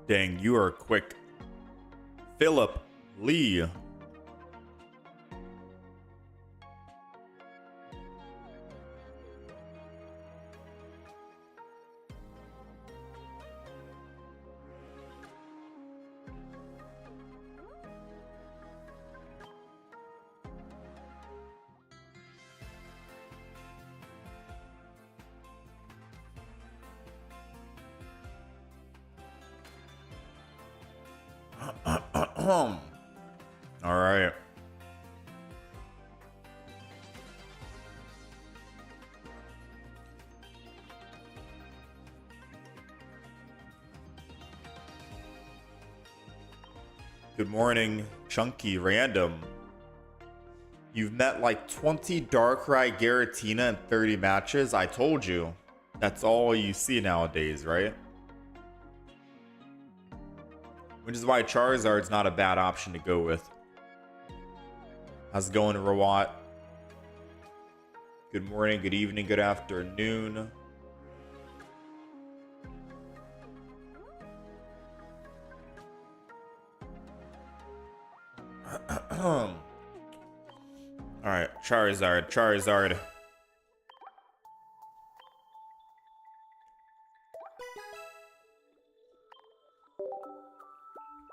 Dang, you are quick. Philip Lee. All right. Good morning, Chunky Random. You've met like 20 Darkrai Giratina in 30 matches. I told you. That's all you see nowadays, right? Which is why Charizard's not a bad option to go with. How's it going, Rawat? Good morning, good evening, good afternoon. Alright, Charizard.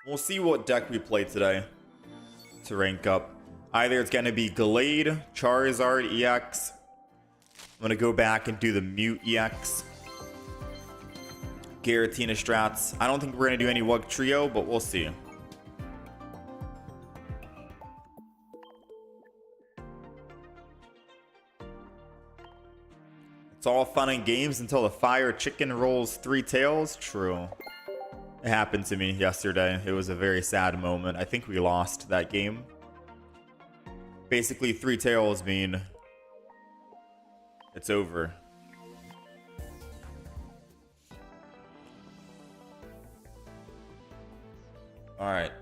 We'll see what deck we play today to rank up. Either it's going to be Glade, Charizard EX. I'm going to go back and do the Mew-EX. Giratina strats. I don't think we're going to do any Wug Trio, but we'll see. It's all fun and games until the fire chicken rolls 3 tails. True. It happened to me yesterday. It was a very sad moment. I think we lost that game. Basically, 3 tails mean it's over. Alright.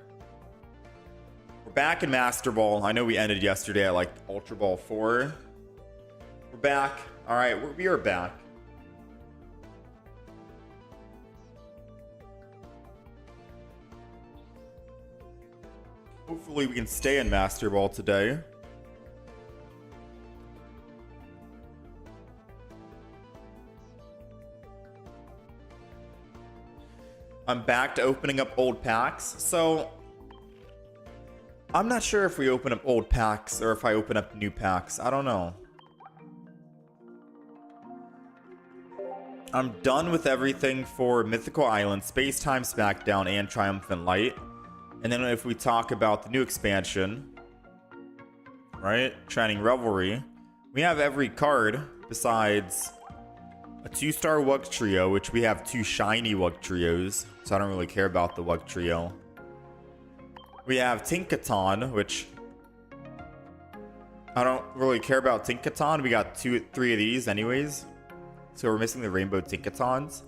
We're back in Master Ball. I know we ended yesterday at like Ultra Ball 4. We're back. Alright, we are back. Hopefully we can stay in Master Ball today. I'm back to opening up old packs. So I'm not sure if we open up old packs or if I open up new packs. I don't know. I'm done with everything for Mythical Island, Space Time Smackdown, and Triumphant Light. And then if we talk about the new expansion, right? Shining Revelry, we have every card besides a 2-star Wug Trio, which we have 2 shiny Wug Trios, so I don't really care about the Wug Trio. We have Tinkaton, which I don't really care about Tinkaton. We got 3 of these anyways. So we're missing the Rainbow Tinkatons.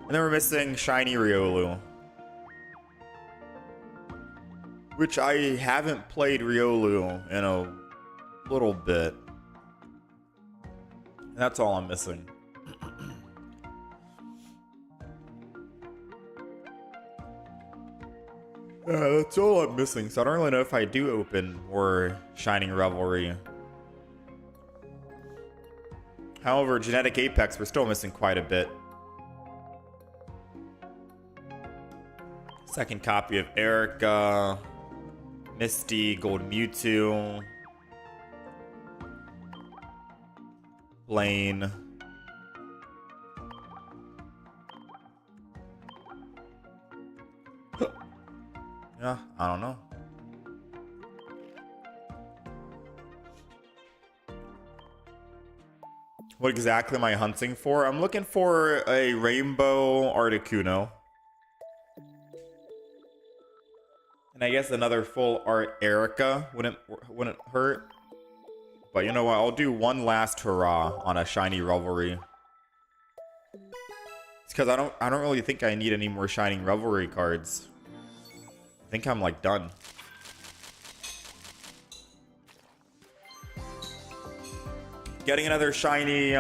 And then we're missing Shiny Riolu, which I haven't played Riolu in a little bit. That's all I'm missing. That's all I'm missing. So I don't really know if I do open more Shining Revelry. However, Genetic Apex, we're still missing quite a bit. Second copy of Erica, Misty, Gold Mewtwo, Blaine. Yeah, I don't know. What exactly am I hunting for? I'm looking for a Rainbow Articuno. And I guess another full art Erica wouldn't hurt. But you know what? I'll do one last hurrah on a Shiny Revelry. It's because I don't really think I need any more Shining Revelry cards. I think I'm like done. Getting another shiny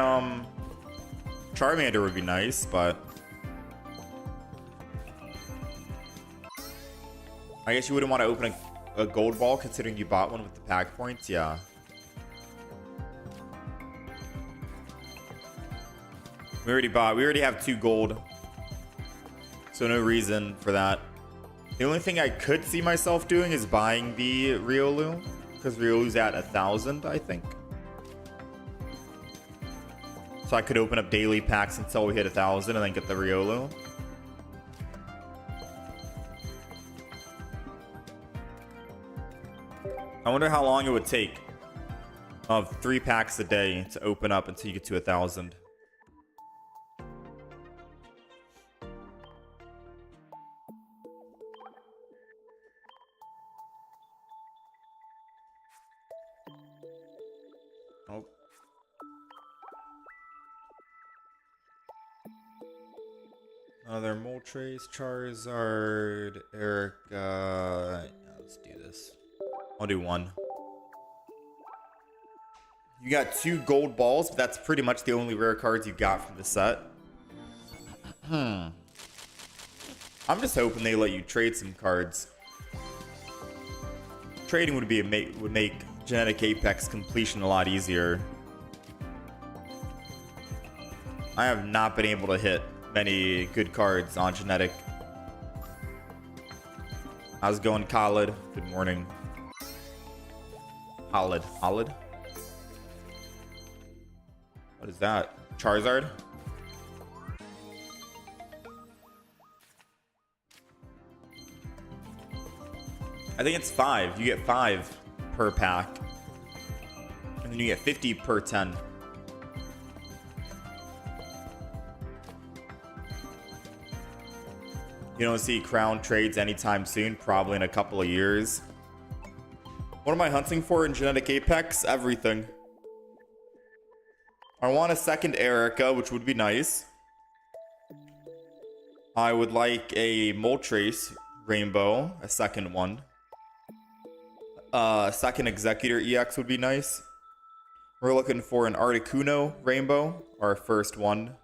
Charmander would be nice, but I guess you wouldn't want to open a gold ball considering you bought one with the pack points. Yeah. We already have 2 gold. So no reason for that. The only thing I could see myself doing is buying the Riolu. Because Riolu's at 1,000, I think. So I could open up daily packs until we hit 1,000 and then get the Riolu. I wonder how long it would take of 3 packs a day to open up until you get to 1,000. Oh. Another Moltres, Charizard, Erica. Yeah, let's do this. I'll do 1. You got 2 gold balls, but that's pretty much the only rare cards you got from the set. I'm just hoping they let you trade some cards. Trading would make Genetic Apex completion a lot easier. I have not been able to hit many good cards on Genetic. How's it going, Khalid? Good morning. Khalid. What is that? Charizard? I think it's 5. You get 5 per pack. And then you get 50 per 10. You don't see crown trades anytime soon, probably in a couple of years. What am I hunting for in Genetic Apex? Everything. I want a second Erica, which would be nice. I would like a Moltres Rainbow, a second one. Second Executor EX would be nice. We're looking for an Articuno Rainbow, our first one.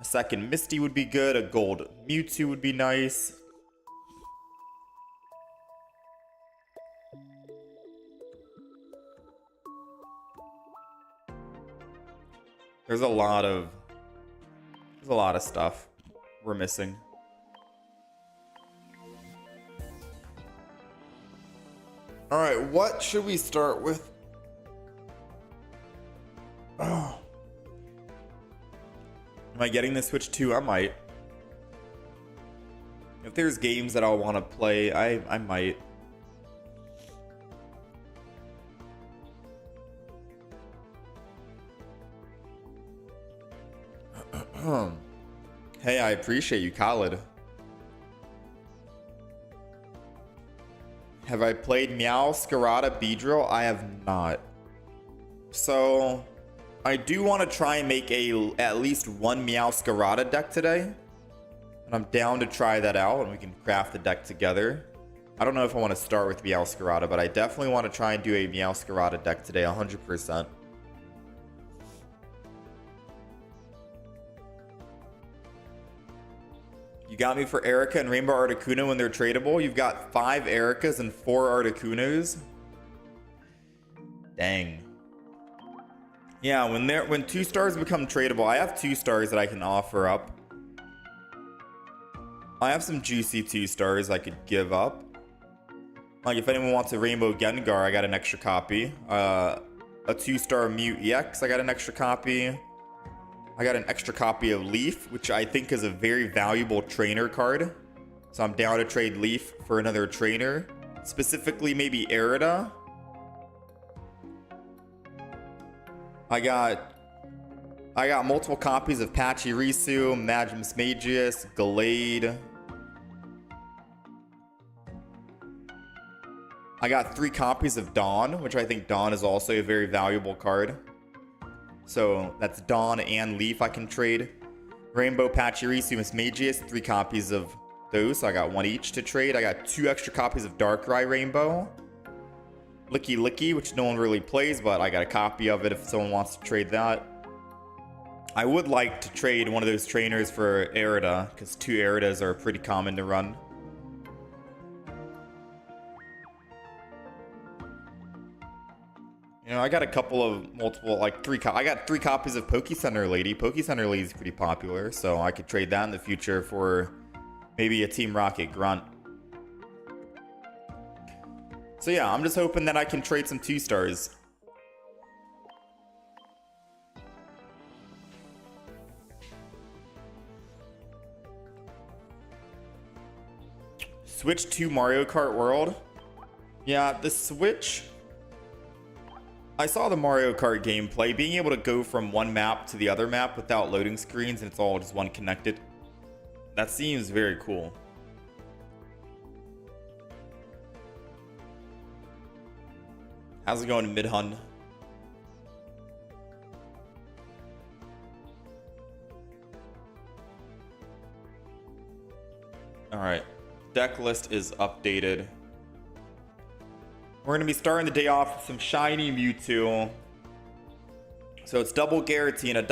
A second Misty would be good. A gold Mewtwo would be nice. There's a lot of stuff we're missing. All right, what should we start with? Oh. Am I getting the Switch 2? I might. If there's games that I'll want to play, I might. Hey, I appreciate you, Khalid. Have I played Meow-Zone Beedrill? I have not. So I do want to try and make at least one Meow-Zone deck today. And I'm down to try that out and we can craft the deck together. I don't know if I want to start with Meow-Zone, but I definitely want to try and do a Meow-Zone deck today, 100%. You got me for Erica and Rainbow Articuno when they're tradable. You've got 5 Ericas and 4 Articunos. Dang. Yeah, when 2 stars become tradable, I have 2 stars that I can offer up. I have some juicy 2 stars I could give up. Like if anyone wants a Rainbow Gengar, I got an extra copy. A 2-star Mew EX, I got an extra copy. I got an extra copy of Leaf, which I think is a very valuable trainer card. So I'm down to trade Leaf for another trainer. Specifically, maybe Erida. I got multiple copies of Pachirisu, Magnezone, Gallade. I got 3 copies of Dawn, which I think Dawn is also a very valuable card. So that's Dawn and Leaf I can trade. Rainbow, Pachirisu, Magnezone, 3 copies of those. So I got 1 each to trade. I got 2 extra copies of Darkrai Rainbow. Licky, which no one really plays, but I got a copy of it if someone wants to trade that. I would like to trade one of those trainers for Erida, because 2 Eridas are pretty common to run. You know, I got a couple of multiple, like I got 3 copies of Poke Center Lady. Poke Center Lady is pretty popular, so I could trade that in the future for maybe a Team Rocket Grunt. So yeah, I'm just hoping that I can trade some 2-stars. Switch to Mario Kart World. Yeah, the Switch. I saw the Mario Kart gameplay. Being able to go from one map to the other map without loading screens and it's all just one connected. That seems very cool. How's it going, Mid-Hun? Alright. Deck list is updated. We're going to be starting the day off with some shiny Mewtwo. So it's double Giratina,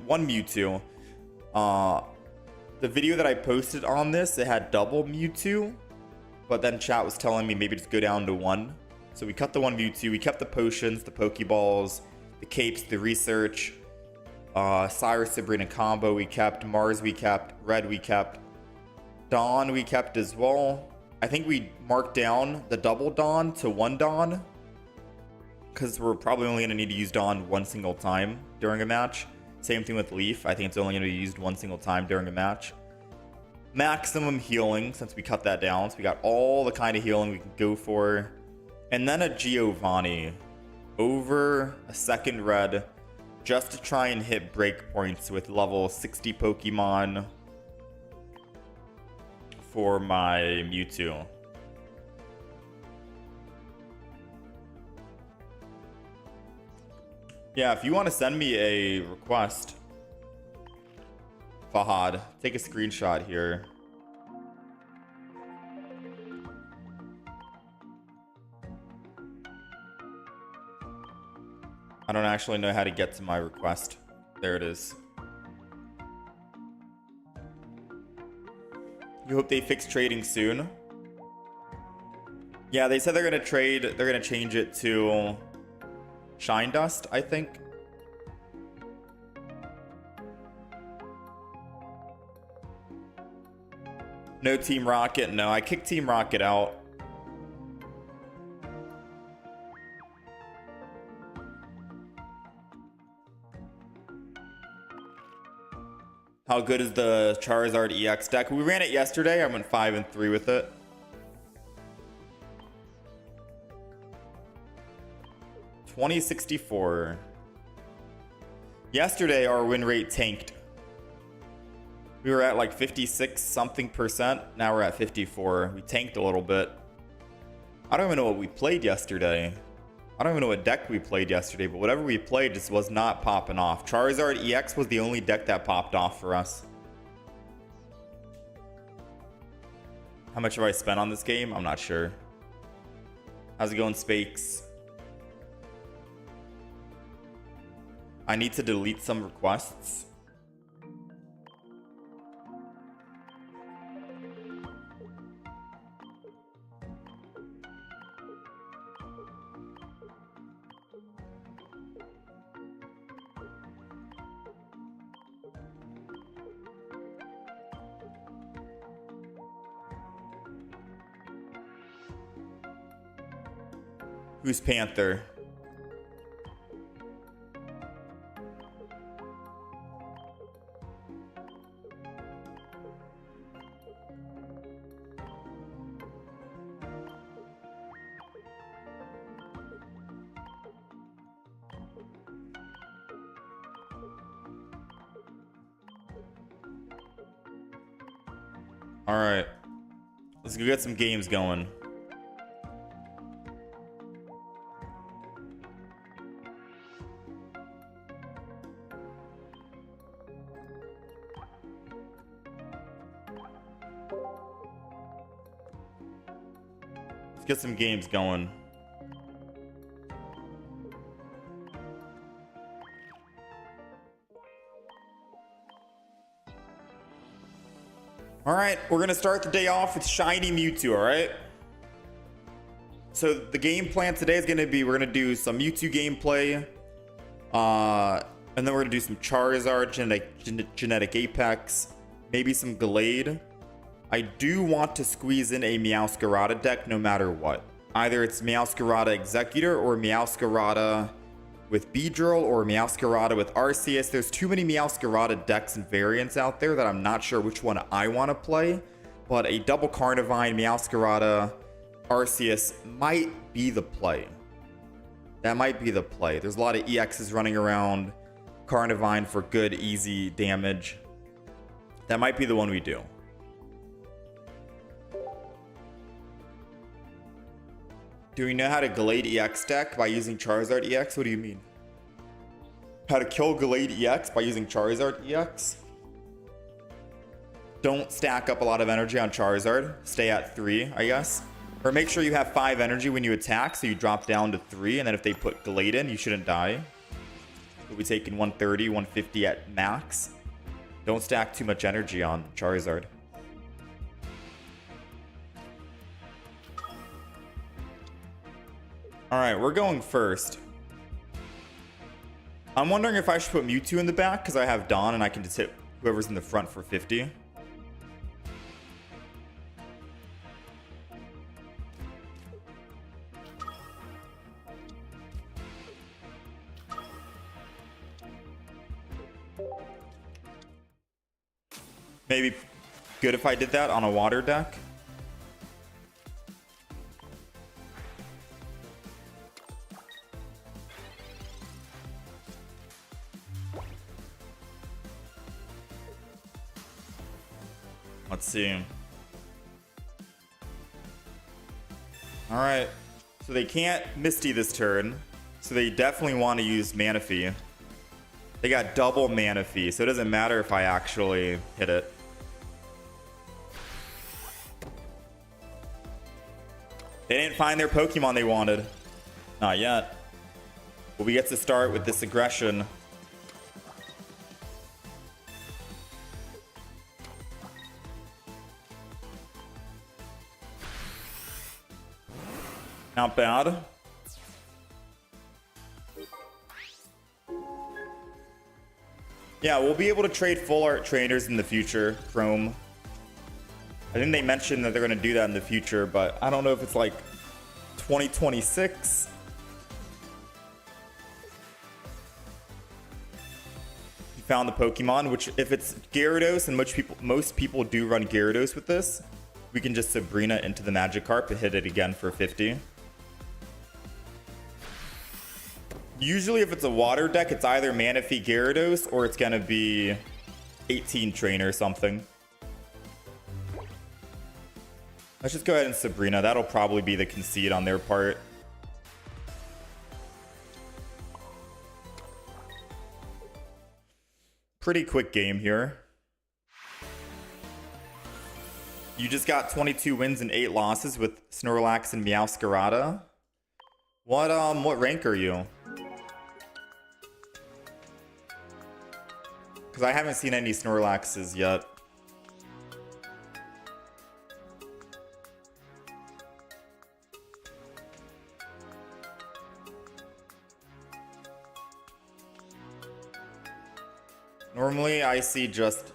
one Mewtwo. The video that I posted on this, it had double Mewtwo. But then chat was telling me maybe just go down to 1. So we cut the 1 Mewtwo. We kept the potions, the Pokeballs, the capes, the research. Cyrus Sabrina combo we kept. Mars we kept. Red we kept. Dawn we kept as well. I think we marked down the double Dawn to 1 Dawn. Because we're probably only going to need to use Dawn 1 single time during a match. Same thing with Leaf. I think it's only going to be used 1 single time during a match. Maximum healing, since we cut that down. So we got all the kind of healing we can go for. And then a Giovanni over a second red just to try and hit breakpoints with level 60 Pokemon for my Mewtwo. Yeah, if you want to send me a request, Fahad, take a screenshot here. I don't actually know how to get to my request. There it is. You hope they fix trading soon. Yeah, they said they're gonna trade. They're gonna change it to Shine Dust, I think. No Team Rocket. No, I kicked Team Rocket out. How good is the Charizard EX deck? We ran it yesterday. I went 5-3 with it. $20.64. Yesterday, our win rate tanked. We were at like 56 something percent. Now we're at 54. We tanked a little bit. I don't even know what we played yesterday. I don't even know what deck we played yesterday, but whatever we played just was not popping off. Charizard EX was the only deck that popped off for us. How much have I spent on this game? I'm not sure. How's it going, Spakes? I need to delete some requests. Who's Panther? All right, let's go get some games going. Get some games going. All right, we're gonna start the day off with shiny Mewtwo. All right, So the game plan today is going to be, we're going to do some Mewtwo gameplay. And then we're going to do some Charizard, Genetic Apex, maybe some Gallade. I do want to squeeze in a Meow-Giratina deck no matter what. Either it's Meow-Giratina Executor or Meow-Giratina with Beedrill or Meow-Giratina with Arceus. There's too many Meow-Giratina decks and variants out there that I'm not sure which one I want to play. But a double Carnivine, Meow-Giratina, Arceus might be the play. That might be the play. There's a lot of EXs running around. Carnivine for good, easy damage. That might be the one we do. Do we know how to Gallade EX deck by using Charizard EX? What do you mean? How to kill Gallade EX by using Charizard EX? Don't stack up a lot of energy on Charizard. Stay at 3, I guess. Or make sure you have 5 energy when you attack, so you drop down to 3, and then if they put Gallade in, you shouldn't die. We'll be taking 130, 150 at max. Don't stack too much energy on Charizard. Alright, we're going first. I'm wondering if I should put Mewtwo in the back, because I have Dawn, and I can just hit whoever's in the front for 50. Maybe good if I did that on a water deck. Let's see. All right. So they can't Misty this turn. So they definitely want to use Manaphy. They got double Manaphy, so it doesn't matter if I actually hit it. They didn't find their Pokemon they wanted. Not yet. But we get to start with this aggression. Not bad. Yeah, we'll be able to trade full art trainers in the future, Chrome. I think they mentioned that they're going to do that in the future, but I don't know if it's like 2026. You found the Pokemon, which if it's Gyarados, and most people do run Gyarados with this, we can just Sabrina into the Magikarp and hit it again for 50. Usually if it's a water deck, it's either Manaphy Gyarados or it's going to be 18 Trainer or something. Let's just go ahead and Sabrina. That'll probably be the concede on their part. Pretty quick game here. You just got 22 wins and 8 losses with Snorlax and Meow-Giratina. What rank are you? Because I haven't seen any Snorlaxes yet. Normally, I see just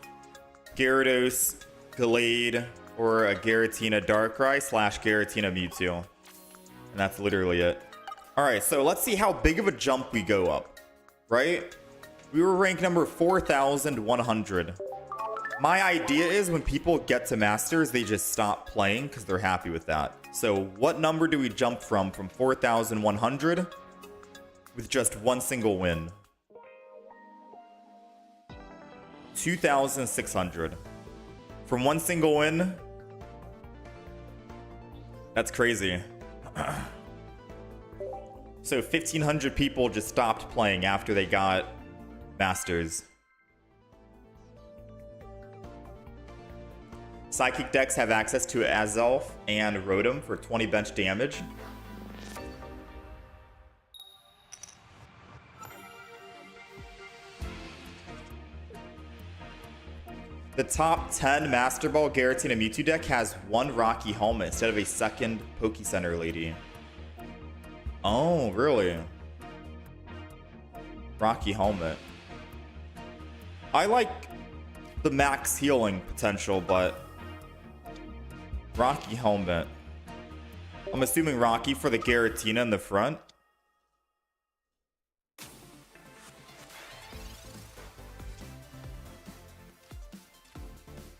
Gyarados, Gallade, or a Giratina Darkrai / Giratina Mewtwo. And that's literally it. Alright, so let's see how big of a jump we go up, right? We were ranked number 4,100. My idea is when people get to Masters, they just stop playing because they're happy with that. So what number do we jump from 4,100 with just one single win? 2,600. From one single win? That's crazy. So 1,500 people just stopped playing after they got Masters. Psychic decks have access to Azelf and Rotom for 20 bench damage. The top 10 Master Ball Giratina Mewtwo deck has one Rocky Helmet instead of a second Poke Center Lady. Oh, really? Rocky Helmet. I like the max healing potential, but Rocky Helmet. I'm assuming Rocky for the Giratina in the front.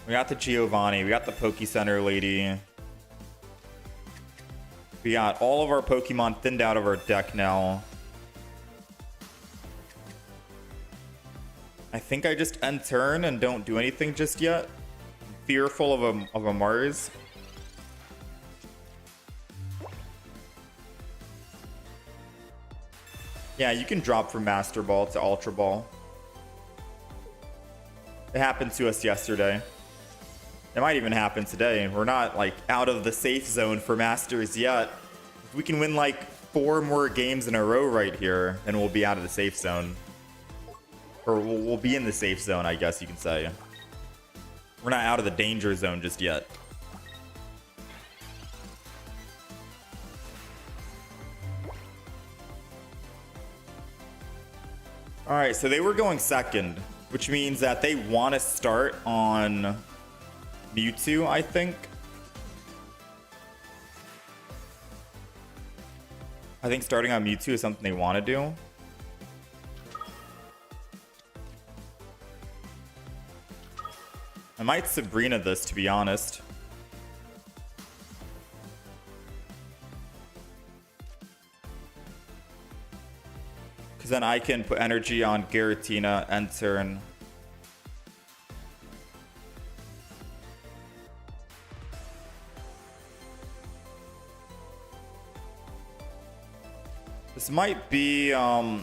We got the Giovanni. We got the Poke Center lady. We got all of our Pokemon thinned out of our deck now. I think I just end turn and don't do anything just yet. I'm fearful of a Mars. Yeah, you can drop from Master Ball to Ultra Ball. It happened to us yesterday. It might even happen today. We're not like out of the safe zone for Masters yet. If we can win like 4 more games in a row right here, then we'll be out of the safe zone. Or we'll be in the safe zone, I guess you can say. We're not out of the danger zone just yet. All right, so they were going second, which means that they want to start on Mewtwo, I think. I think starting on Mewtwo is something they want to do. I might Sabrina this, to be honest. Because then I can put energy on Giratina, end turn. This might be a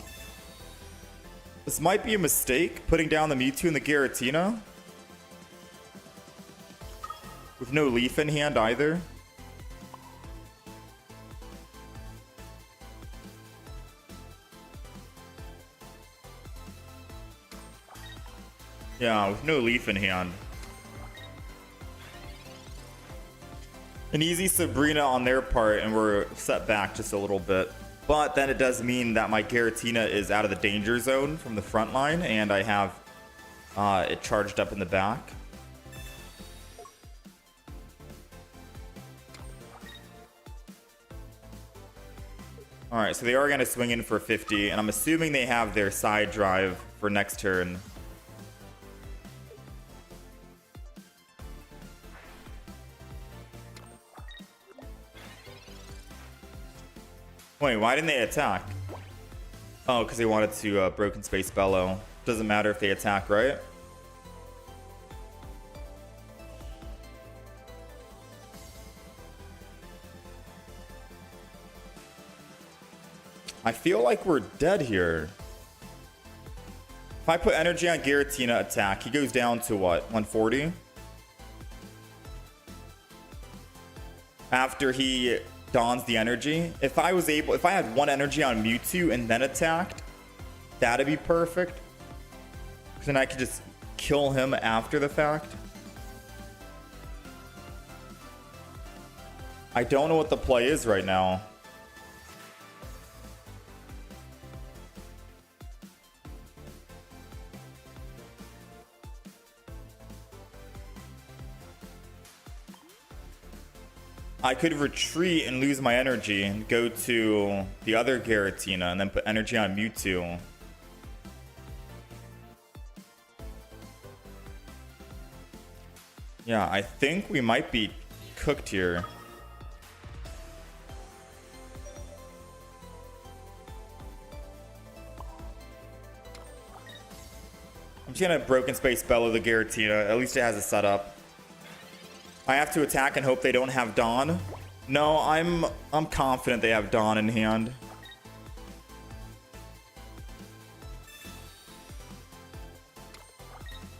mistake, putting down the Mewtwo and the Giratina. With no leaf in hand either. Yeah, with no leaf in hand. An easy Sabrina on their part, and we're set back just a little bit. But then it does mean that my Giratina is out of the danger zone from the front line, and I have it charged up in the back. Alright, so they are going to swing in for 50, and I'm assuming they have their side drive for next turn. Wait, why didn't they attack? Oh, because they wanted to Broken Space Bellow. Doesn't matter if they attack, right? I feel like we're dead here. If I put energy on Giratina attack, he goes down to what? 140? After he dons the energy. If I had 1 energy on Mewtwo and then attacked, that'd be perfect. Because then I could just kill him after the fact. I don't know what the play is right now. I could retreat and lose my energy and go to the other Giratina and then put energy on Mewtwo. Yeah, I think we might be cooked here. I'm just gonna Broken Space Bellow the Giratina. At least it has a setup. I have to attack and hope they don't have Dawn. No, I'm confident they have Dawn in hand.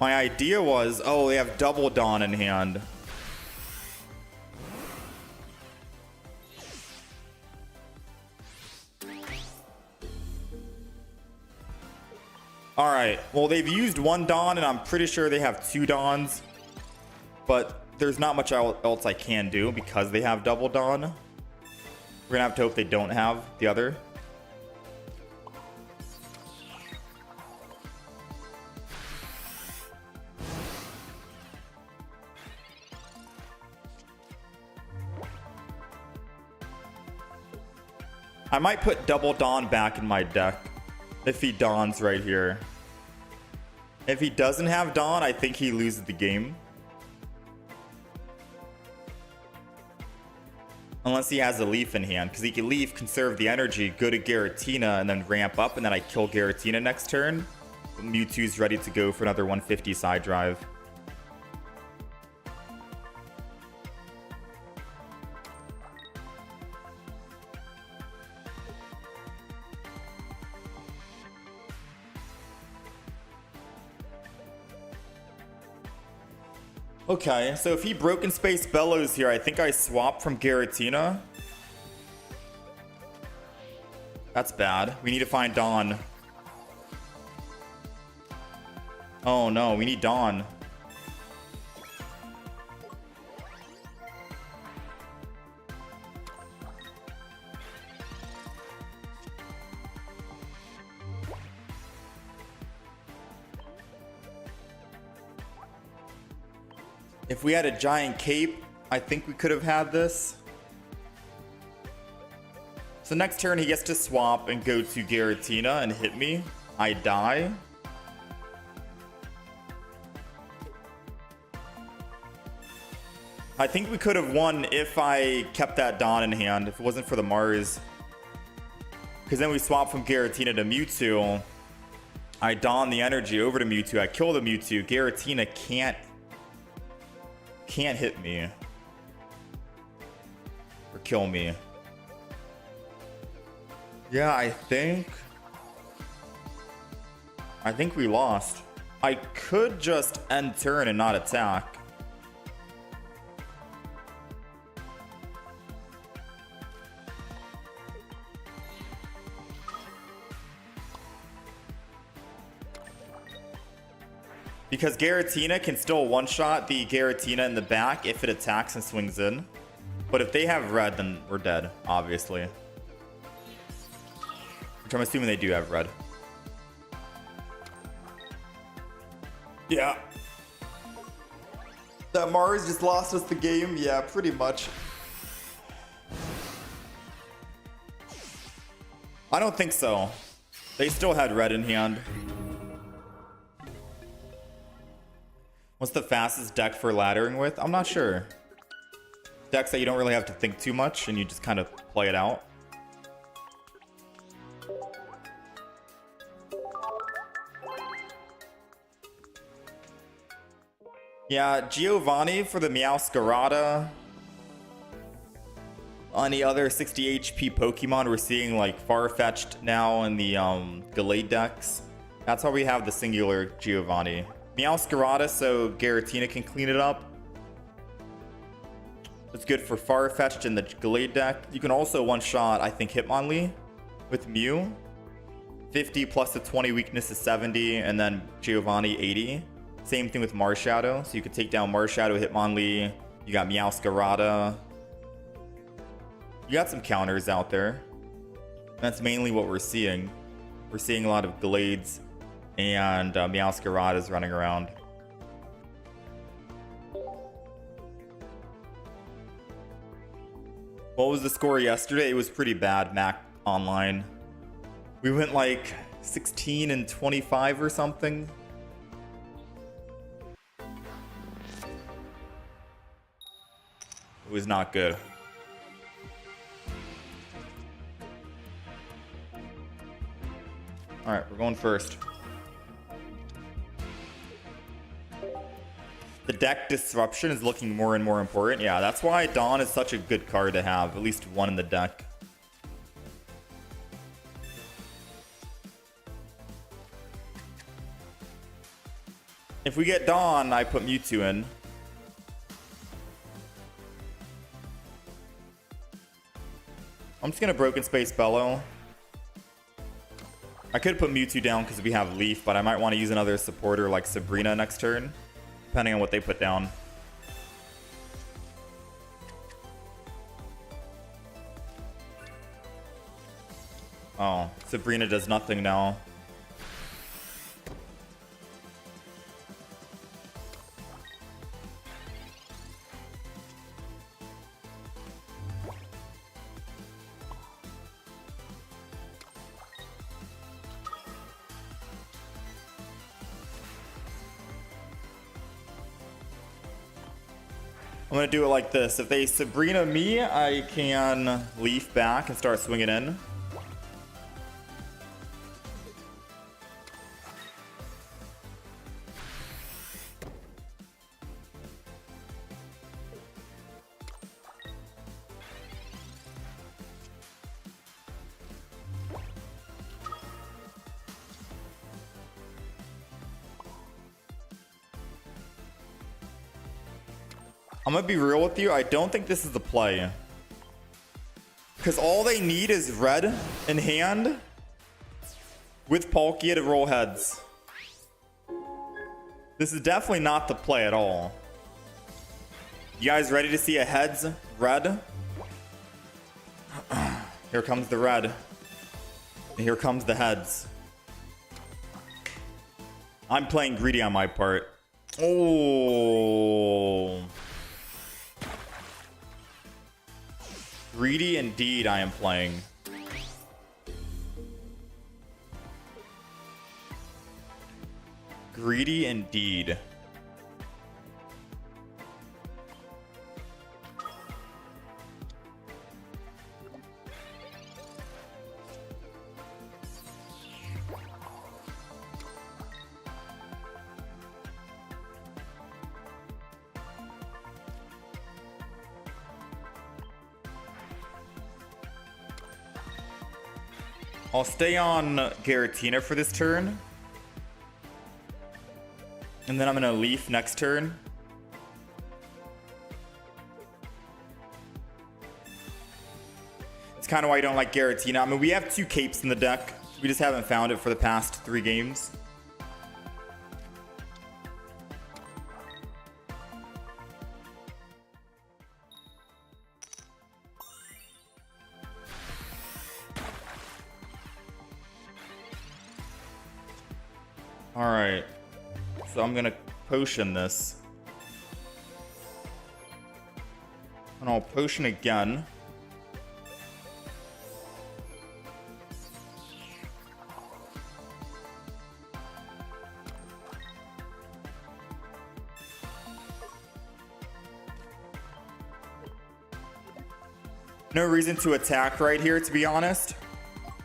My idea was, oh, they have double Dawn in hand. Alright, well, they've used 1 Dawn, and I'm pretty sure they have 2 Dawns. But there's not much else I can do because they have double Dawn. We're gonna have to hope they don't have the other. I might put Double Dawn back in my deck if he Dawns right here. If he doesn't have Dawn, I think he loses the game. Unless he has a Leaf in hand, because he can Leaf, conserve the energy, go to Giratina, and then ramp up, and then I kill Giratina next turn. Mewtwo's ready to go for another 150 side drive. Okay, so if he Broken Space Bellows here, I think I swap from Giratina. That's bad. We need to find Dawn. Oh no, we need Dawn. If we had a giant cape, I think we could have had this. So next turn he gets to swap and go to Giratina and hit me. I die. I think we could have won if I kept that Dawn in hand, if it wasn't for the Mars. Because then we swap from Giratina to Mewtwo. I Dawn the energy over to Mewtwo. I kill the Mewtwo. Giratina can't hit me or kill me. Yeah, I think we lost. I could just end turn and not attack. Because Giratina can still one-shot the Giratina in the back if it attacks and swings in. But if they have red, then we're dead, obviously. Which I'm assuming they do have red. Yeah. That Mars just lost us the game? Yeah, pretty much. I don't think so. They still had red in hand. What's the fastest deck for laddering with? I'm not sure. Decks that you don't really have to think too much and you just kind of play it out. Yeah, Giovanni for the Meow-Giratina. On the other 60 HP Pokemon, we're seeing like Farfetch'd now in the Gallade decks. That's why we have the singular Giovanni. Meow-Giratina so Giratina can clean it up. It's good for Farfetch'd in the Gallade deck. You can also one-shot, I think, Hitmonlee with Mew. 50 plus the 20 weakness is 70, and then Giovanni 80. Same thing with Marshadow. So you could take down Marshadow, Hitmonlee. You got Meow-Giratina. You got some counters out there. That's mainly what we're seeing. We're seeing a lot of Gallades and Meow-Giratinas running around. What was the score yesterday? It was pretty bad, Mac Online. We went like 16 and 25 or something. It was not good. All right, we're going first. The deck disruption is looking more and more important. Yeah, that's why Dawn is such a good card to have. At least one in the deck. If we get Dawn, I put Mewtwo in. I'm just going to Broken Space Bellow. I could put Mewtwo down because we have Leaf, but I might want to use another supporter like Sabrina next turn, depending on what they put down. Oh, Sabrina does nothing now. I'm gonna do it like this. If they Sabrina me, I can leaf back and start swinging in. I'm gonna be real with you. I don't think this is the play. Because all they need is red in hand with Palkia to roll heads. This is definitely not the play at all. You guys ready to see a heads red? Here comes the red. And here comes the heads. I'm playing greedy on my part. Oh. Greedy indeed, I am playing. Greedy indeed. I'll stay on Giratina for this turn. And then I'm going to leaf next turn. It's kind of why I don't like Giratina. I mean, we have 2 capes in the deck. We just haven't found it for the past 3 games. Alright, so I'm gonna potion this. And I'll potion again. No reason to attack right here, to be honest.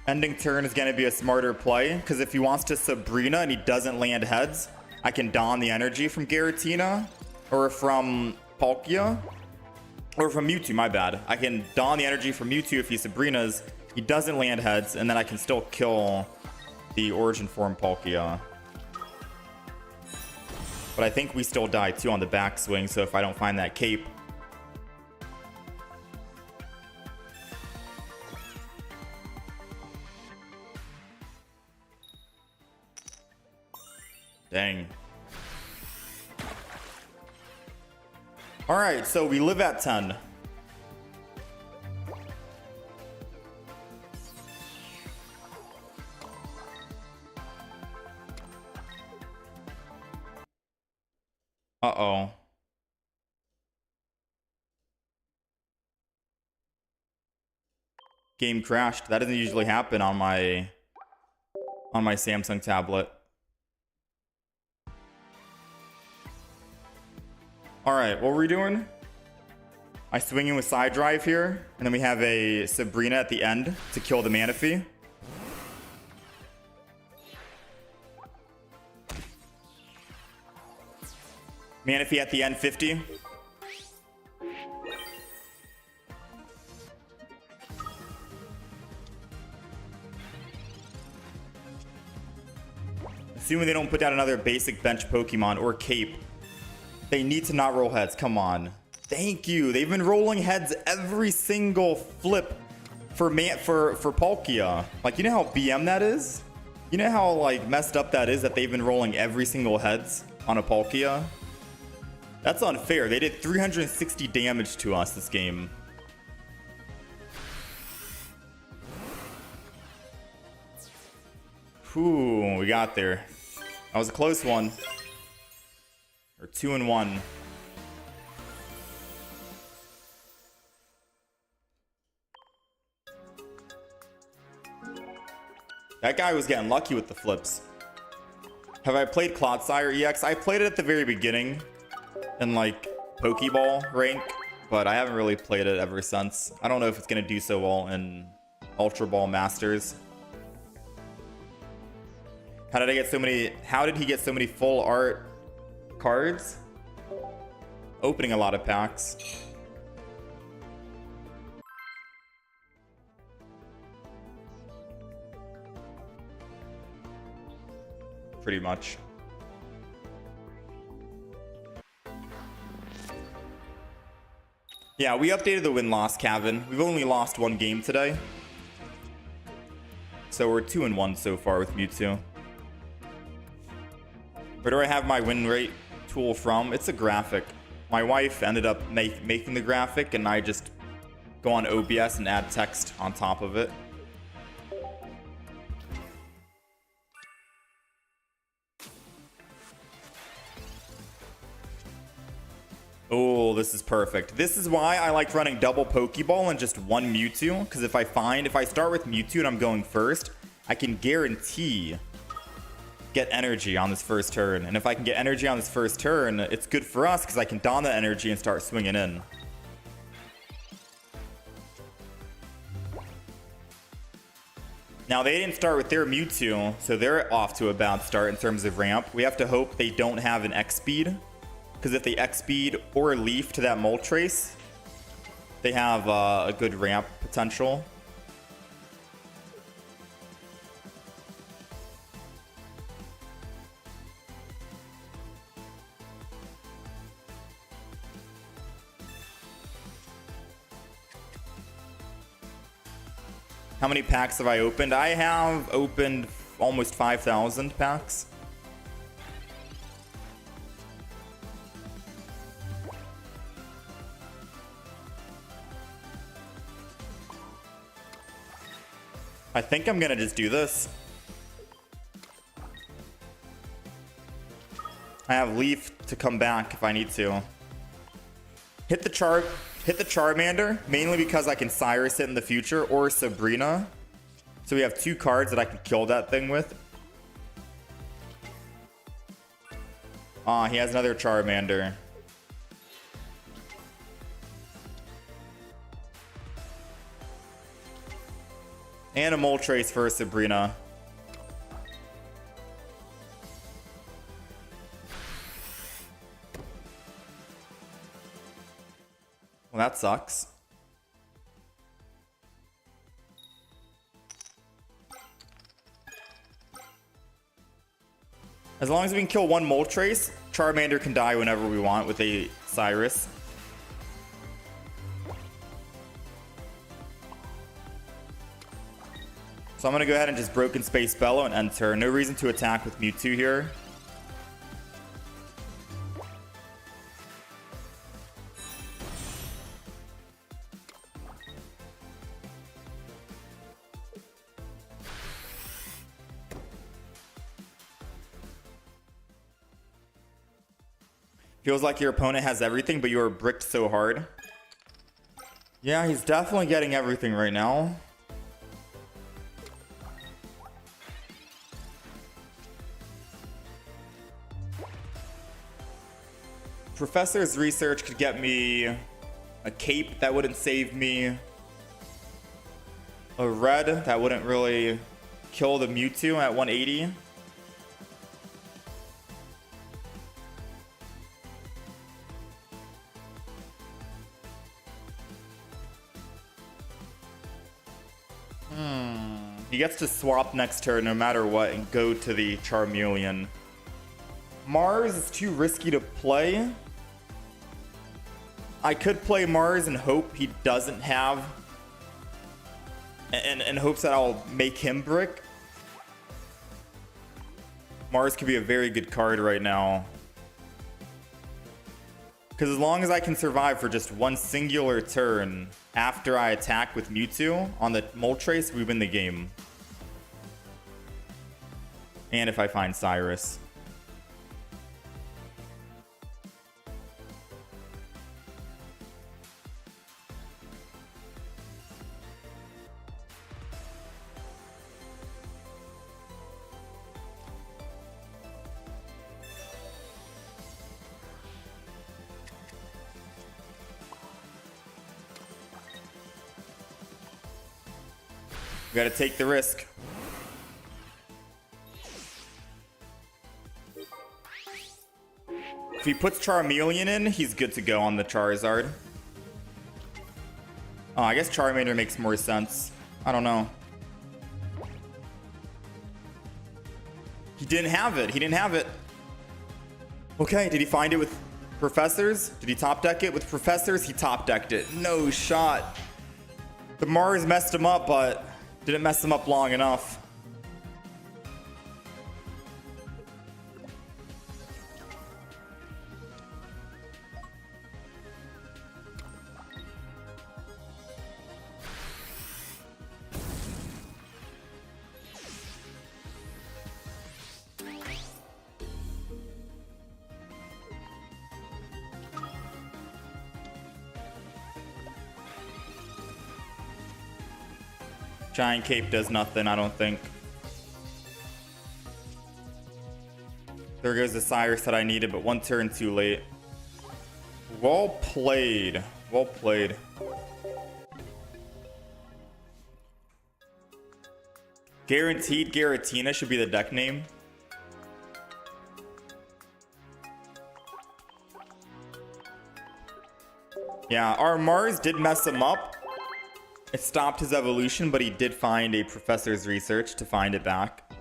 Ending turn is going to be a smarter play, because if he wants to Sabrina and he doesn't land heads, I can don the energy from Giratina, or from Palkia, or from Mewtwo, my bad. I can don the energy from Mewtwo if he Sabrinas, he doesn't land heads, and then I can still kill the Origin Form Palkia. But I think we still die too on the backswing, so if I don't find that cape. Dang. All right, so we live at 10. Uh-oh. Game crashed. That doesn't usually happen on my Samsung tablet. Alright, what were we doing? I swing in with side drive here, and then we have a Sabrina at the end to kill the Manaphy. Manaphy at the end, 50. Assuming they don't put down another basic bench Pokemon or cape. They need to not roll heads. Come on. Thank you. They've been rolling heads every single flip for Palkia. Like, you know how BM that is? You know how, like, messed up that is that they've been rolling every single heads on a Palkia? That's unfair. They did 360 damage to us this game. Ooh, we got there. That was a close one. Or 2-1. That guy was getting lucky with the flips. Have I played Clodsire EX? I played it at the very beginning in like Pokeball rank, but I haven't really played it ever since. I don't know if it's gonna do so well in Ultra Ball Masters. How did he get so many full art cards? Opening a lot of packs. Pretty much. Yeah, we updated the win-loss, Kevin. We've only lost one game today. So we're 2-1 so far with Mewtwo. Where do I have my win rate tool from? It's a graphic. My wife ended up making the graphic, and I just go on OBS and add text on top of it. Oh, this is perfect. This is why I like running double Pokeball and just one Mewtwo. Because if I start with Mewtwo and I'm going first, I can guarantee get energy on this first turn. And if I can get energy on this first turn, it's good for us because I can don that energy and start swinging in. Now, they didn't start with their Mewtwo, so they're off to a bad start in terms of ramp. We have to hope they don't have an X-Speed. Because if they X-Speed or a Leaf to that Moltres, they have a good ramp potential. How many packs have I opened? I have opened almost 5,000 packs. I think I'm gonna just do this. I have Leaf to come back if I need to. Hit the Charmander, mainly because I can Cyrus it in the future, or Sabrina. So we have two cards that I can kill that thing with. Ah, he has another Charmander. And a Moltres for Sabrina. Well, that sucks. As long as we can kill one Moltres, Charmander can die whenever we want with a Cyrus. So I'm going to go ahead and just Broken Space Bellow and end turn. No reason to attack with Mewtwo here. Feels like your opponent has everything, but you are bricked so hard. Yeah, he's definitely getting everything right now. Professor's research could get me a cape that wouldn't save me. A red that wouldn't really kill the Mewtwo at 180. He gets to swap next turn no matter what and go to the Charmeleon. Mars is too risky to play. I could play Mars and hope he doesn't have... And hopes that I'll make him brick. Mars could be a very good card right now. Because as long as I can survive for just one singular turn after I attack with Mewtwo on the Moltres, we win the game. And if I find Cyrus. We gotta take the risk. If he puts Charmeleon in, he's good to go on the Charizard. Oh, I guess Charmander makes more sense. I don't know. He didn't have it. He didn't have it. Okay, did he find it with Professors? Did he top deck it with Professors? He top decked it. No shot. The Mars messed him up, but didn't mess him up long enough. Giant Cape does nothing, I don't think. There goes the Cyrus that I needed, but one turn too late. Well played. Well played. Guaranteed Giratina should be the deck name. Yeah, our Mars did mess him up. It stopped his evolution, but he did find a Professor's Research to find it back.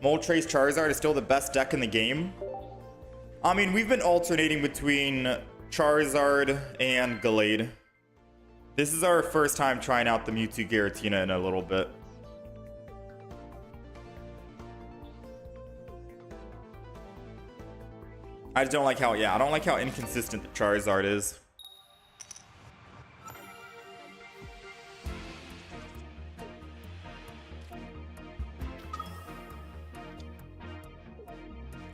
Moltres Charizard is still the best deck in the game. I mean, we've been alternating between Charizard and Gallade. This is our first time trying out the Mewtwo-Giratina in a little bit. I just don't like how, I don't like how inconsistent the Charizard is.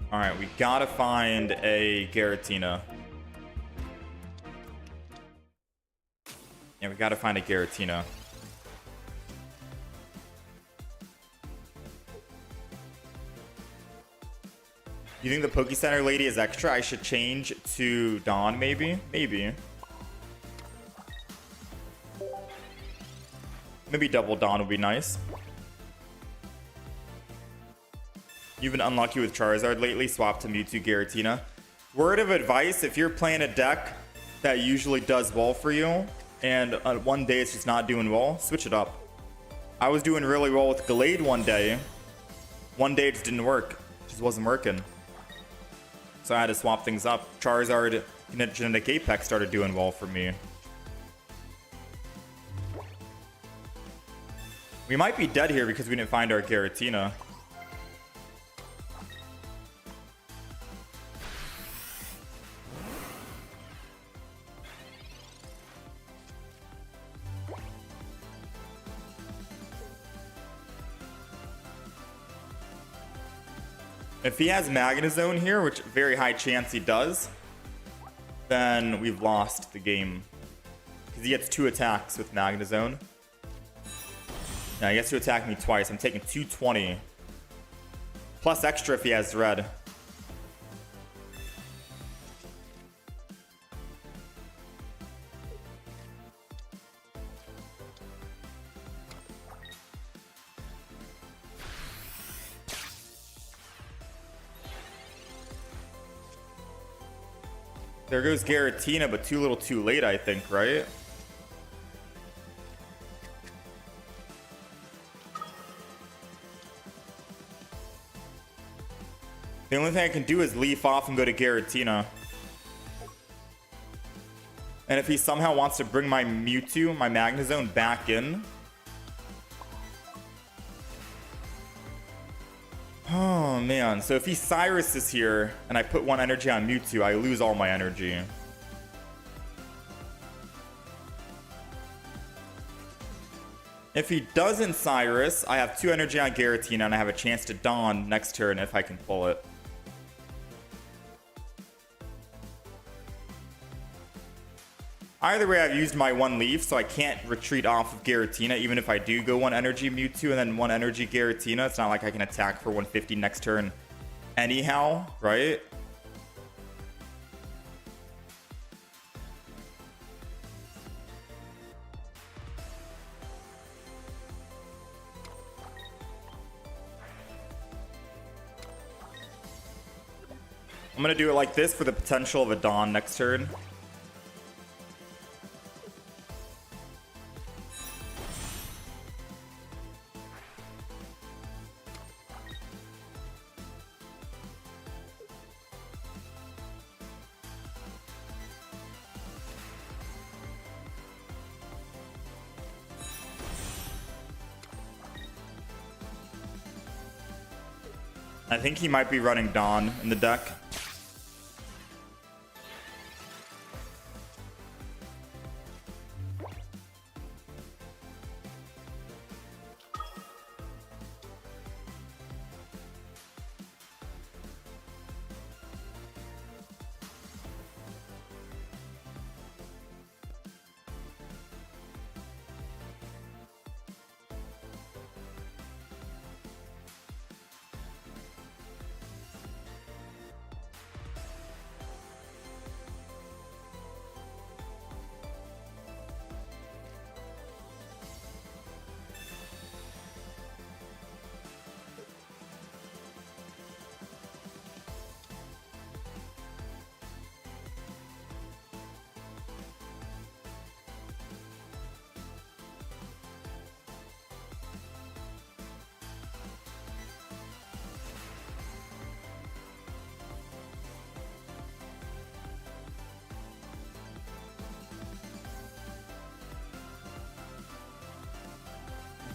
Alright, we gotta find a Giratina. Yeah, we gotta find a Giratina. You think the Poke Center lady is extra? I should change to Dawn, maybe? Maybe. Maybe double Dawn would be nice. You've been unlucky with Charizard lately. Swap to Mewtwo-Giratina. Word of advice, if you're playing a deck that usually does well for you, and one day it's just not doing well, switch it up. I was doing really well with Gallade one day. One day it just didn't work. It just wasn't working. So I had to swap things up. Charizard Genetic Apex started doing well for me. We might be dead here because we didn't find our Giratina. If he has Magnezone here, which very high chance he does, then we've lost the game. Because he gets 2 attacks with Magnezone. Now he gets to attack me twice. I'm taking 220. Plus extra if he has red. There goes Giratina, but too little too late, I think, right? The only thing I can do is leaf off and go to Giratina. And if he somehow wants to bring my Mewtwo, my Magnezone, back in... Oh, man. So if he Cyrus is here, and I put 1 energy on Mewtwo, I lose all my energy. If he doesn't Cyrus, I have 2 energy on Giratina, and I have a chance to Dawn next turn if I can pull it. Either way, I've used my 1 leaf, so I can't retreat off of Giratina, even if I do go 1 energy Mewtwo and then 1 energy Giratina. It's not like I can attack for 150 next turn anyhow, right? I'm going to do it like this for the potential of a Dawn next turn. I think he might be running Dawn in the deck.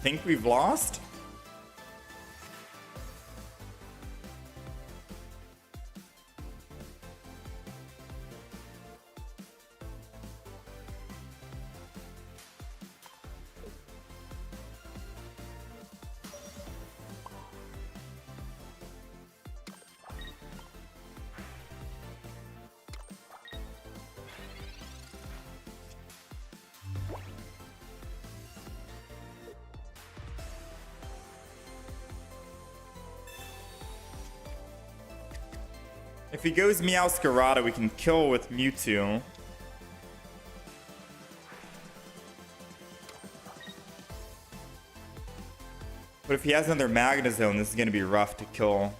Think we've lost? If he goes Meow-Giratina, we can kill with Mewtwo. But if he has another Magnezone, this is going to be rough to kill.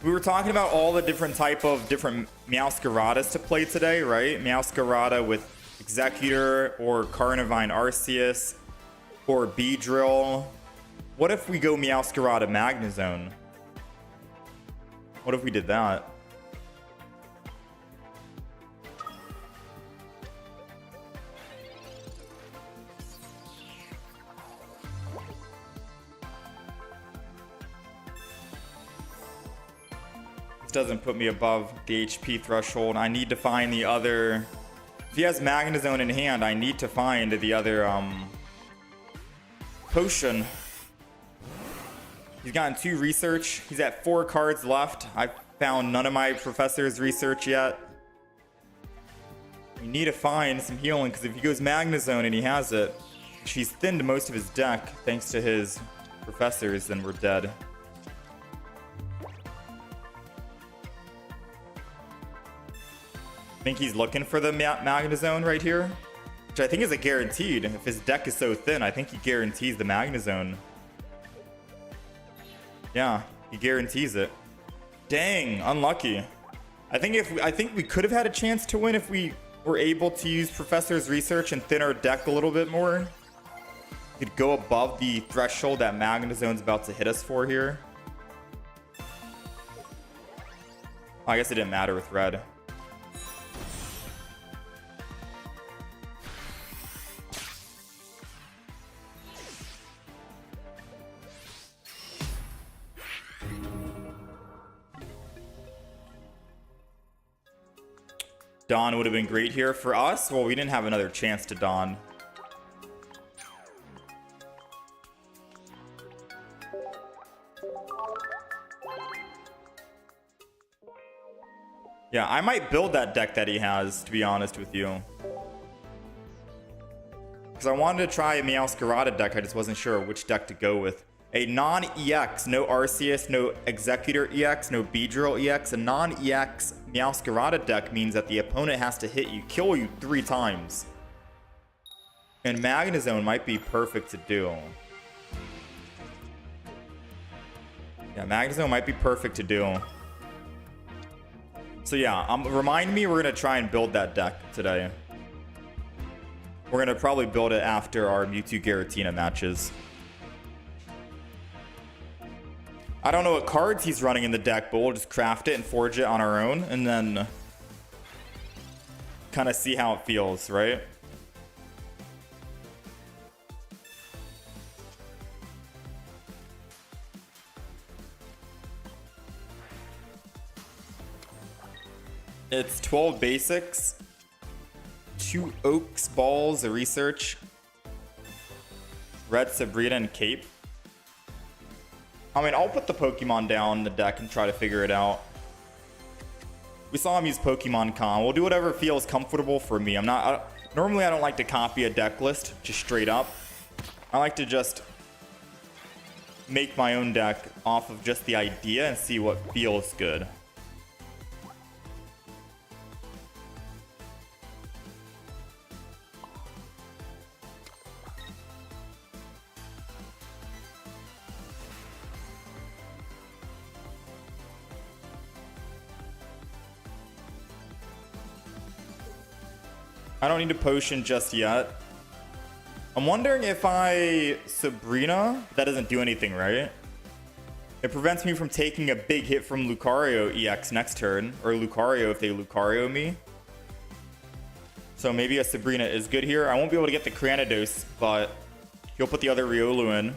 We were talking about all the different Meow-Giratas to play today, right? Meow-Giratina with Executor or Carnivine Arceus or Beedrill. What if we go Meow-Giratina Magnezone? What if we did that? Doesn't put me above the HP threshold. I need to find the other. If he has Magnezone in hand, I need to find the other potion. He's gotten 2 research. He's at 4 cards left. I found none of my professor's research yet. We need to find some healing because if he goes Magnezone and he has it, she's thinned most of his deck thanks to his professors, then we're dead. I think he's looking for the Magnezone right here, which I think is a guaranteed. If his deck is so thin, I think he guarantees the Magnezone. Yeah, he guarantees it. Dang, unlucky. I think we could have had a chance to win if we were able to use Professor's research and thin our deck a little bit more. We could go above the threshold that Magnezone's about to hit us for here. Oh, I guess it didn't matter with red. Dawn would have been great here for us. Well, we didn't have another chance to Dawn. Yeah, I might build that deck that he has, to be honest with you. Because I wanted to try a Meow-Giratina deck, I just wasn't sure which deck to go with. A non-EX, no Arceus, no Executor EX, no Beedrill EX. A non-EX Meow-Giratina deck means that the opponent has to kill you 3 times. And Magnezone might be perfect to do. Yeah, Magnezone might be perfect to do. So yeah, remind me we're going to try and build that deck today. We're going to probably build it after our Mewtwo-Giratina matches. I don't know what cards he's running in the deck, but we'll just craft it and forge it on our own and then kind of see how it feels, right? It's 12 basics, 2 Oaks balls, a research, red Sabrina and Cape. I mean, I'll put the Pokemon down in the deck and try to figure it out. We saw him use Pokemon Con. We'll do whatever feels comfortable for me. Normally I don't like to copy a deck list just straight up. I like to just make my own deck off of just the idea and see what feels good. I don't need a potion just yet. I'm wondering if Sabrina, that doesn't do anything, right? It prevents me from taking a big hit from Lucario EX next turn, or Lucario if they Lucario me. So maybe a Sabrina is good here. I won't be able to get the Cranidos, but he'll put the other Riolu in.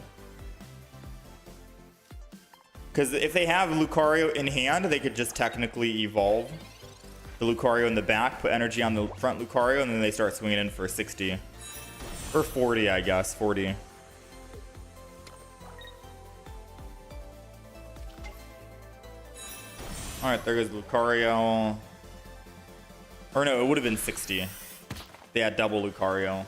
Because if they have Lucario in hand, they could just technically evolve the Lucario in the back, put energy on the front Lucario, and then they start swinging in for 60. Or 40, I guess. 40. Alright, there goes Lucario. Or no, it would have been 60. They had double Lucario.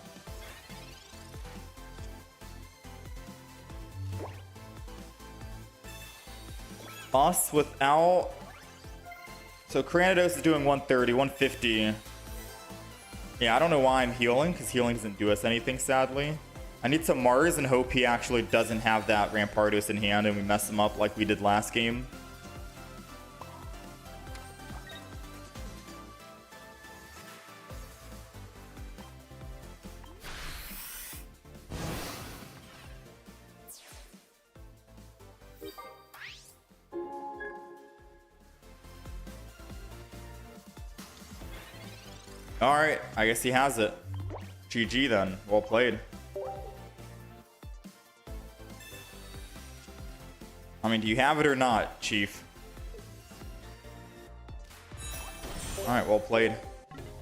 Us without... So Cranidos is doing 130, 150. Yeah, I don't know why I'm healing, because healing doesn't do us anything, sadly. I need some Mars and hope he actually doesn't have that Rampardos in hand and we mess him up like we did last game. Alright, I guess he has it. GG then. Well played. I mean, do you have it or not, Chief? Alright, well played.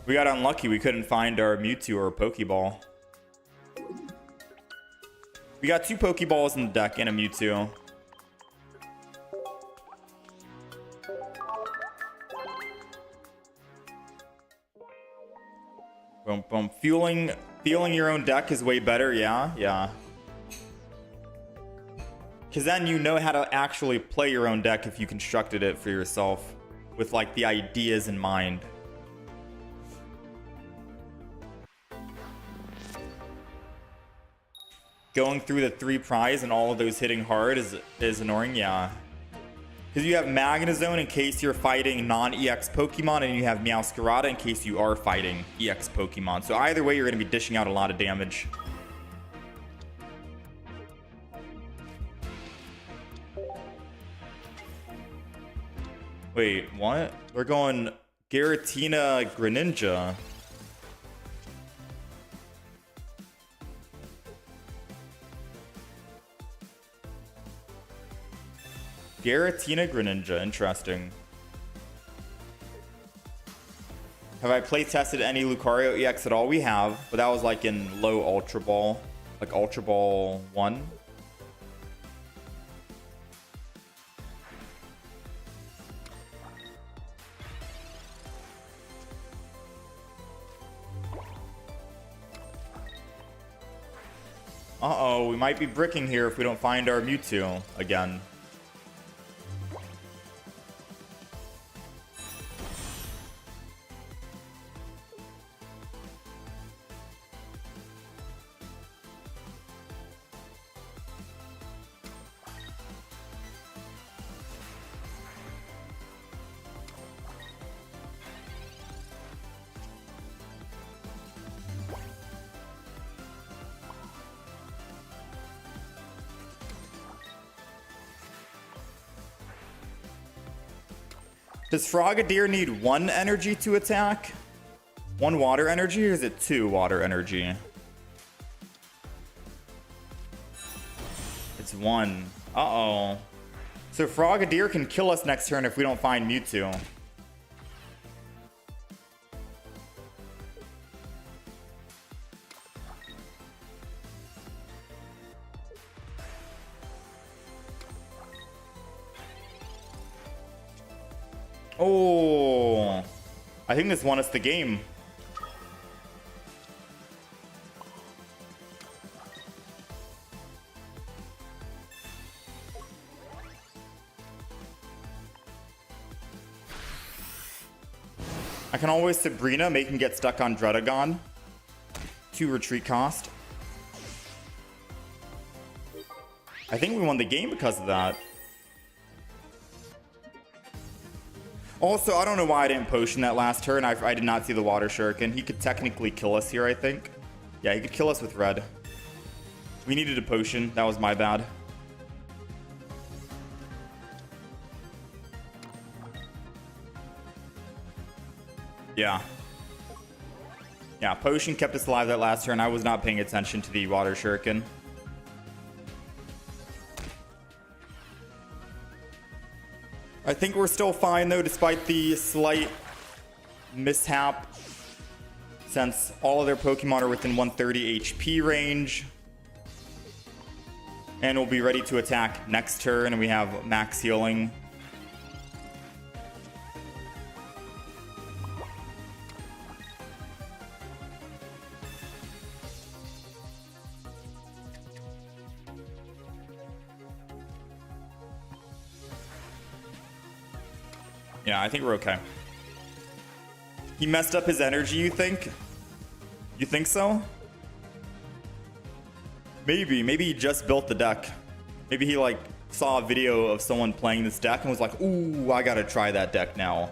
We got unlucky. We couldn't find our Mewtwo or Pokeball. We got 2 Pokeballs in the deck and a Mewtwo. Boom, boom. Fueling your own deck is way better. Yeah. Because then you know how to actually play your own deck if you constructed it for yourself with like the ideas in mind. Going through the 3 prize and all of those hitting hard is annoying. Yeah. Because you have Magnezone in case you're fighting non-EX Pokemon, and you have Meow-Giratina in case you are fighting EX Pokemon. So either way, you're going to be dishing out a lot of damage. Wait, what? We're going Giratina Greninja. Giratina Greninja, interesting. Have I play tested any Lucario EX at all? We have, but that was like in low Ultra Ball, like Ultra Ball 1. Uh-oh, we might be bricking here if we don't find our Mewtwo again. Does Frogadier need 1 energy to attack? 1 water energy, or is it 2 water energy? It's 1. Uh-oh. So Frogadier can kill us next turn if we don't find Mewtwo. Oh, I think this won us the game. I can always Sabrina, make him get stuck on Dredagon. 2 retreat cost. I think we won the game because of that. Also, I don't know why I didn't potion that last turn. I did not see the Water Shuriken. He could technically kill us here, I think. Yeah, he could kill us with red. We needed a potion. That was my bad. Yeah. Yeah, potion kept us alive that last turn. I was not paying attention to the Water Shuriken. I think we're still fine though, despite the slight mishap, since all of their Pokemon are within 130 HP range. And we'll be ready to attack next turn, and we have max healing. Yeah, I think we're okay. He messed up his energy, you think? You think so? Maybe he just built the deck. Maybe he like saw a video of someone playing this deck and was like, ooh, I gotta try that deck now.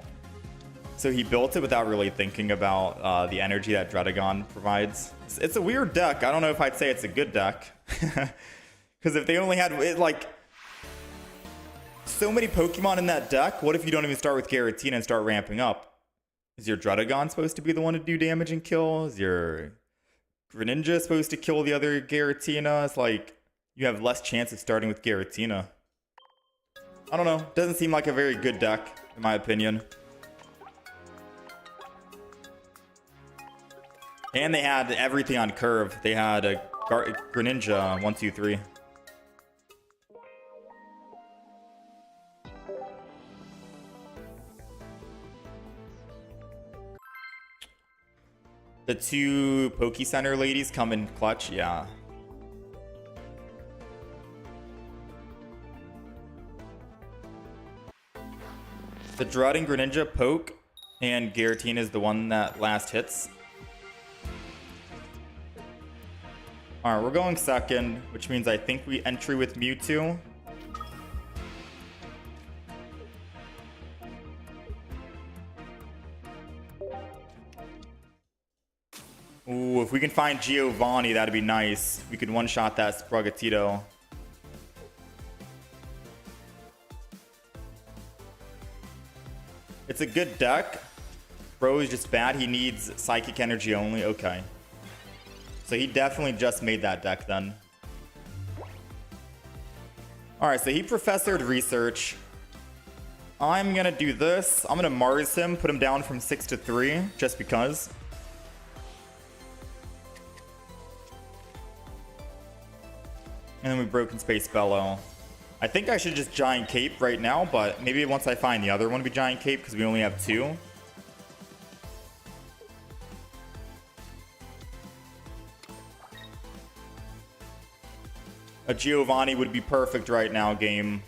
So he built it without really thinking about the energy that Dredagon provides. It's a weird deck. I don't know if I'd say it's a good deck. Because if they only had it, like, so many Pokemon in that deck, what if you don't even start with Giratina and start ramping up? Is your Dredagon supposed to be the one to do damage and kill? Is your Greninja supposed to kill the other Giratina? It's like, you have less chance of starting with Giratina. I don't know. Doesn't seem like a very good deck, in my opinion. And they had everything on curve. They had a Greninja 1, 2, 3. The 2 Poke Center ladies come in clutch, yeah. The Drud and Greninja poke, and Giratina is the one that last hits. Alright, we're going second, which means I think we entry with Mewtwo. Ooh, if we can find Giovanni, that'd be nice. We could one-shot that Sprogatito. It's a good deck. Bro is just bad. He needs Psychic Energy only. Okay. So he definitely just made that deck then. Alright, so he professored Research. I'm gonna do this. I'm gonna Mars him, put him down from 6 to 3, just because. And then we Broken Space Bellow. I think I should just Giant Cape right now, but maybe once I find the other one, we Giant Cape, because we only have 2. A Giovanni would be perfect right now, game.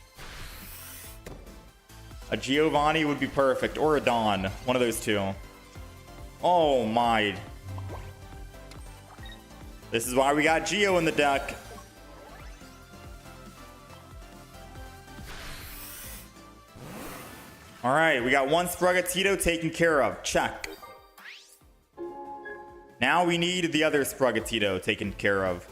A Giovanni would be perfect, or a Dawn. One of those two. Oh my. This is why we got Geo in the deck. Alright, we got one Sprigatito taken care of. Check. Now we need the other Sprigatito taken care of.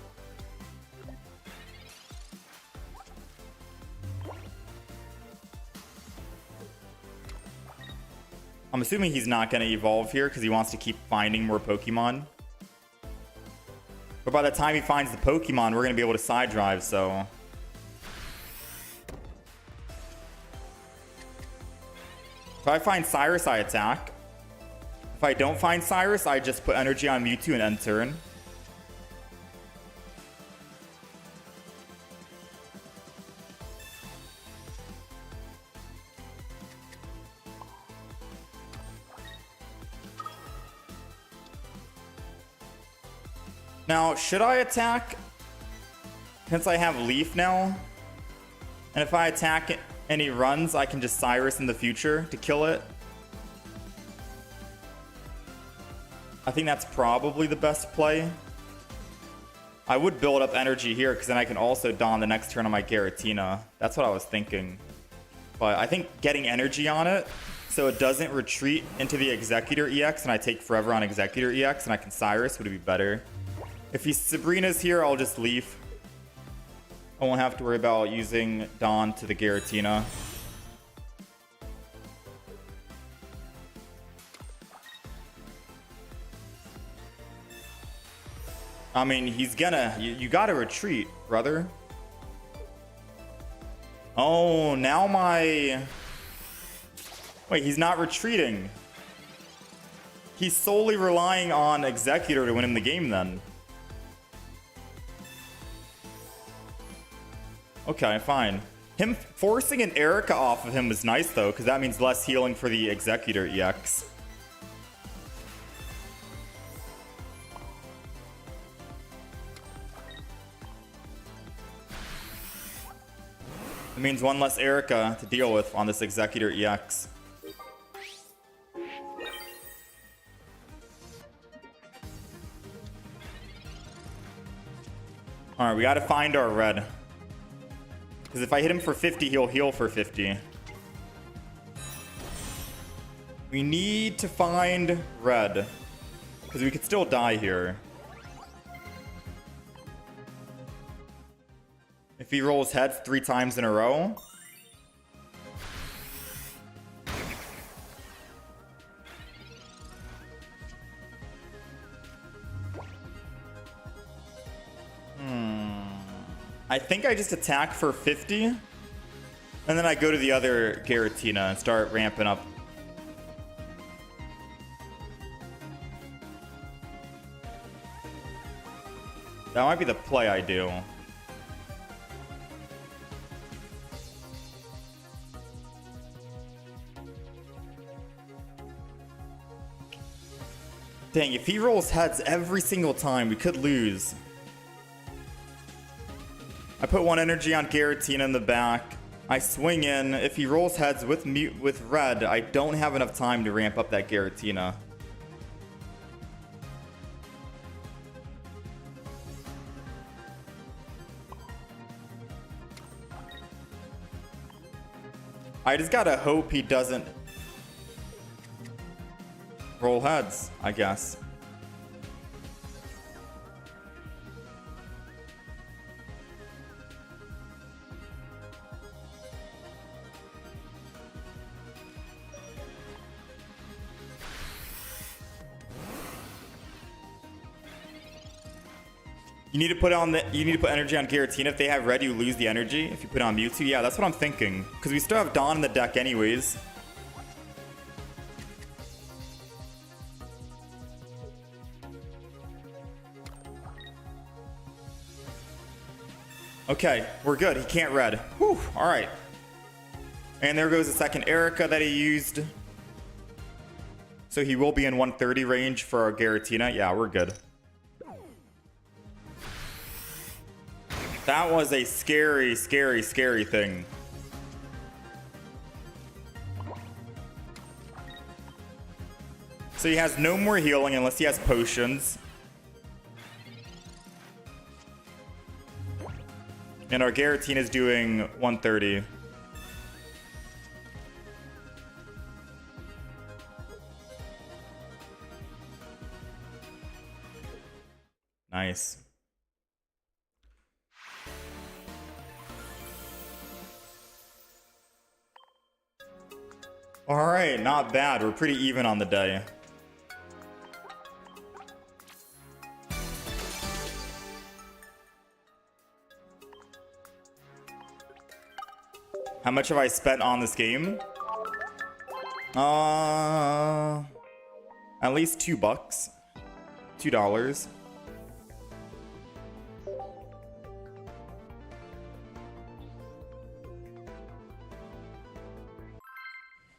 I'm assuming he's not going to evolve here because he wants to keep finding more Pokemon. But by the time he finds the Pokemon, we're going to be able to side drive, so... If I find Cyrus, I attack. If I don't find Cyrus, I just put energy on Mewtwo and end turn. Now, should I attack? Since I have Leaf now. And if I attack and he runs, I can just Cyrus in the future to kill it. I think that's probably the best play. I would build up energy here because then I can also Dawn the next turn on my Giratina. That's what I was thinking. But I think getting energy on it so it doesn't retreat into the Executor EX and I take forever on Executor EX and I can Cyrus would be better. If he's Sabrina's here, I'll just leave. I won't have to worry about using Dawn to the Giratina. I mean, he's gonna... You gotta retreat, brother. Oh, now my... Wait, he's not retreating. He's solely relying on Executor to win him the game, then. Okay, fine. Him forcing an Erica off of him was nice, though, because that means less healing for the Executor EX. It means one less Erica to deal with on this Executor EX. Alright, we gotta find our red. Because if I hit him for 50, he'll heal for 50. We need to find red. Because we could still die here. If he rolls heads 3 times in a row. I think I just attack for 50. And then I go to the other Giratina and start ramping up. That might be the play I do. Dang, if he rolls heads every single time, we could lose. I put 1 energy on Giratina in the back. I swing in. If he rolls heads with red, I don't have enough time to ramp up that Giratina. I just gotta hope he doesn't roll heads, I guess. You need to put energy on Giratina. If they have red, you lose the energy. If you put on Mewtwo, yeah, that's what I'm thinking. Because we still have Dawn in the deck anyways. Okay, we're good. He can't red. Whew, all right. And there goes the second Erica that he used. So he will be in 130 range for our Giratina. Yeah, we're good. That was a scary, scary, scary thing. So he has no more healing unless he has potions. And our Giratina is doing 130. Nice. All right, not bad. We're pretty even on the day. How much have I spent on this game? At least $2. $2.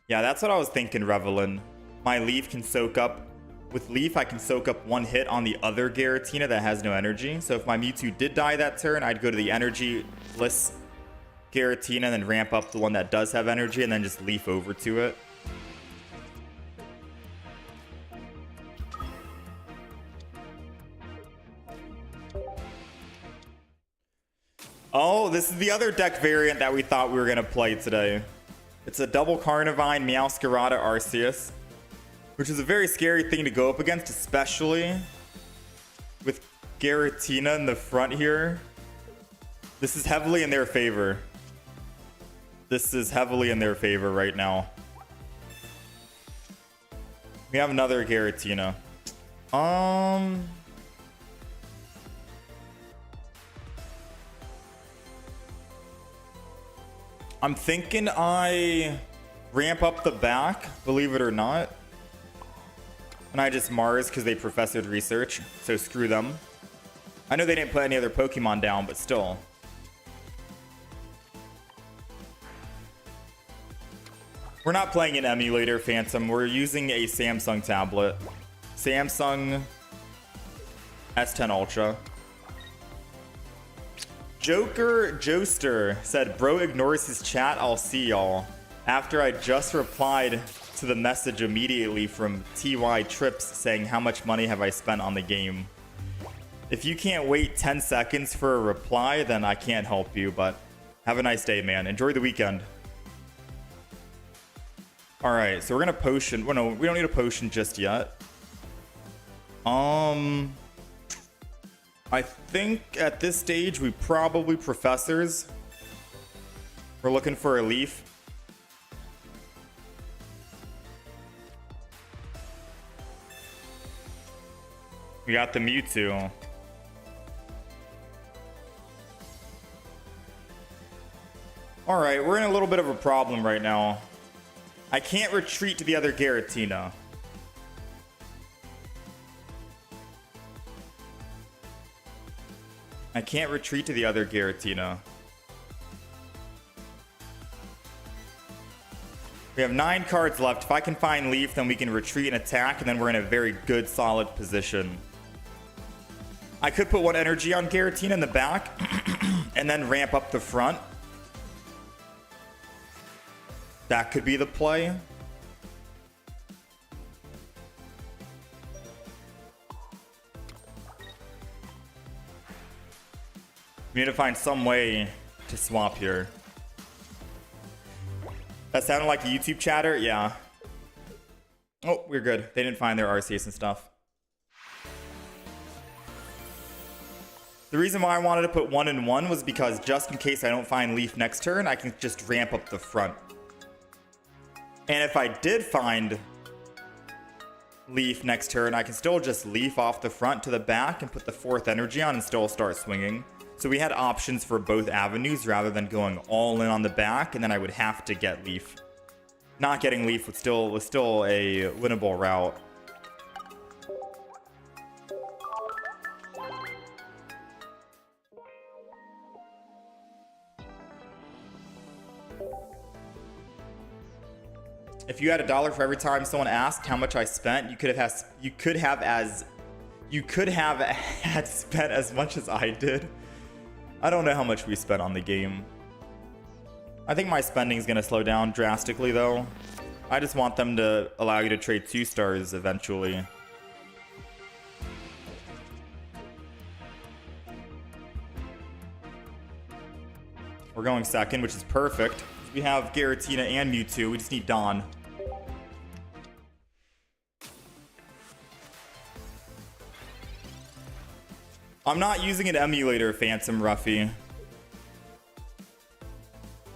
Yeah, that's what I was thinking, Revelin. My Leaf can soak up... With Leaf, I can soak up one hit on the other Giratina that has no energy. So if my Mewtwo did die that turn, I'd go to the energy-less Giratina and then ramp up the one that does have energy and then just Leaf over to it. Oh, this is the other deck variant that we thought we were going to play today. It's a double Carnivine Meow-Giratina Arceus, which is a very scary thing to go up against, especially with Giratina in the front here. This is heavily in their favor. This is heavily in their favor right now. We have another Giratina. I'm thinking I ramp up the back, believe it or not. And I just Mars because they professored research, so screw them. I know they didn't put any other Pokemon down, but still. We're not playing an emulator, Phantom. We're using a Samsung tablet. Samsung S10 Ultra. Joker Joester said, bro ignores his chat, I'll see y'all. After I just replied to the message immediately from TY Trips saying how much money have I spent on the game. If you can't wait 10 seconds for a reply, then I can't help you, but have a nice day, man. Enjoy the weekend. Alright, so we're gonna potion. Well, no, we don't need a potion just yet. I think at this stage we probably professors. We're looking for a Leaf. We got the Mewtwo. Alright, we're in a little bit of a problem right now. I can't retreat to the other Giratina. I can't retreat to the other Giratina. We have 9 cards left. If I can find Leaf, then we can retreat and attack, and then we're in a very good, solid position. I could put one energy on Giratina in the back, and then ramp up the front. That could be the play. We need to find some way to swap here. That sounded like a YouTube chatter? Yeah. Oh, we're good. They didn't find their Arceus and stuff. The reason why I wanted to put 1 and 1 was because just in case I don't find Leaf next turn, I can just ramp up the front. And if I did find Leaf next turn, I can still just Leaf off the front to the back and put the 4th energy on and still start swinging. So we had options for both avenues rather than going all in on the back, and then I would have to get Leaf. Not getting Leaf was still a winnable route. If you had $1 for every time someone asked how much I spent, you could have had spent as much as I did. I don't know how much we spent on the game. I think my spending is going to slow down drastically though. I just want them to allow you to trade 2 stars eventually. We're going second, which is perfect. We have Giratina and Mewtwo. We just need Dawn. I'm not using an emulator, Phantom Ruffy.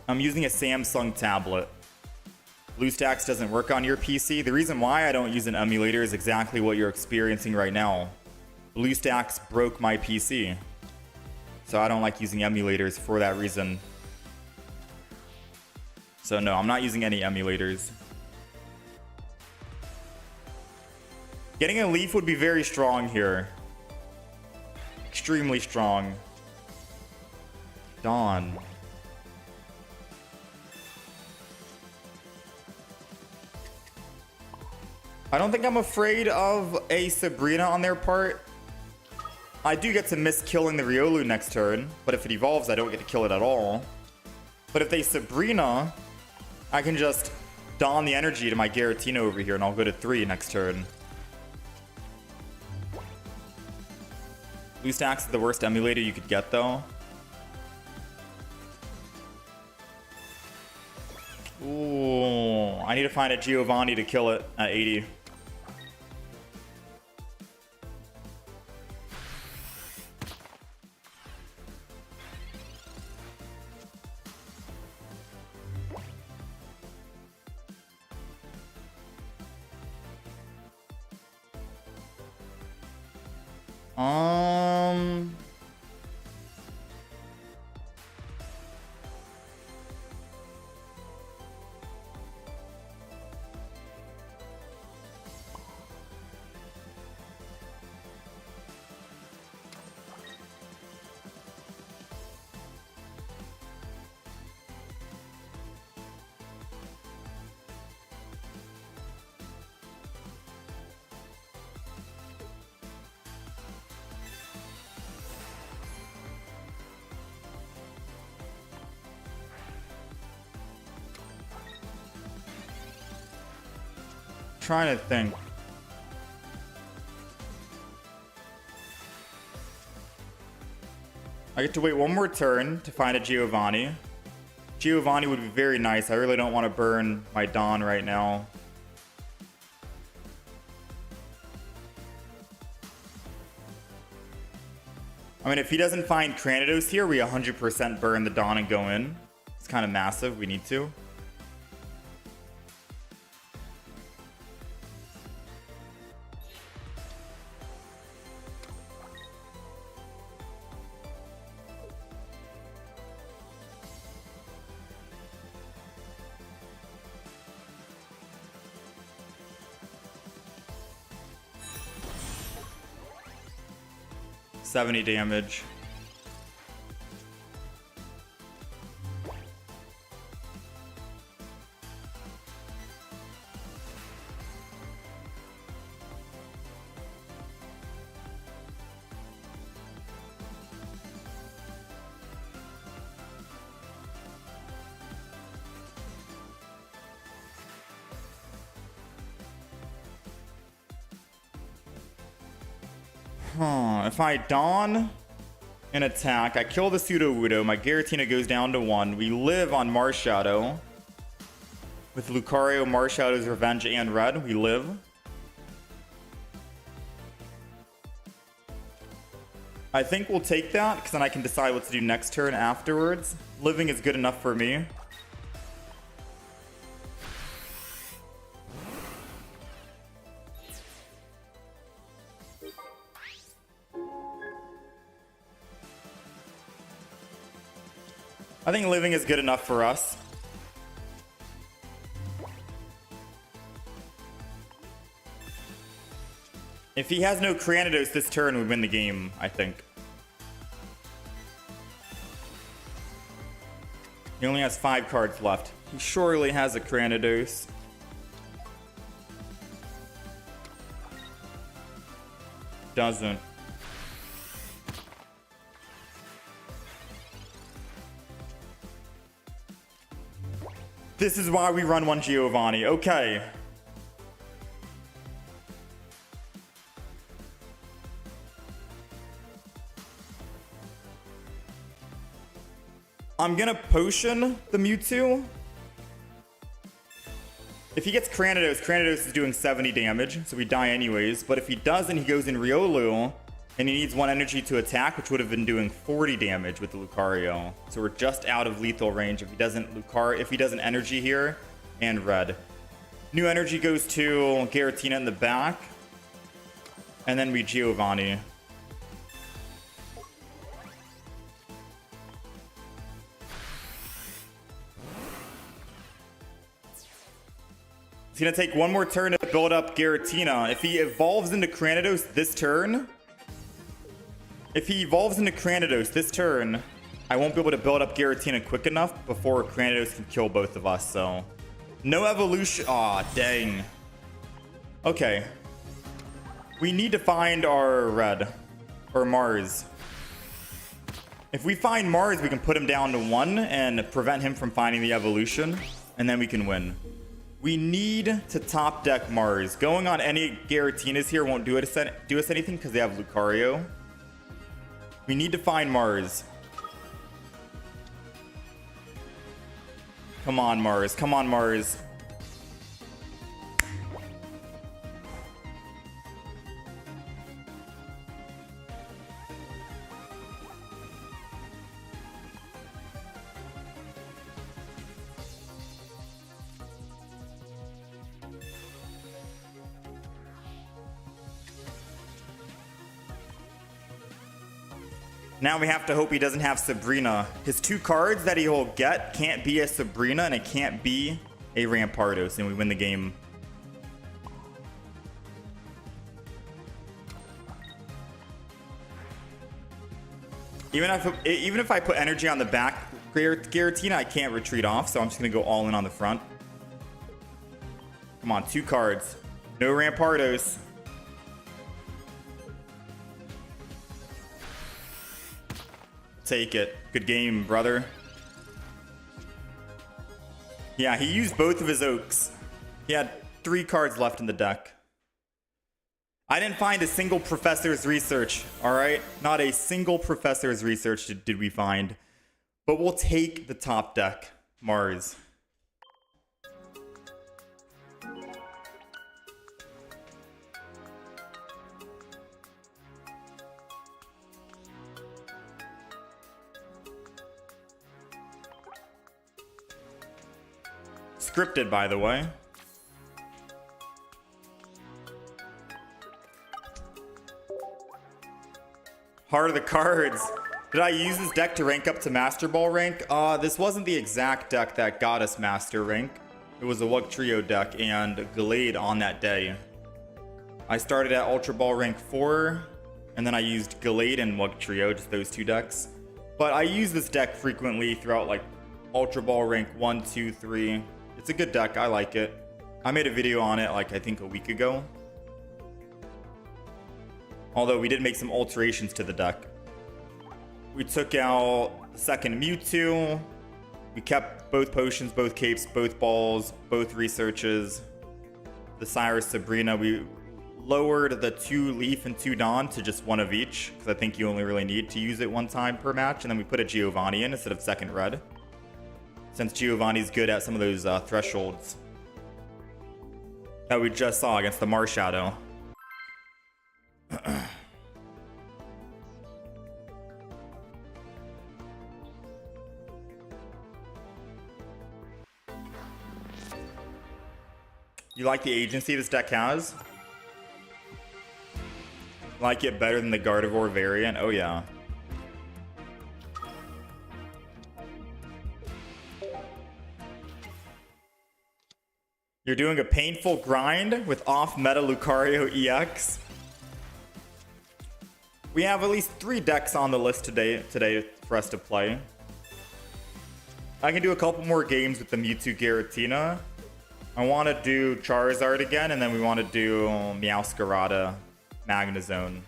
I'm using a Samsung tablet. BlueStacks doesn't work on your PC. The reason why I don't use an emulator is exactly what you're experiencing right now. BlueStacks broke my PC. So I don't like using emulators for that reason. So no, I'm not using any emulators. Getting a Leaf would be very strong here. Extremely strong. Dawn. I don't think I'm afraid of a Sabrina on their part. I do get to miss killing the Riolu next turn, but if it evolves, I don't get to kill it at all. But if they Sabrina, I can just Dawn the energy to my Giratina over here, and I'll go to 3 next turn. BlueStacks is the worst emulator you could get, though. Ooh, I need to find a Giovanni to kill it at 80. Trying to think. I get to wait one more turn to find a Giovanni. Giovanni would be very nice. I really don't want to burn my Dawn right now. I mean, if he doesn't find Cranidos here, we 100% burn the Dawn and go in. It's kind of massive. We need to. $70 damage. If I Dawn an attack, I kill the Sudowoodo, my Giratina goes down to 1. We live on Marshadow. With Lucario, Marshadow's Revenge, and Red, we live. I think we'll take that, because then I can decide what to do next turn afterwards. Living is good enough for me. I think living is good enough for us. If he has no Cranidos this turn, we win the game, I think. He only has 5 cards left. He surely has a Cranidos. Doesn't. This is why we run one Giovanni. Okay. I'm gonna potion the Mewtwo. If he gets Cranidos, Cranidos is doing 70 damage, so we die anyways. But if he doesn't, he goes in Riolu, and he needs 1 energy to attack, which would have been doing 40 damage with the Lucario. So we're just out of lethal range if he doesn't energy here, and red. New energy goes to Giratina in the back, and then we Giovanni. It's gonna take 1 more turn to build up Giratina. If he evolves into Cranidos this turn, I won't be able to build up Giratina quick enough before Cranidos can kill both of us, so. No evolution. Aw, dang. Okay. We need to find our red. Or Mars. If we find Mars, we can put him down to 1 and prevent him from finding the evolution, and then we can win. We need to top deck Mars. Going on any Giratinas here won't do us anything because they have Lucario. We need to find Mars. Come on, Mars. Come on, Mars. Now we have to hope he doesn't have Sabrina. His 2 cards that he'll get can't be a Sabrina and it can't be a Rampardos, and we win the game. Even if I put energy on the back Giratina, I can't retreat off, so I'm just gonna go all in on the front. Come on, 2 cards. No Rampardos. Take it. Good game, brother. Yeah, he used both of his Oaks. He had 3 cards left in the deck. I didn't find a single professor's research, alright? Not a single professor's research did we find. But we'll take the top deck, Mars. Scripted, by the way. Heart of the cards. Did I use this deck to rank up to Master Ball rank? This wasn't the exact deck that got us Master rank. It was a Wugtrio deck and Gallade on that day. I started at Ultra Ball rank 4, and then I used Gallade and Wugtrio, just those 2 decks. But I use this deck frequently throughout like Ultra Ball rank 1, 2, 3. It's a good deck. I like it. I made a video on it like I think a week ago. Although we did make some alterations to the deck. We took out the second Mewtwo. We kept both potions, both capes, both balls, both researches. The Cyrus Sabrina, we lowered the 2 Leaf and 2 Dawn to just 1 of each, because I think you only really need to use it 1 time per match. And then we put a Giovanni in instead of second red, since Giovanni's good at some of those thresholds that we just saw against the Marshadow. You like the agency this deck has? Like it better than the Gardevoir variant? Oh yeah. You're doing a painful grind with off-meta Lucario EX. We have at least 3 decks on the list today for us to play. I can do a couple more games with the Mewtwo-Giratina. I want to do Charizard again, and then we want to do Meow-Zone, Magnezone.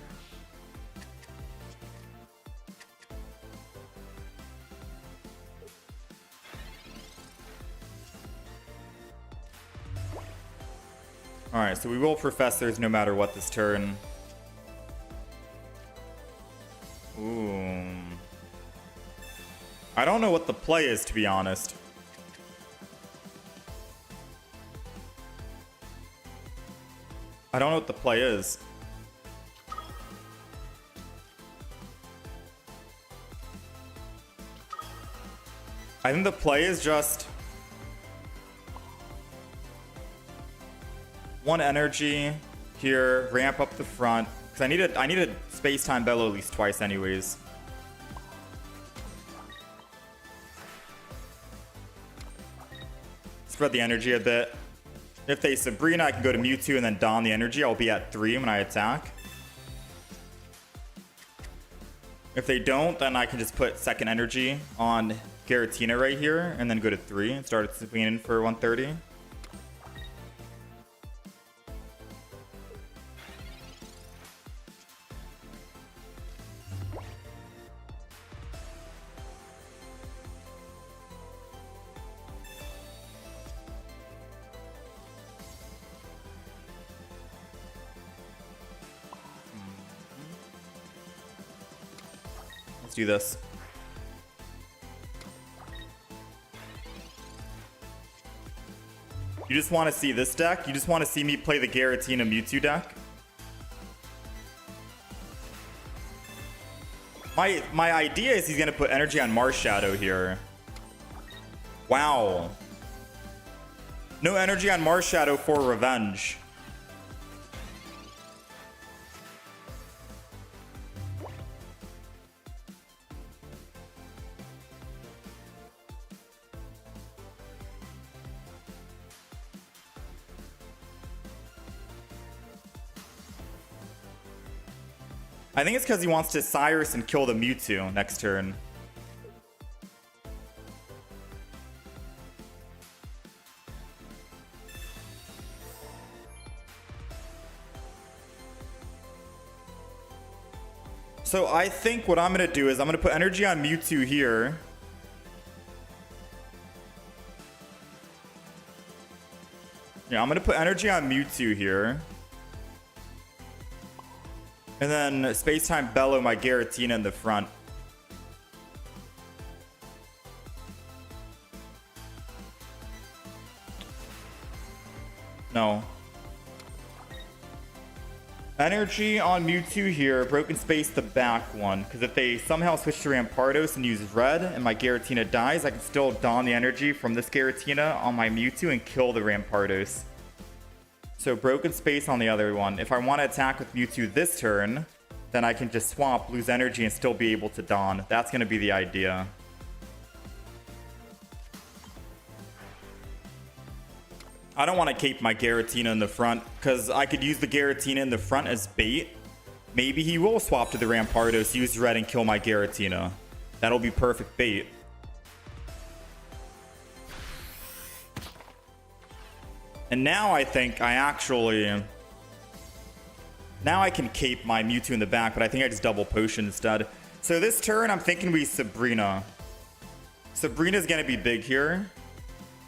Alright, so we will Professors no matter what this turn. Ooh. I don't know what the play is, to be honest. I don't know what the play is. I think the play is just 1 energy here, ramp up the front. Because I need a space-time bellow at least twice anyways. Spread the energy a bit. If they Sabrina, I can go to Mewtwo and then don the energy. I'll be at 3 when I attack. If they don't, then I can just put second energy on Giratina right here and then go to 3 and start swinging for 130. Let's do this. You just want to see this deck? You just want to see me play the Giratina Mewtwo deck? My idea is he's going to put energy on Marshadow here. Wow. No energy on Marshadow for revenge. I think it's because he wants to Cyrus and kill the Mewtwo next turn. So I think what I'm going to do is I'm going to put energy on Mewtwo here. Yeah, I'm going to put energy on Mewtwo here. And then Space-Time Bellow my Giratina in the front. No. Energy on Mewtwo here. Broken Space the back one. Because if they somehow switch to Rampardos and use red and my Giratina dies, I can still don the energy from this Giratina on my Mewtwo and kill the Rampardos. So Broken Space on the other one. If I want to attack with Mewtwo this turn, then I can just swap, lose energy, and still be able to don. That's going to be the idea. I don't want to cape my Giratina in the front, because I could use the Giratina in the front as bait. Maybe he will swap to the Rampardos, use red, and kill my Giratina. That'll be perfect bait. And now I think I actually... Now I can cape my Mewtwo in the back, but I think I just double potion instead. So this turn, I'm thinking we Sabrina. Sabrina's going to be big here.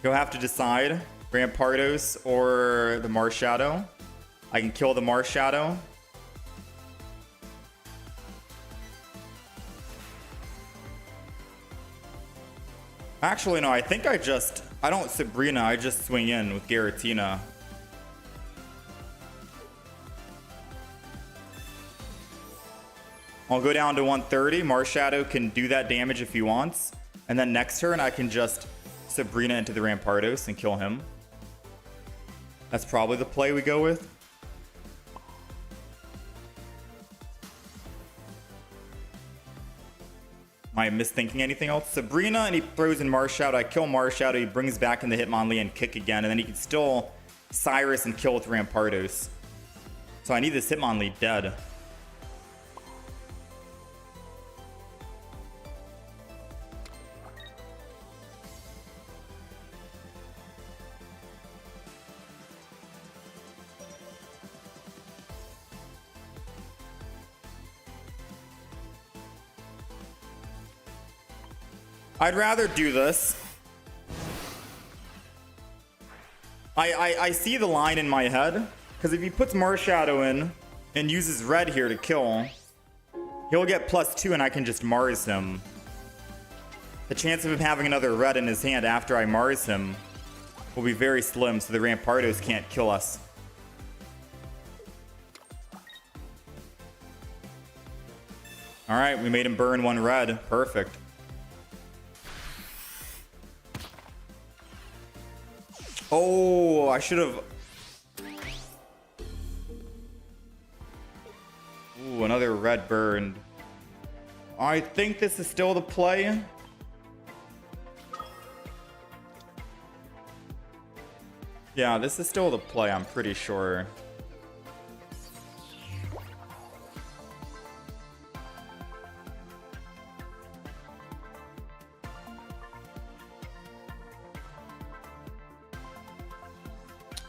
You'll have to decide. Rampardos or the Marshadow. I can kill the Marshadow. Actually, no, I think I don't Sabrina, I just swing in with Giratina. I'll go down to 130. Marshadow can do that damage if he wants. And then next turn, I can just Sabrina into the Rampardos and kill him. That's probably the play we go with. Am I misthinking anything else? Sabrina, and he throws in Marshadow. I kill Marshadow. He brings back in the Hitmonlee and kick again. And then he can still Cyrus and kill with Rampardos. So I need this Hitmonlee dead. I'd rather do this. I see the line in my head, because if he puts Marshadow in and uses red here to kill, he'll get +2 and I can just Mars him. The chance of him having another red in his hand after I Mars him will be very slim, so the Rampardos can't kill us. Alright, we made him burn 1 red. Perfect. Oh, I should have... Ooh, another red burned. I think this is still the play. Yeah, this is still the play, I'm pretty sure.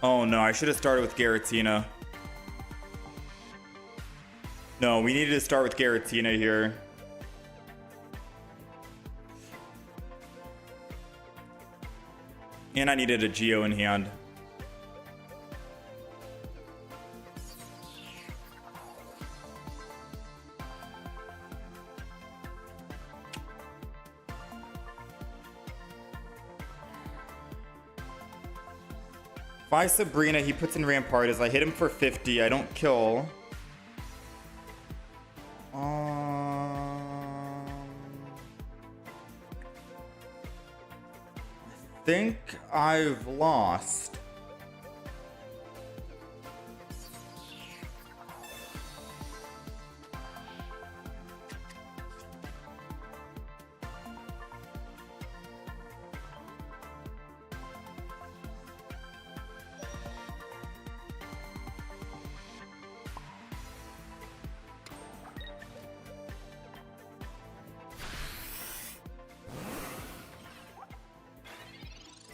Oh no, I should have started with Giratina. No, we needed to start with Giratina here. And I needed a Geo in hand. If I Sabrina, he puts in Rampardos. I hit him for 50. I don't kill. I think I've lost.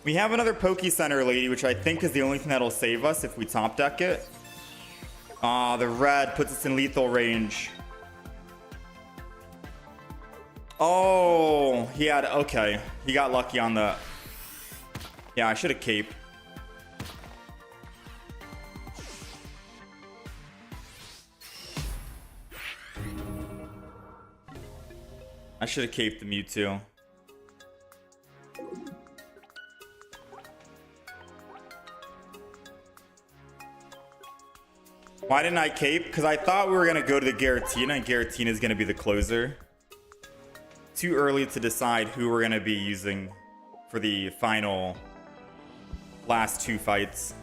We have another Poke Center lady, which I think is the only thing that'll save us if we top deck it. The red puts us in lethal range. Oh, he had... Okay, he got lucky on the... Yeah, I should have caped. I should have caped the Mewtwo. Why didn't I cape? Because I thought we were going to go to the Giratina, and Giratina is going to be the closer. Too early to decide who we're going to be using for the final last 2 fights.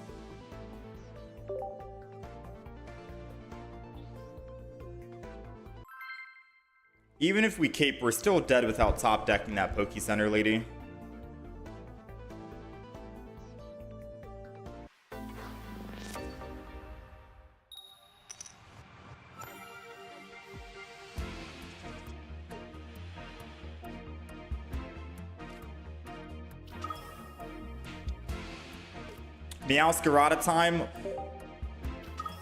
Even if we cape, we're still dead without top decking that Poke Center lady. Meow-Giratina time.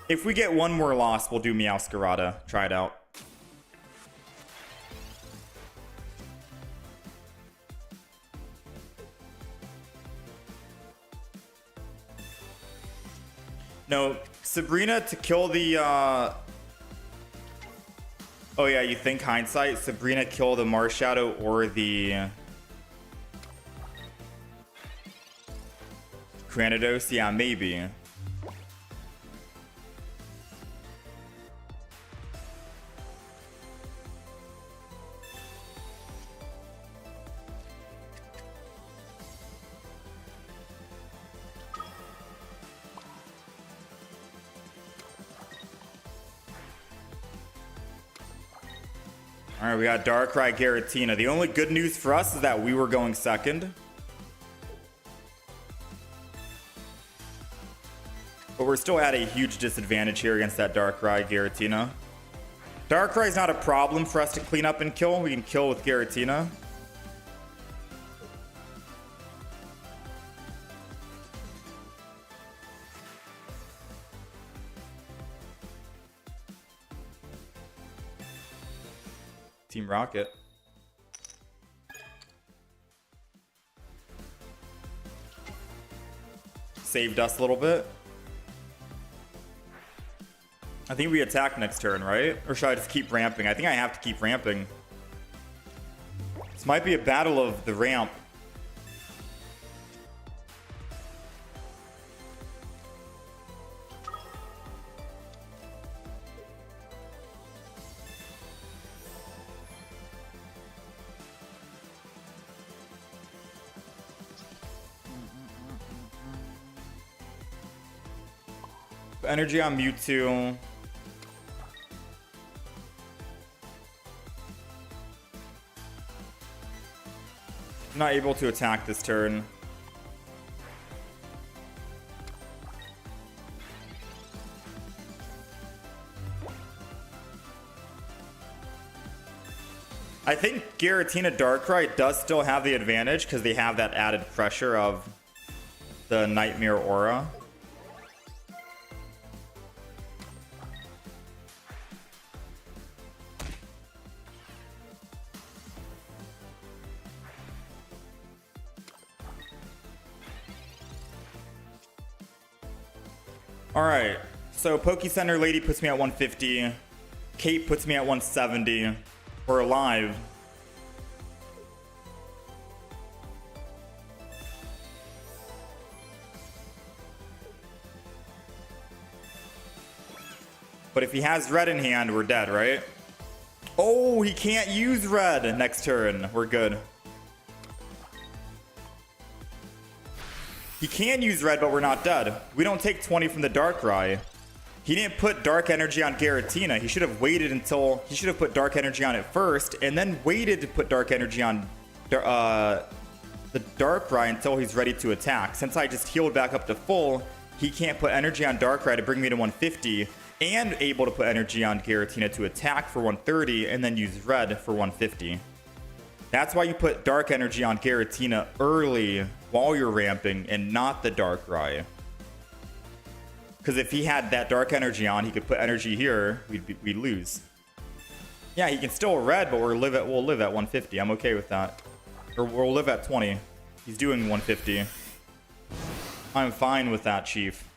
If we get one more loss, we'll do Meow-Giratina. Try it out. No, Sabrina to kill the... Oh yeah, you think hindsight? Sabrina kill the Marshadow or the... Granados? Yeah, maybe. Alright, we got Darkrai Giratina. The only good news for us is that we were going second. But we're still at a huge disadvantage here against that Darkrai Giratina. Darkrai is not a problem for us to clean up and kill. We can kill with Giratina. Team Rocket. Saved us a little bit. I think we attack next turn, right? Or should I just keep ramping? I think I have to keep ramping. This might be a battle of the ramp. Energy on Mewtwo. I'm not able to attack this turn. I think Giratina Darkrai does still have the advantage because they have that added pressure of the Nightmare Aura. Alright, so Poke Center Lady puts me at 150. Kate puts me at 170. We're alive. But if he has red in hand, we're dead, right? Oh, he can't use red next turn. We're good. He can use red, but we're not dead. We don't take 20 from the Darkrai. He didn't put Dark Energy on Giratina. He should have waited until... He should have put Dark Energy on it first, and then waited to put Dark Energy on the Darkrai until he's ready to attack. Since I just healed back up to full, he can't put energy on Darkrai to bring me to 150, and able to put energy on Giratina to attack for 130, and then use red for 150. That's why you put Dark Energy on Giratina early while you're ramping and not the Darkrai. Because if he had that Dark Energy on, he could put energy here, we'd lose. Yeah, he can still red, but we'll live at 150. I'm okay with that. Or we'll live at 20. He's doing 150. I'm fine with that, Chief.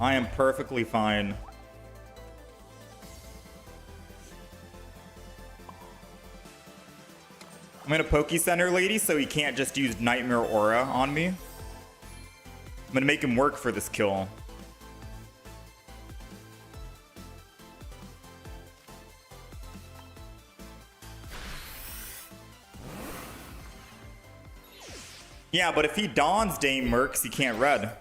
I am perfectly fine. I'm gonna Poke Center Lady so he can't just use Nightmare Aura on me. I'm gonna make him work for this kill. Yeah, but if he dons Dame Mercs, he can't red.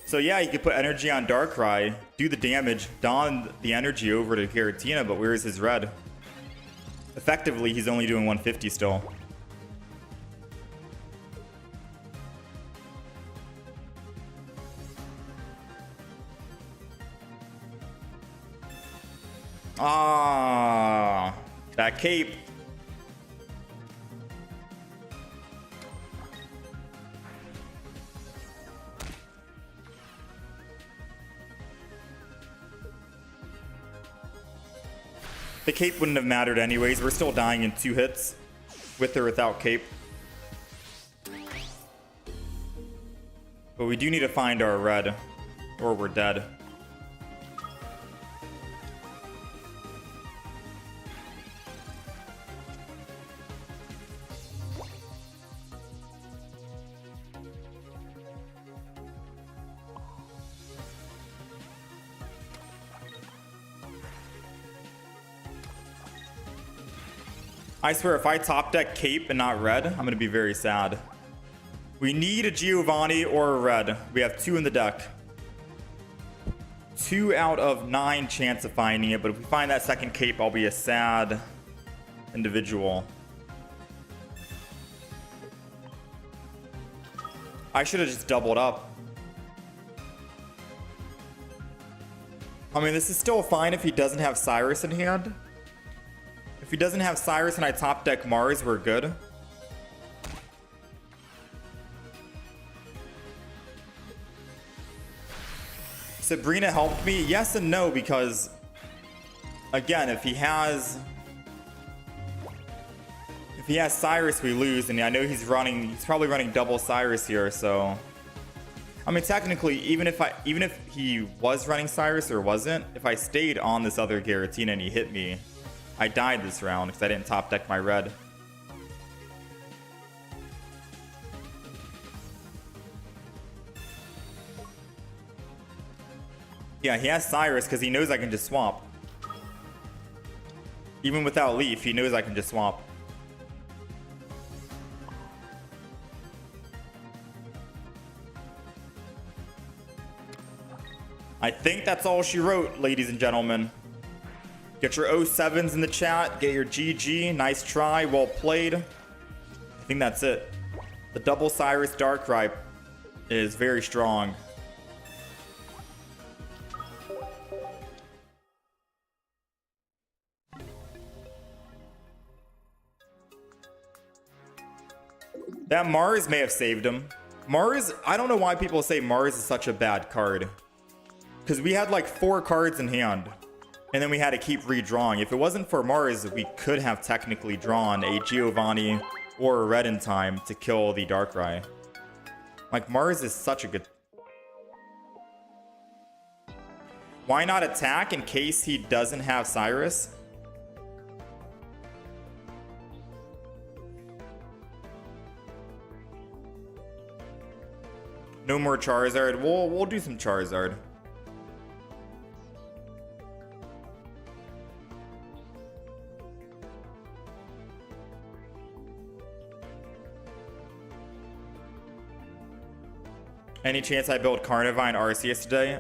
So yeah, he could put energy on Darkrai, do the damage, don the energy over to Giratina, but where's his red? Effectively, he's only doing 150 still. Ah, that cape. The cape wouldn't have mattered anyways. We're still dying in 2 hits with or without cape. But we do need to find our red or we're dead. I swear, if I top deck cape and not red, I'm going to be very sad. We need a Giovanni or a red. We have 2 in the deck. 2 out of 9 chance of finding it, but if we find that second cape, I'll be a sad individual. I should have just doubled up. I mean, this is still fine if he doesn't have Cyrus in hand. If he doesn't have Cyrus and I top deck Mars, we're good. Sabrina helped me? Yes and no, because again, if he has Cyrus, we lose, and I know he's probably running double Cyrus here, so I mean technically even if he was running Cyrus or wasn't, if I stayed on this other Giratina and he hit me, I died this round because I didn't top deck my red. Yeah, he has Cyrus because he knows I can just swap. Even without Leaf, he knows I can just swap. I think that's all she wrote, ladies and gentlemen. Get your 07s in the chat. Get your GG. Nice try. Well played. I think that's it. The double Cyrus Darkrai is very strong. That Mars may have saved him. Mars, I don't know why people say Mars is such a bad card. Because we had like 4 cards in hand. And then we had to keep redrawing. If it wasn't for Mars, we could have technically drawn a Giovanni or a Red in time to kill the Darkrai. Like, Mars is such a good... Why not attack in case he doesn't have Cyrus? No more Charizard. We'll do some Charizard. Any chance I build Carnivine Arceus today?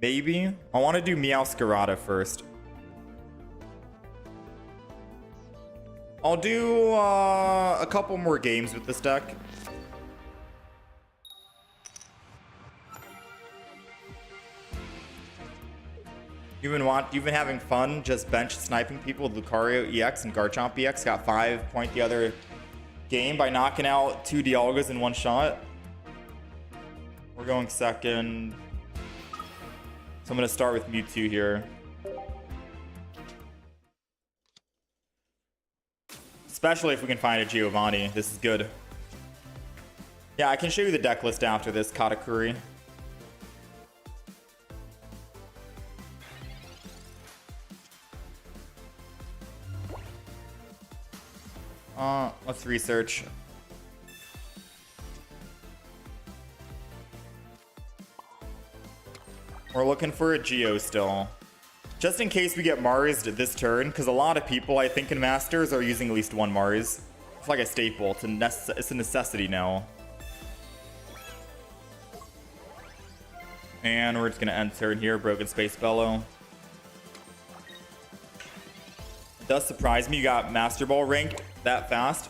Maybe. I want to do Meow-Giratina first. I'll do a couple more games with this deck. You've been having fun just bench sniping people with Lucario EX and Garchomp EX. Got 5 point the other game by knocking out 2 Dialgas in one shot. We're going second. So I'm going to start with Mewtwo here. Especially if we can find a Giovanni. This is good. Yeah, I can show you the deck list after this, Katakuri. Let's research. We're looking for a Geo still. Just in case we get Mars'd this turn, because a lot of people, I think, in Masters are using at least one Mars. It's like a staple. It's a necessity now. And we're just going to end turn here. Broken Space Bellow. It does surprise me you got Master Ball ranked that fast.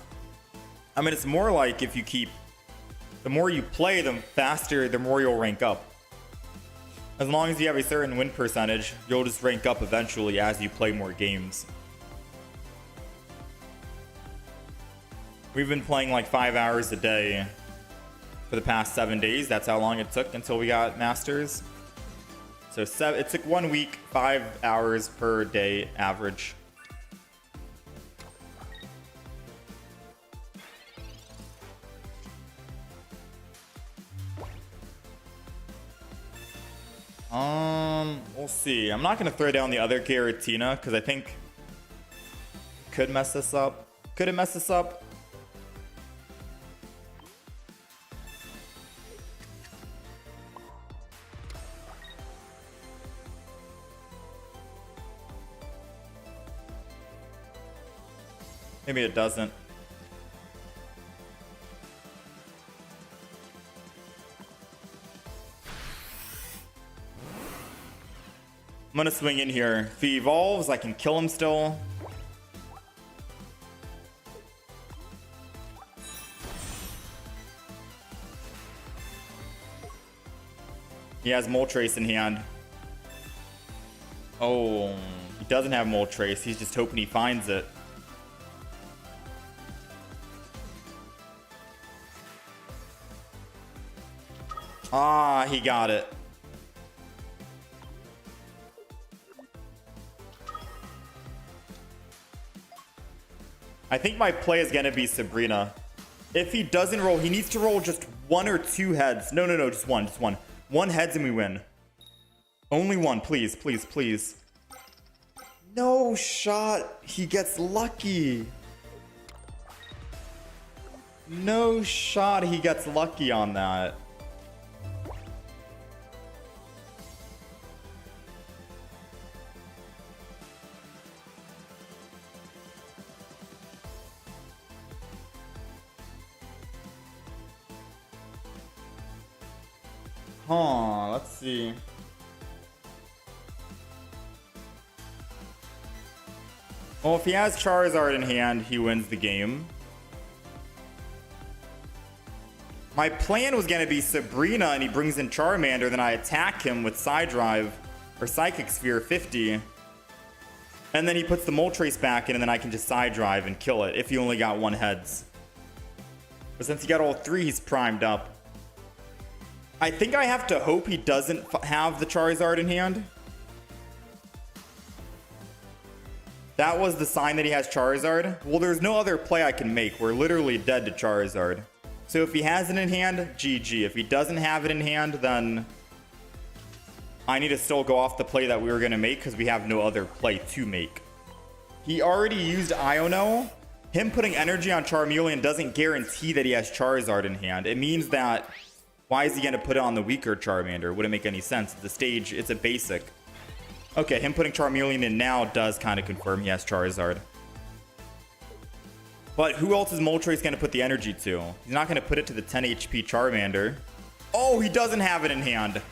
I mean, it's more like if you keep... The more you play, the faster, the more you'll rank up. As long as you have a certain win percentage, you'll just rank up eventually as you play more games. We've been playing like 5 hours a day for the past 7 days. That's how long it took until we got Masters. So it took 1 week, 5 hours per day average. We'll see. I'm not going to throw down the other Giratina because I think could mess this up. Could it mess this up? Maybe it doesn't. I'm gonna swing in here. If he evolves, I can kill him still. He has Moltres in hand. Oh, he doesn't have Moltres. He's just hoping he finds it. Ah, he got it. I think my play is going to be Sabrina. If he doesn't roll, he needs to roll just 1 or 2 heads. No, just one. Just one. 1 heads and we win. Only 1, please, please, please. No shot. He gets lucky. No shot he gets lucky on that. Huh, let's see. Well, if he has Charizard in hand, he wins the game. My plan was going to be Sabrina and he brings in Charmander, then I attack him with Psy Drive or Psychic Sphere 50. And then he puts the Moltres back in and then I can just Psy Drive and kill it if he only got 1 heads. But since he got all 3, he's primed up. I think I have to hope he doesn't have the Charizard in hand. That was the sign that he has Charizard. Well, there's no other play I can make. We're literally dead to Charizard. So if he has it in hand, GG. If he doesn't have it in hand, then I need to still go off the play that we were going to make because we have no other play to make. He already used Iono. Him putting energy on Charmeleon doesn't guarantee that he has Charizard in hand. It means that why is he going to put it on the weaker Charmander? Wouldn't make any sense. It's a stage. It's a basic. Okay, him putting Charmeleon in now does kind of confirm he has Charizard. But who else is Moltres going to put the energy to? He's not going to put it to the 10 HP Charmander. Oh, he doesn't have it in hand.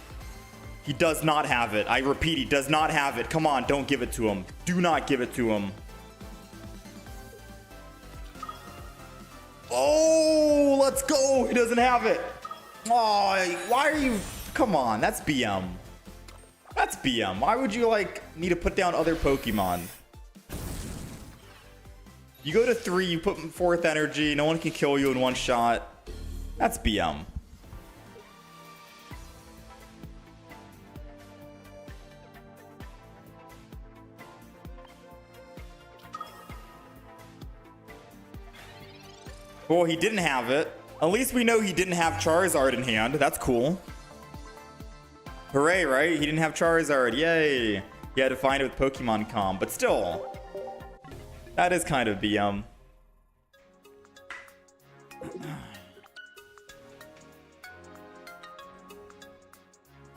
He does not have it. I repeat, he does not have it. Come on, don't give it to him. Do not give it to him. Oh, let's go. He doesn't have it. Oh, why are you... Come on, that's BM. That's BM. Why would you, like, need to put down other Pokemon? You go to 3, you put 4th energy, no one can kill you in 1 shot. That's BM. Well, he didn't have it. At least we know he didn't have Charizard in hand. That's cool. Hooray, right? He didn't have Charizard. Yay. He had to find it with Pokemon Com. But still, that is kind of BM.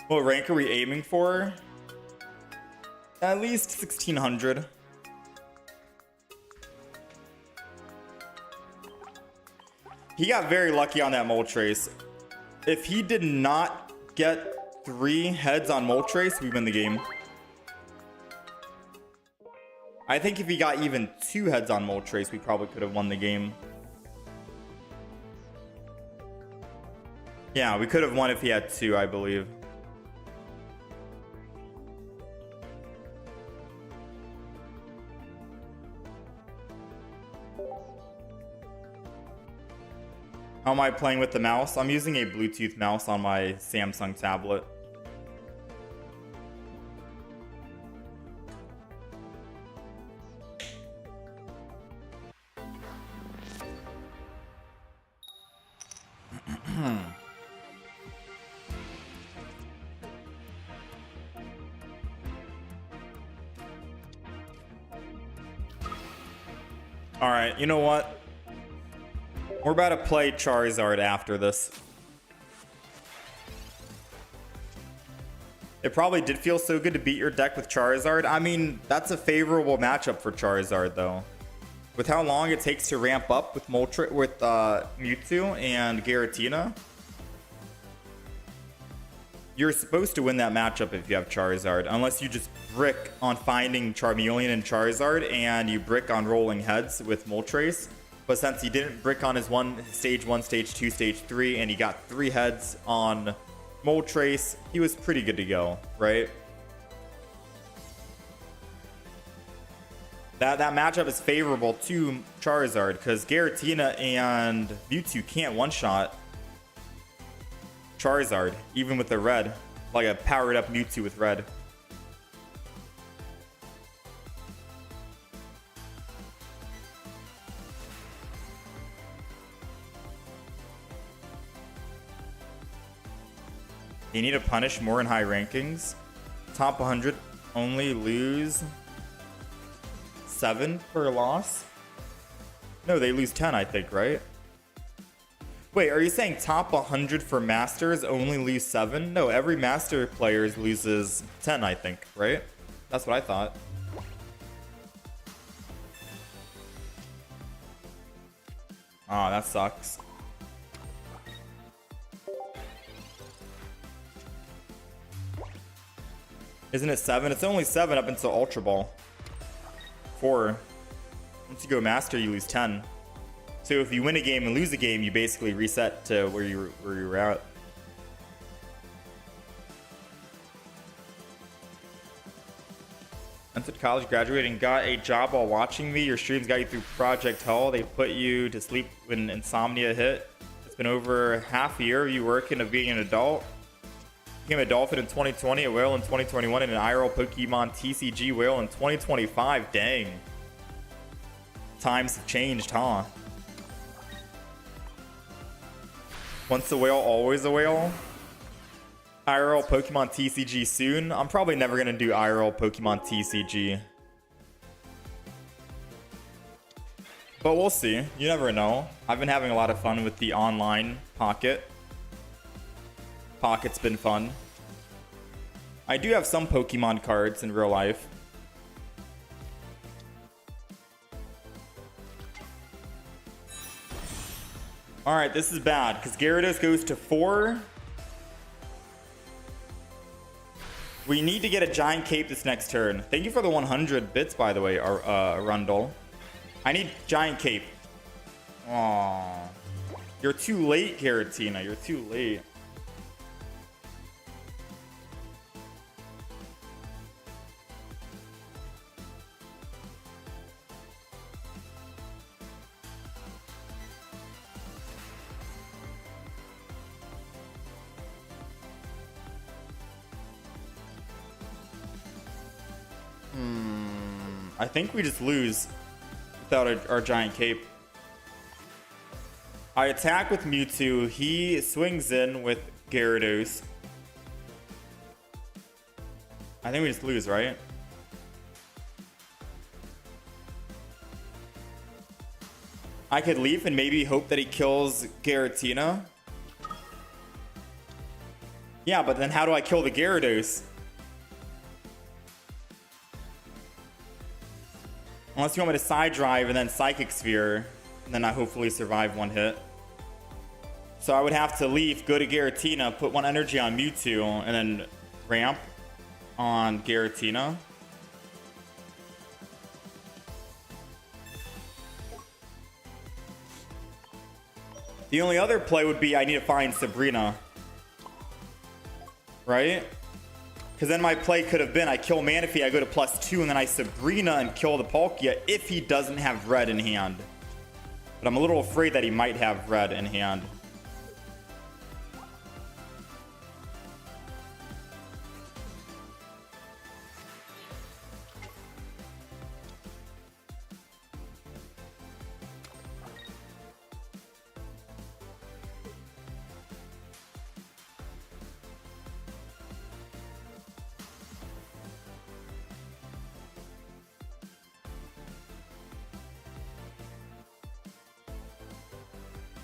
What rank are we aiming for? At least 1600. He got very lucky on that Moltres. If he did not get 3 heads on Moltres, we win the game. I think if he got even 2 heads on Moltres, we probably could have won the game. Yeah, we could have won if he had 2, I believe. How am I playing with the mouse? I'm using a Bluetooth mouse on my Samsung tablet. All right, you know what? We're about to play Charizard after this. It probably did feel so good to beat your deck with Charizard. I mean, that's a favorable matchup for Charizard, though. With how long it takes to ramp up with Mewtwo and Giratina, you're supposed to win that matchup if you have Charizard, unless you just brick on finding Charmeleon and Charizard, and you brick on rolling heads with Moltres. But since he didn't brick on his stage 1, stage 2, stage 3, and he got 3 heads on Moltres, he was pretty good to go, right? That matchup is favorable to Charizard because Giratina and Mewtwo can't one-shot Charizard, even with the red. Like a powered up Mewtwo with red. You need to punish more in high rankings. Top 100 only lose 7 per loss? No, they lose 10, I think, right? Wait, are you saying top 100 for Masters only lose 7? No, every Master player loses 10, I think, right? That's what I thought. Oh, that sucks. Isn't it 7? It's only 7 up until Ultra Ball. 4. Once you go Master, you lose 10. So if you win a game and lose a game, you basically reset to where you were at. Went to college, graduated, and got a job while watching me. Your streams got you through Project Hall. They put you to sleep when insomnia hit. It's been over half a year of you working of being an adult. Became a dolphin in 2020, a whale in 2021, and an IRL Pokemon TCG whale in 2025. Dang. Times have changed, huh? Once a whale, always a whale. IRL Pokemon TCG soon. I'm probably never going to do IRL Pokemon TCG. But we'll see. You never know. I've been having a lot of fun with the online Pocket. Pocket's been fun. I do have some Pokemon cards in real life. Alright, this is bad, because Gyarados goes to 4. We need to get a Giant Cape this next turn. Thank you for the 100 bits, by the way, Arundel. I need Giant Cape. Aww. You're too late, Giratina. You're too late. I think we just lose without our Giant Cape. I attack with Mewtwo. He swings in with Gyarados. I think we just lose, right? I could leave and maybe hope that he kills Giratina. Yeah, but then how do I kill the Gyarados? Unless you want me to side drive and then Psychic Sphere, and then I hopefully survive one hit. So I would have to leave, go to Giratina, put 1 energy on Mewtwo, and then ramp on Giratina. The only other play would be I need to find Sabrina. Right? Because then my play could have been I kill Manaphy, I go to +2, and then I Sabrina and kill the Palkia if he doesn't have red in hand. But I'm a little afraid that he might have red in hand.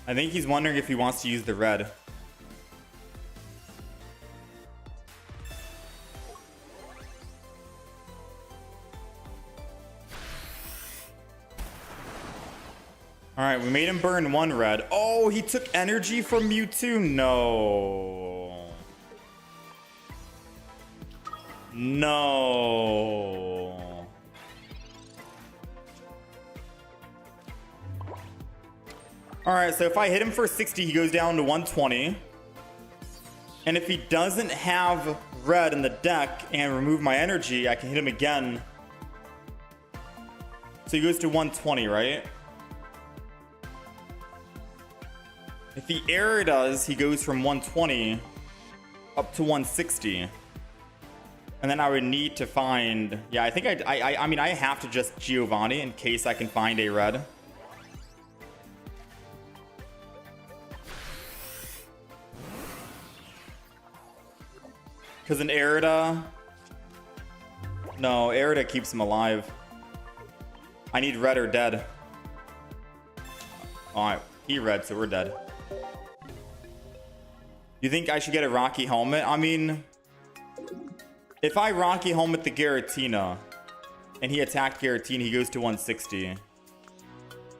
I think he's wondering if he wants to use the red. Alright, we made him burn 1 red. Oh, he took energy from Mewtwo? No. No. Alright, so if I hit him for 60, he goes down to 120. And if he doesn't have red in the deck and remove my energy, I can hit him again. So he goes to 120, right? If he error does, he goes from 120 up to 160. And then I would need to find... Yeah, I think I mean, I have to just Giovanni in case I can find a red. Because an Erida... No, Erida keeps him alive. I need red or dead. Alright, he red, so we're dead. You think I should get a Rocky Helmet? I mean... If I Rocky Helmet the Giratina, and he attacked Giratina, he goes to 160.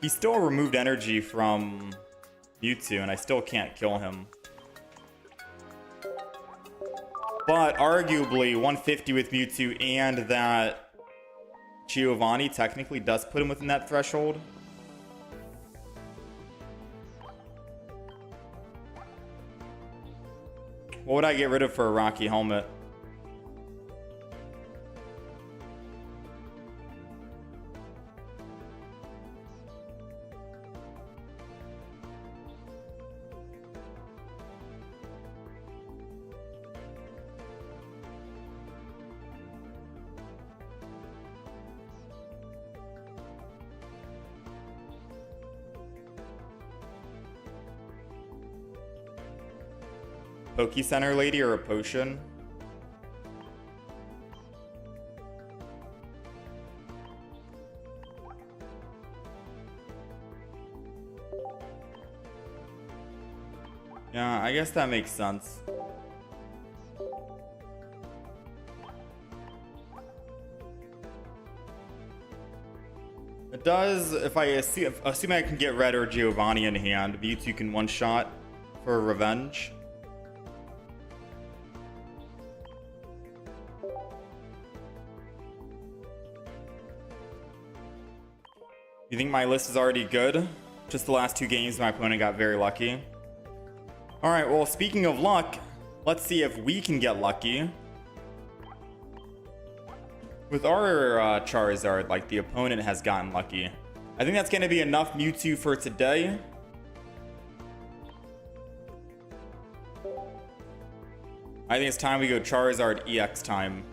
He still removed energy from Mewtwo, and I still can't kill him. But arguably, 150 with Mewtwo and that Giovanni technically does put him within that threshold. What would I get rid of for a Rocky Helmet? Poke Center lady or a potion? Yeah, I guess that makes sense. It does, if I assume I can get red or Giovanni in hand, Mewtwo can one-shot for revenge. You think my list is already good? Just the last two games, my opponent got very lucky. Alright, well, speaking of luck, let's see if we can get lucky. With our Charizard, like, the opponent has gotten lucky. I think that's going to be enough Mewtwo for today. I think it's time we go Charizard EX time.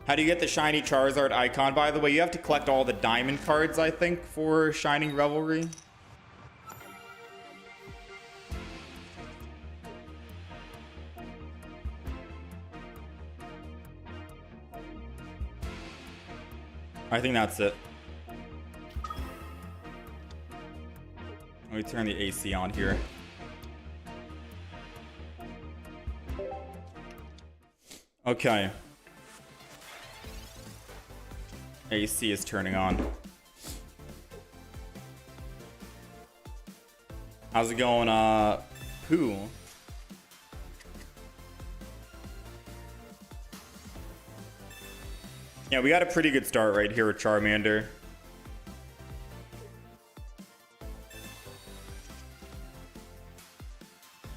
How do you get the shiny Charizard icon? By the way, you have to collect all the diamond cards, I think, for Shining Revelry. I think that's it. Let me turn the AC on here. Okay. AC is turning on. How's it going, Pooh? Yeah, we got a pretty good start right here with Charmander.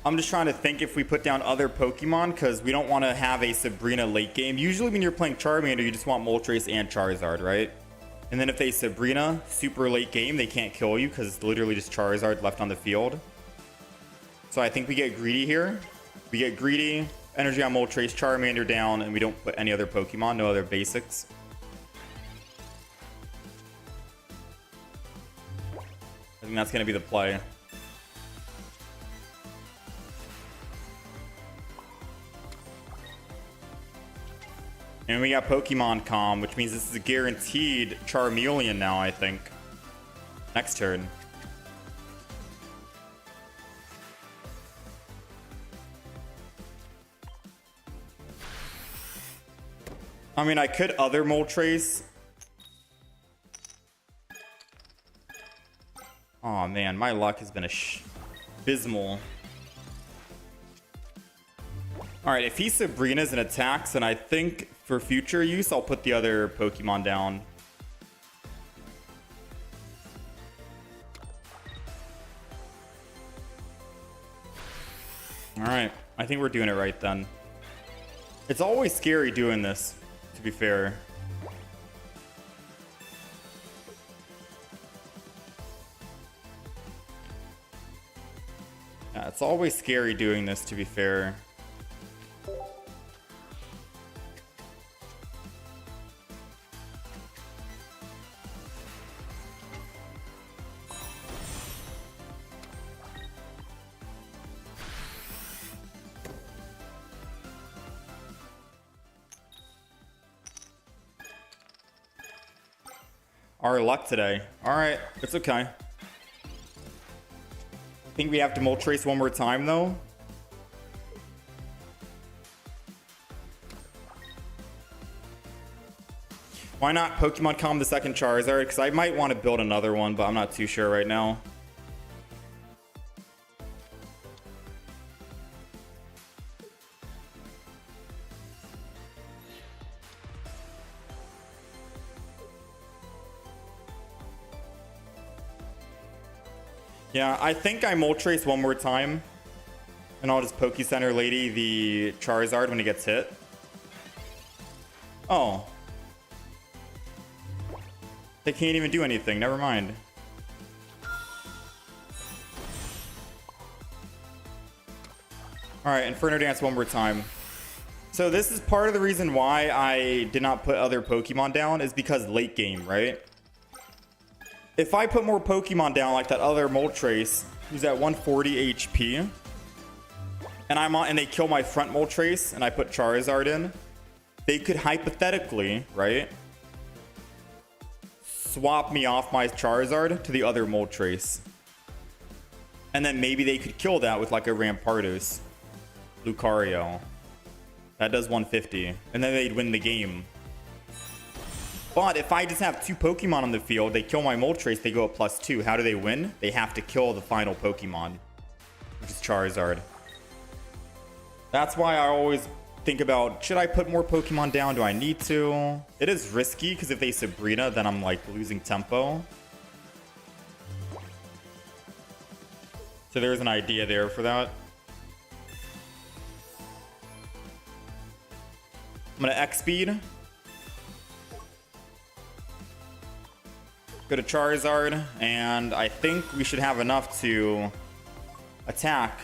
I'm just trying to think if we put down other Pokemon, because we don't want to have a Sabrina late game. Usually when you're playing Charmander, you just want Moltres and Charizard, right? And then if they Sabrina super late game, they can't kill you because it's literally just Charizard left on the field. So I think we get greedy here. We get greedy, energy on Moltres, Charmander down, and we don't put any other Pokemon, no other basics. I think that's going to be the play. And we got Pokemon Calm, which means this is a guaranteed Charmeleon now, I think. Next turn. I mean, I could other Moltres. Oh man, my luck has been abysmal. Alright, if he Sabrinas and attacks, then I think for future use, I'll put the other Pokemon down. All right, I think we're doing it right then. It's always scary doing this, to be fair. Yeah, it's always scary doing this, to be fair. Our luck today. All right, it's okay. I think we have to Moltres one more time, though. Why not Pokemon Calm the second Charizard? Because I might want to build another one, but I'm not too sure right now. Yeah, I think I Moltres one more time. And I'll just Pokecenter Lady the Charizard when he gets hit. Oh. They can't even do anything. Never mind. Alright, Inferno Dance one more time. So this is part of the reason why I did not put other Pokemon down, is because late game, right? If I put more Pokemon down like that other Moltres, who's at 140 HP, and they kill my front Moltres, and I put Charizard in, they could hypothetically, right, swap me off my Charizard to the other Moltres. And then maybe they could kill that with like a Rampardos, Lucario. That does 150. And then they'd win the game. But if I just have two Pokemon on the field, they kill my Moltres, they go up +2. How do they win? They have to kill the final Pokemon, which is Charizard. That's why I always think about, should I put more Pokemon down? Do I need to? It is risky, because if they Sabrina, then I'm like losing tempo. So there's an idea there for that. I'm going to X-Speed. Go to Charizard, and I think we should have enough to attack.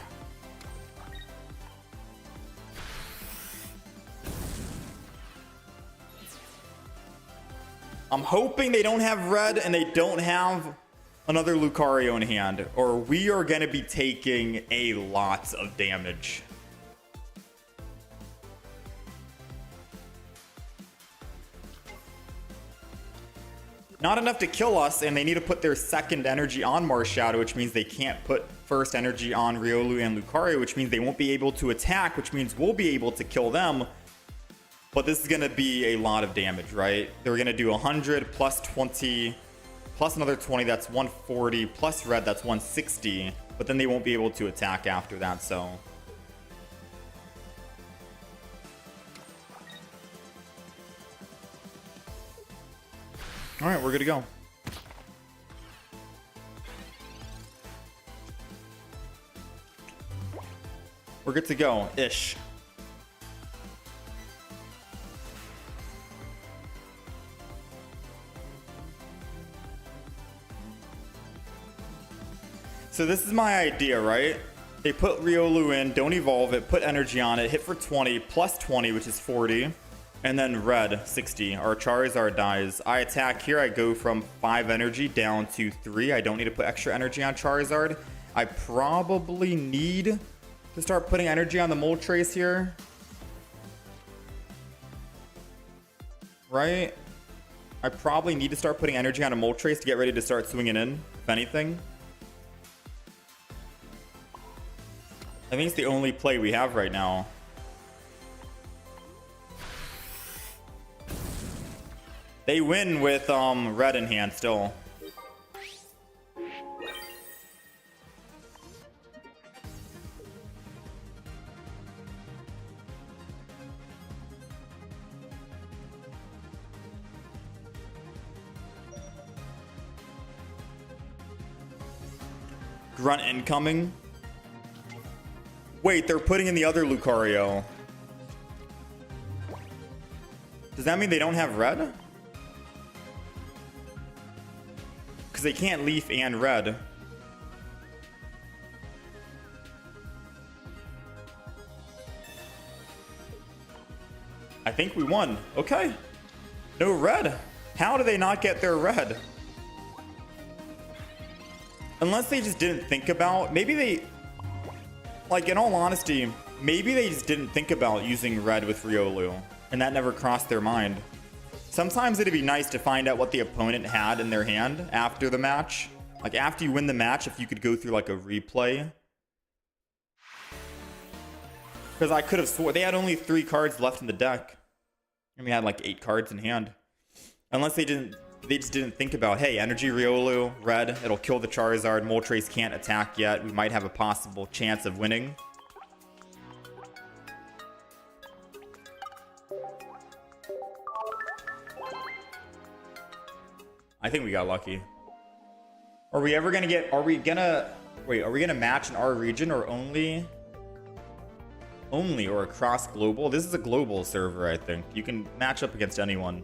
I'm hoping they don't have red and they don't have another Lucario in hand, or we are going to be taking a lot of damage. Not enough to kill us, and they need to put their second energy on Marshadow, which means they can't put first energy on Riolu and Lucario, which means they won't be able to attack, which means we'll be able to kill them. But this is going to be a lot of damage, right? They're going to do 100 plus 20 plus another 20, that's 140, plus red, that's 160. But then they won't be able to attack after that, so... Alright, we're good to go. We're good to go, ish. So this is my idea, right? They put Riolu in, don't evolve it, put energy on it, hit for 20, plus 20, which is 40. And then red, 60. Our Charizard dies. I attack here. I go from 5 energy down to 3. I don't need to put extra energy on Charizard. I probably need to start putting energy on the Moltres here. Right? I probably need to start putting energy on a Moltres to get ready to start swinging in, if anything. I think it's the only play we have right now. They win with red in hand still. Grunt incoming. Wait, they're putting in the other Lucario. Does that mean they don't have red? Because they can't leaf and red. I think we won. Okay. No red. How do they not get their red? Unless they just didn't think about... Maybe they... Like, in all honesty, maybe they just didn't think about using red with Riolu. And that never crossed their mind. Sometimes it'd be nice to find out what the opponent had in their hand after the match. Like, after you win the match, if you could go through, like, a replay. Because I could have swore... They had only 3 cards left in the deck. And we had, like, 8 cards in hand. Unless they just didn't think about, hey, Energy Riolu, red, it'll kill the Charizard. Moltres can't attack yet. We might have a possible chance of winning. I think we got lucky. Are we ever gonna get... Are we gonna match in our region or only or across global? This is a global server, I think. You can match up against anyone.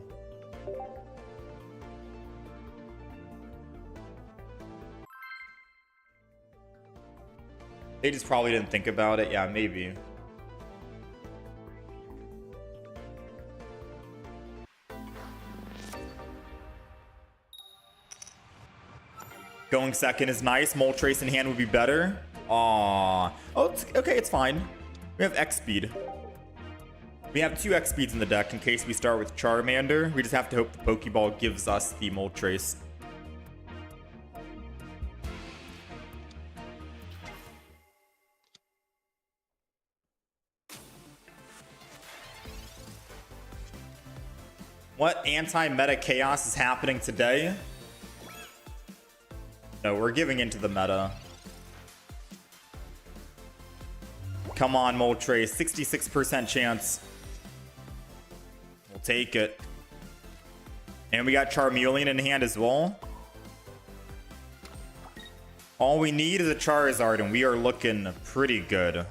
They just probably didn't think about it. Yeah, maybe. Going second is nice. Moltres in hand would be better. Aww. Oh, it's, okay, it's fine. We have X speed. We have 2 X speeds in the deck in case we start with Charmander. We just have to hope the Pokeball gives us the Moltres. What anti-meta chaos is happening today? No, we're giving into the meta. Come on, Moltres. 66% chance. We'll take it. And we got Charmeleon in hand as well. All we need is a Charizard, and we are looking pretty good.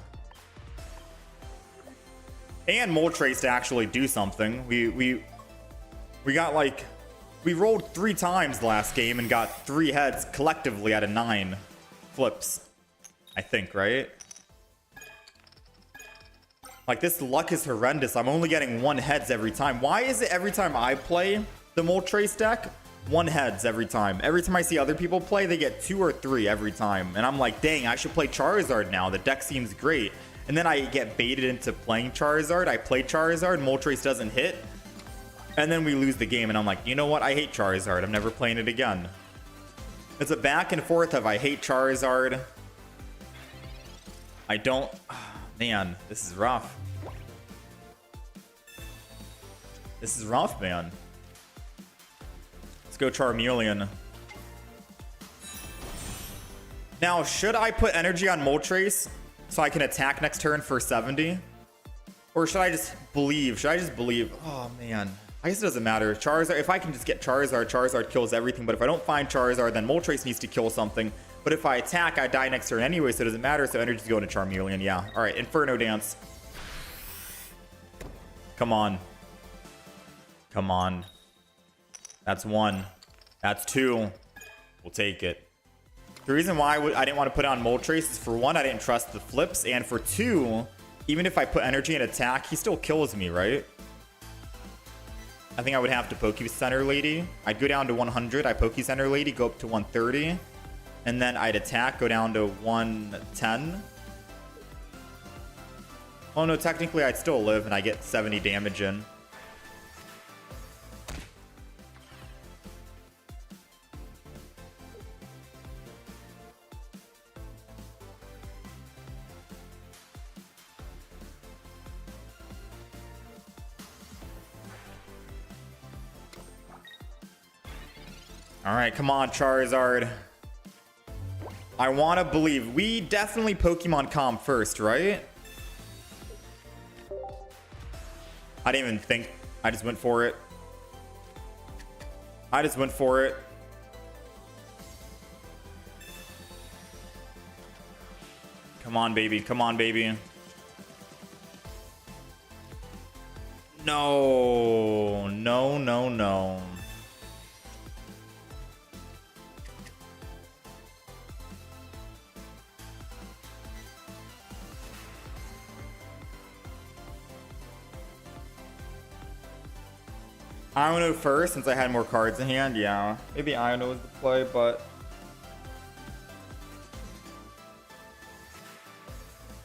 And Moltres to actually do something. We got like... We rolled 3 times last game and got 3 heads collectively out of 9 flips. I think, right? Like, this luck is horrendous. I'm only getting 1 heads every time. Why is it every time I play the Moltres deck, 1 heads every time? Every time I see other people play, they get 2 or 3 every time. And I'm like, dang, I should play Charizard now. The deck seems great. And then I get baited into playing Charizard. I play Charizard, Moltres doesn't hit. And then we lose the game, and I'm like, you know what? I hate Charizard. I'm never playing it again. It's a back and forth of I hate Charizard. I don't... Oh, man, this is rough. This is rough, man. Let's go Charmeleon. Now, should I put energy on Moltres so I can attack next turn for 70? Or should I just believe? Should I just believe? Oh, man. I guess it doesn't matter. Charizard, if I can just get Charizard, Charizard kills everything. But if I don't find Charizard, then Moltres needs to kill something. But if I attack, I die next turn anyway, so it doesn't matter. So energy's going to Charmeleon, yeah. All right, Inferno Dance. Come on. Come on. That's 1. That's 2. We'll take it. The reason why I didn't want to put on Moltres is, for 1, I didn't trust the flips. And for 2, even if I put energy and attack, he still kills me, right? I think I would have to Poke Center Lady. I'd go down to 100. I Poke Center Lady, go up to 130. And then I'd attack, go down to 110. Oh no, technically I'd still live and I get 70 damage in. All right, come on, Charizard. I want to believe. We definitely Pokemon Calm first, right? I didn't even think. I just went for it. I just went for it. Come on, baby. Come on, baby. No. No, no, no. Iono first, since I had more cards in hand. Yeah, maybe Iono was the play, but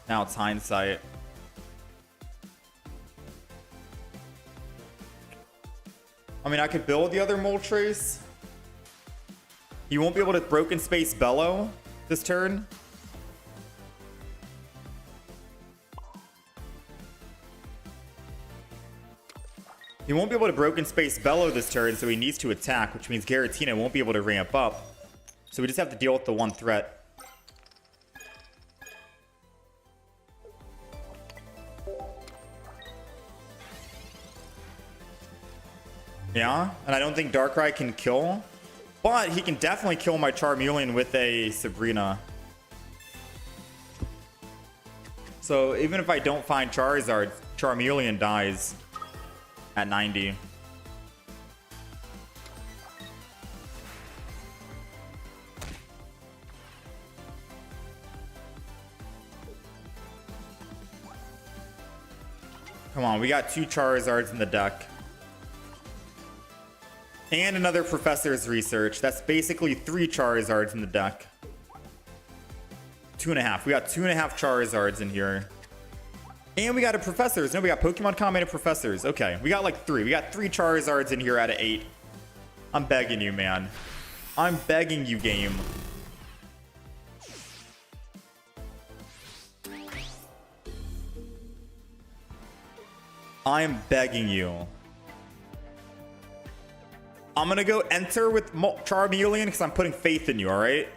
now it's hindsight. I mean, I could build the other Moltres. He won't be able to Broken Space Bellow this turn. He won't be able to Broken Space Bellow this turn, so he needs to attack, which means Giratina won't be able to ramp up. So we just have to deal with the one threat. Yeah, and I don't think Darkrai can kill, but he can definitely kill my Charmeleon with a Sabrina. So even if I don't find Charizard, Charmeleon dies at 90. Come on, we got 2 Charizards in the deck. And another Professor's Research. That's basically 3 Charizards in the deck. 2.5. We got 2.5 Charizards in here. And we got a Professors. No, we got Pokemon Combine Professors. Okay, we got like 3. We got 3 Charizards in here out of 8. I'm begging you, man. I'm begging you, game. I'm begging you. I'm gonna go enter with Charmeleon because I'm putting faith in you, alright?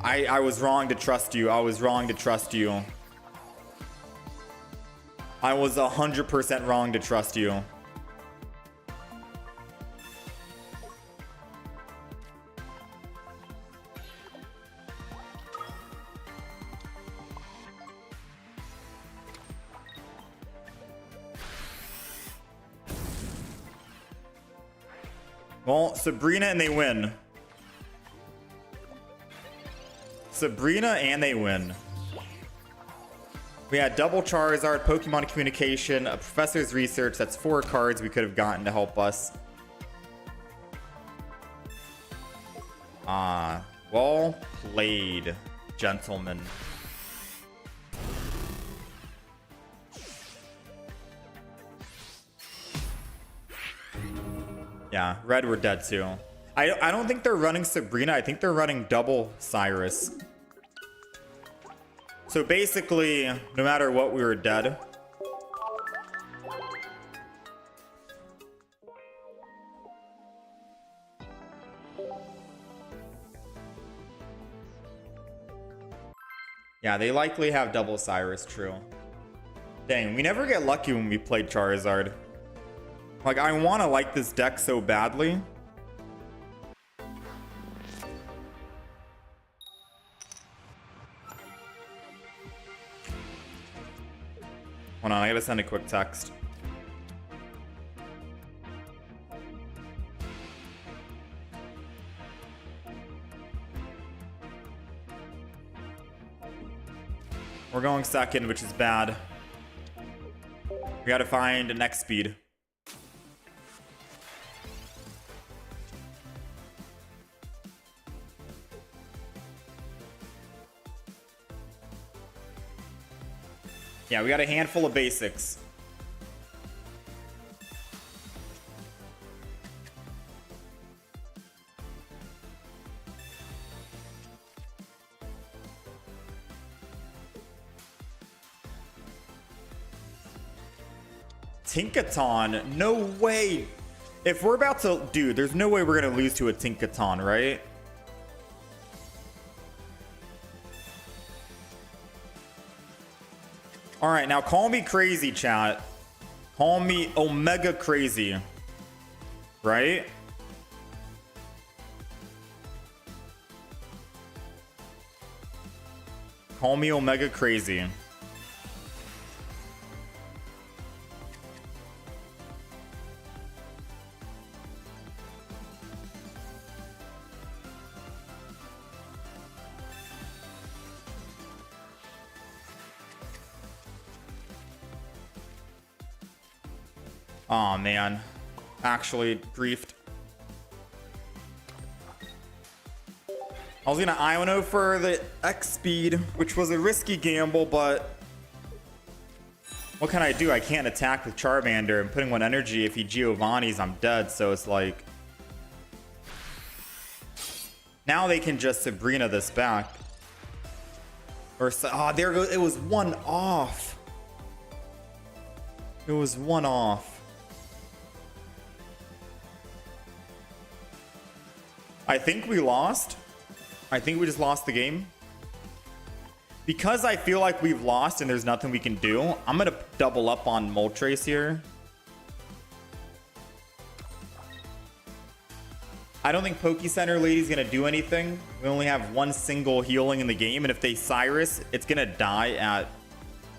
I was wrong to trust you. I was wrong to trust you. I was 100% wrong to trust you. Well, Sabrina and they win. Sabrina and they win. We had double Charizard, Pokemon Communication, a Professor's Research. That's 4 cards we could have gotten to help us. Well played, gentlemen. Yeah, red were dead too. I don't think they're running Sabrina. I think they're running double Cyrus. So basically, no matter what, we were dead. Yeah, they likely have double Cyrus, true. Dang, we never get lucky when we play Charizard. Like, I want to like this deck so badly. Hold on, I gotta send a quick text. We're going second, which is bad. We gotta find a next speed. Yeah, we got a handful of basics. Tinkaton, no way. If we're about to, dude, there's no way we're gonna lose to a Tinkaton, right? All right, now call me crazy, chat. Call me Omega crazy, right? Call me Omega crazy. Oh man, actually griefed. I was gonna Iono for the X speed, which was a risky gamble, but what can I do? I can't attack with Charmander. I'm putting 1 energy. If he Giovanni's, I'm dead. So it's like, now they can just Sabrina this back. Or oh, there goes. It was 1 off. It was 1 off. I think we lost. I think we just lost the game. Because I feel like we've lost and there's nothing we can do, I'm going to double up on Moltres here. I don't think Poke Center Lady's going to do anything. We only have 1 single healing in the game. And if they Cyrus, it's going to die at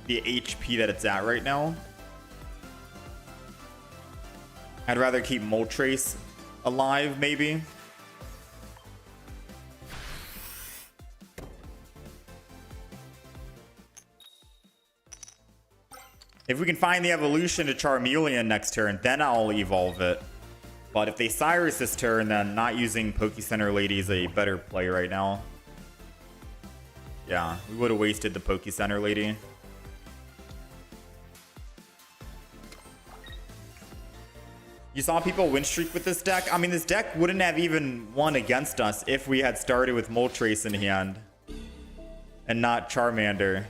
the HP that it's at right now. I'd rather keep Moltres alive, maybe. If we can find the evolution to Charmeleon next turn, then I'll evolve it. But if they Cyrus this turn, then not using Poke Center Lady is a better play right now. Yeah, we would have wasted the Poke Center Lady. You saw people win streak with this deck? I mean, this deck wouldn't have even won against us if we had started with Moltres in hand and not Charmander.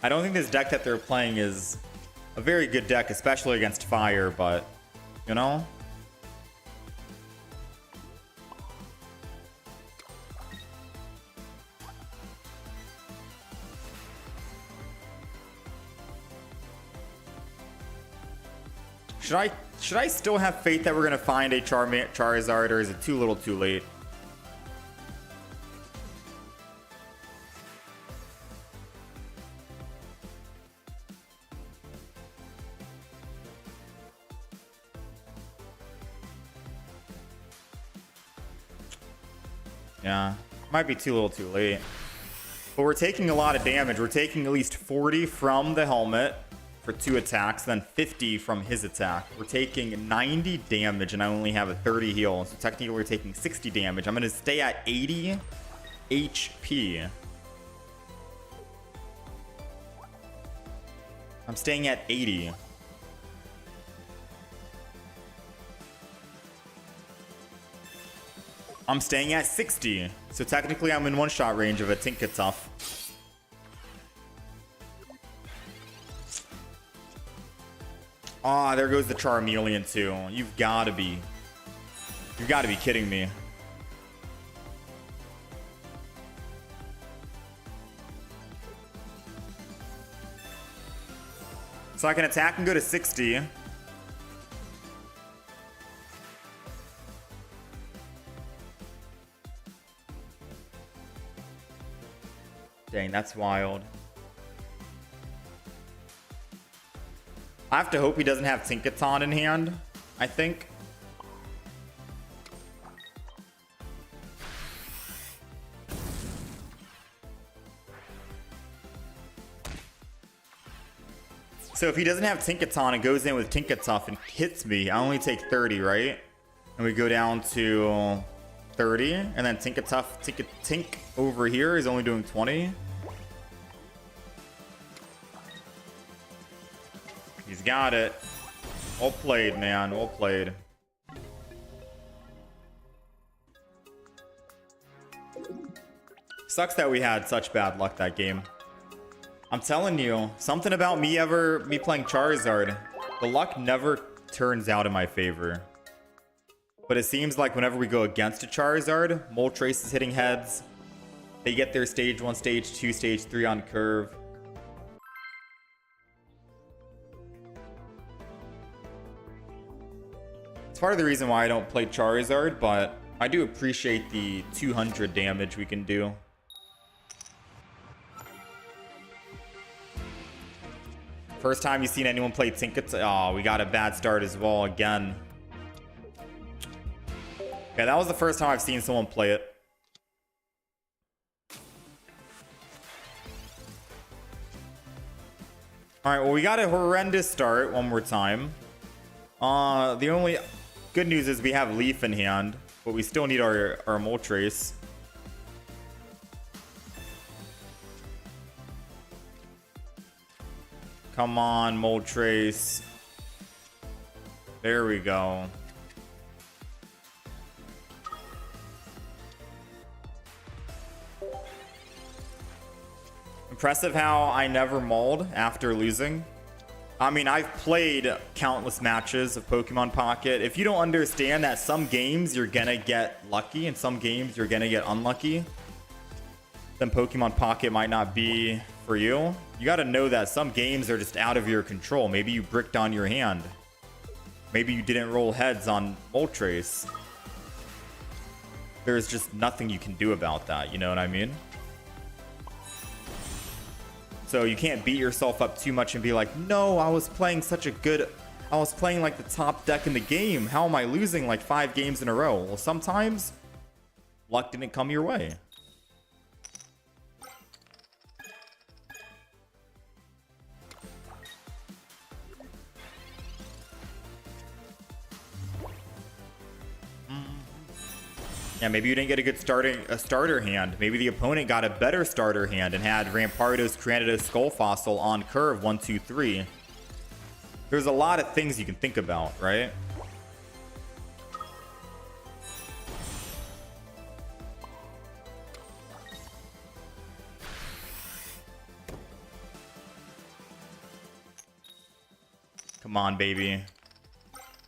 I don't think this deck that they're playing is a very good deck, especially against fire, but, you know? Should I still have faith that we're gonna find a Charizard, or is it too little too late? Yeah, might be too little too late. But we're taking a lot of damage. We're taking at least 40 from the helmet for 2 attacks, then 50 from his attack. We're taking 90 damage, and I only have a 30 heal. So technically, we're taking 60 damage. I'm going to stay at 80 HP. I'm staying at 80. I'm staying at 60. So technically, I'm in one-shot range of a Tinkatuff. Ah, there goes the Charmeleon too. You've got to be kidding me. So I can attack and go to 60. Dang, that's wild. I have to hope he doesn't have Tinkaton in hand, I think. So if he doesn't have Tinkaton and goes in with Tinkatuff and hits me, I only take 30, right? And we go down to 30, and then Tinkatuff, Tink over here is only doing 20. He's got it. Well played, man. Well played. Sucks that we had such bad luck that game. I'm telling you, something about me playing Charizard, the luck never turns out in my favor. But it seems like whenever we go against a Charizard, Moltres is hitting heads. They get their stage 1, stage 2, stage 3 on curve. It's part of the reason why I don't play Charizard, but I do appreciate the 200 damage we can do. First time you've seen anyone play Tinket. Oh, we got a bad start as well again. Yeah, that was the first time I've seen someone play it. Alright, well, we got a horrendous start one more time. The only good news is we have Leaf in hand, but we still need our Moltres. Come on, Moltres. There we go. Impressive how I never mauled after losing. I mean, I've played countless matches of Pokemon Pocket. If you don't understand that some games you're gonna get lucky and some games you're gonna get unlucky, then Pokemon Pocket might not be for you. You gotta know that some games are just out of your control. Maybe you bricked on your hand. Maybe you didn't roll heads on Moltres. There's just nothing you can do about that, you know what I mean? So you can't beat yourself up too much and be like, no, I was playing like the top deck in the game. How am I losing like 5 games in a row? Well, sometimes luck didn't come your way. Yeah, maybe you didn't get a good starter hand. Maybe the opponent got a better starter hand and had Rampardos, Cranidos, Skull Fossil on curve 1, 2, 3. There's a lot of things you can think about, right? Come on, baby.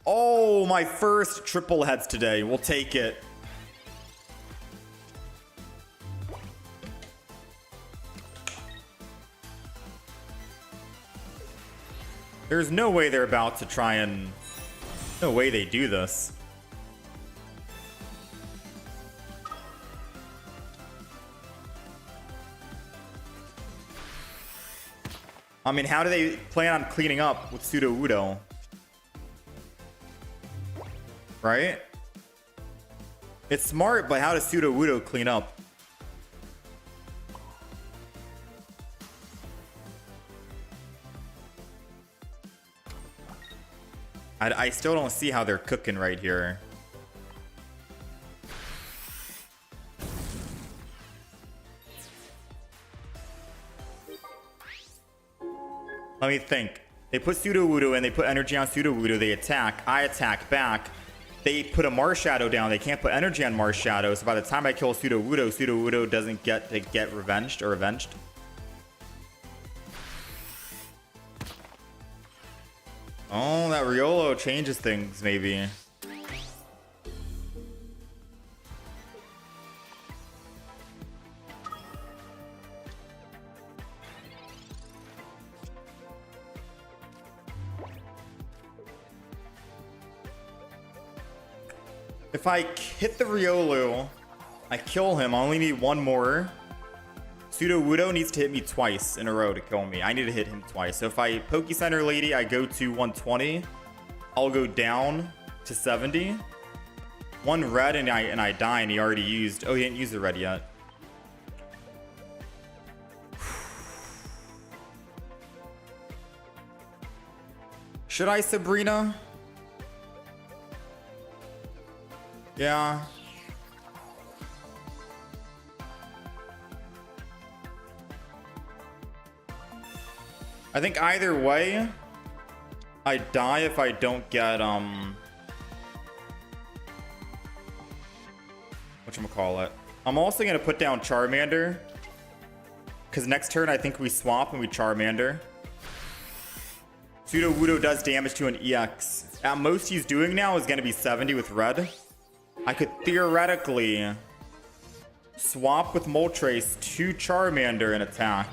Oh, my first triple heads today. We'll take it. There's no way they're about to try and... No way they do this. I mean, how do they plan on cleaning up with Sudowoodo? Right? It's smart, but how does Sudowoodo clean up? I still don't see how they're cooking right here. Let me think. They put Sudowoodo and they put energy on Sudowoodo. They attack. I attack back. They put a Marshadow down. They can't put energy on Marshadow. So by the time I kill Sudowoodo, Sudowoodo doesn't get to get revenged or avenged. Oh, that Riolo changes things, maybe. If I hit the Riolu, I kill him. I only need one more. Sudowoodo needs to hit me twice in a row to kill me. I need to hit him twice. So if I Poke Center Lady, I go to 120. I'll go down to 70. One red and I die and he already used... Oh, he didn't use the red yet. Should I Sabrina? Yeah. I think either way, I die if I don't get, whatchamacallit. I'm also going to put down Charmander. Because next turn, I think we swap and we Charmander. Sudowoodo does damage to an EX. At most he's doing now is going to be 70 with red. I could theoretically swap with Moltres to Charmander and attack.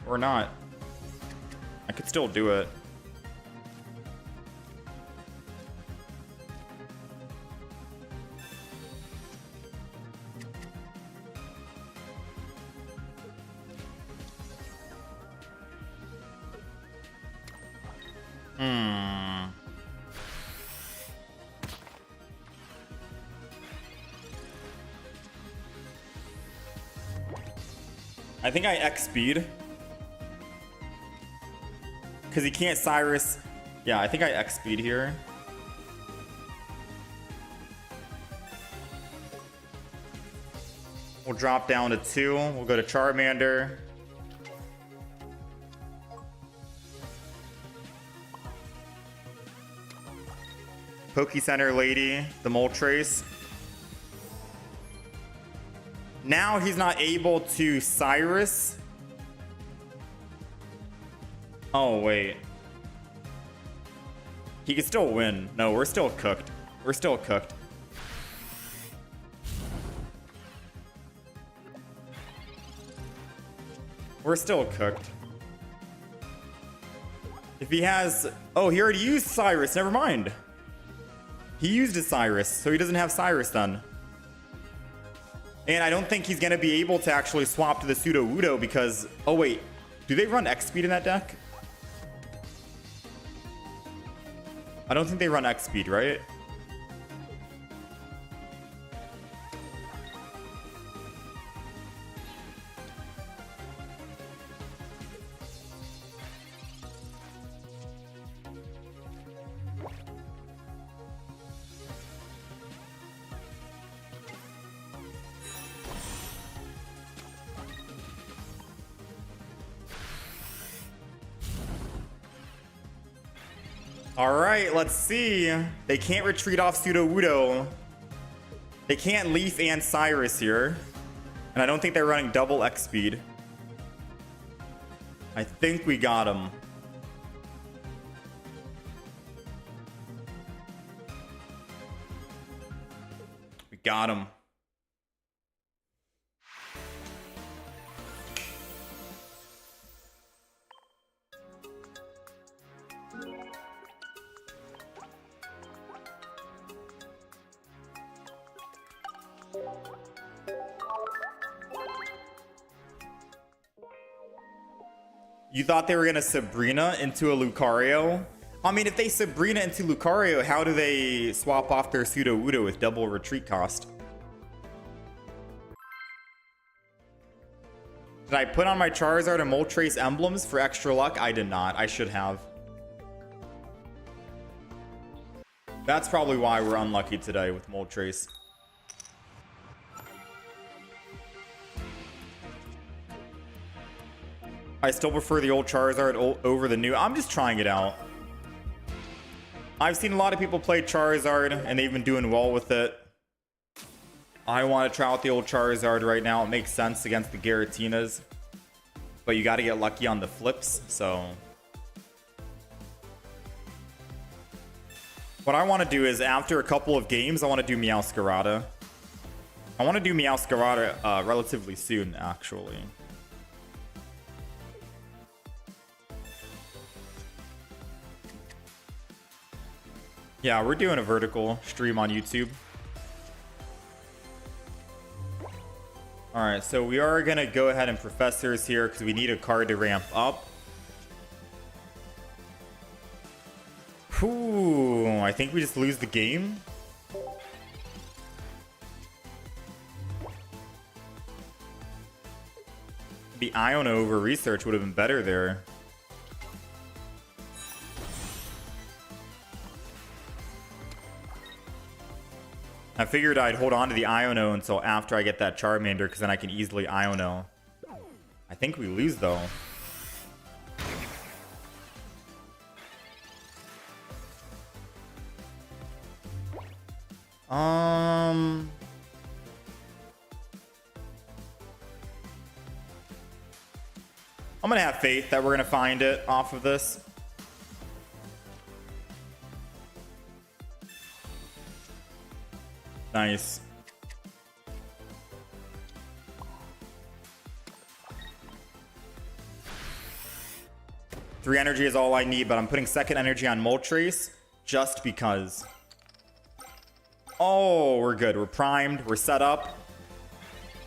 Or not. could still do it. I think I X speed. Because he can't Cyrus. Yeah, I think I X speed here. We'll drop down to 2. We'll go to Charmander. Poke-Center Lady, the Moltres. Now he's not able to Cyrus. Oh, wait. He can still win. No, we're still cooked. We're still cooked. We're still cooked. If he has... Oh, he already used Cyrus. Never mind. He used his Cyrus, so he doesn't have Cyrus then. And I don't think he's going to be able to actually swap to the Pseudo-Wudo because... Oh, wait. Do they run X-Speed in that deck? I don't think they run X-Speed, right? All right, let's see. They can't retreat off Pseudo-Wudo. They can't Leaf and Cyrus here. And I don't think they're running double X speed. I think we got him. We got him. You thought they were going to Sabrina into a Lucario? I mean, if they Sabrina into Lucario, how do they swap off their Pseudo-Wudo with double retreat cost? Did I put on my Charizard and Moltres emblems for extra luck? I did not. I should have. That's probably why we're unlucky today with Moltres. I still prefer the old Charizard over the new. I'm just trying it out. I've seen a lot of people play Charizard and they've been doing well with it. I want to try out the old Charizard right now. It makes sense against the Giratinas. But you got to get lucky on the flips, so... What I want to do is, after a couple of games, I want to do Meow-Giratina. I want to do Meow-Giratina relatively soon, actually. Yeah, we're doing a vertical stream on YouTube. Alright, so we are going to go ahead and Professors here because we need a card to ramp up. Whew, I think we just lose the game. The Iona over Research would have been better there. I figured I'd hold on to the Iono until after I get that Charmander, because then I can easily Iono. I think we lose, though. I'm gonna have faith that we're gonna find it off of this. Nice. 3 energy is all I need, but I'm putting second energy on Moltres just because. Oh, we're good. We're primed. We're set up.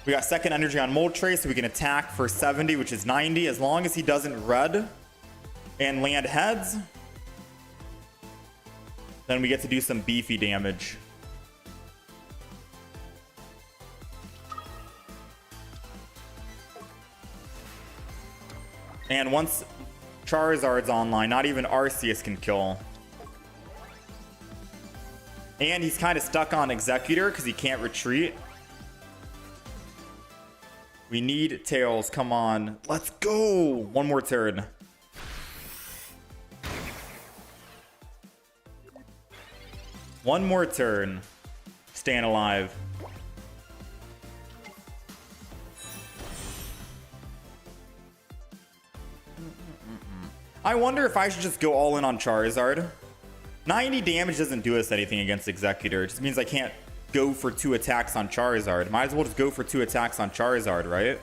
We got second energy on Moltres, so we can attack for 70, which is 90. As long as he doesn't red and land heads, then we get to do some beefy damage. And once Charizard's online, not even Arceus can kill. And he's kind of stuck on Executor because he can't retreat. We need Tails. Come on. Let's go. One more turn. One more turn. Staying alive. I wonder if I should just go all in on Charizard. 90 damage doesn't do us anything against Executor. It just means I can't go for 2 attacks on Charizard. Might as well just go for 2 attacks on Charizard, right?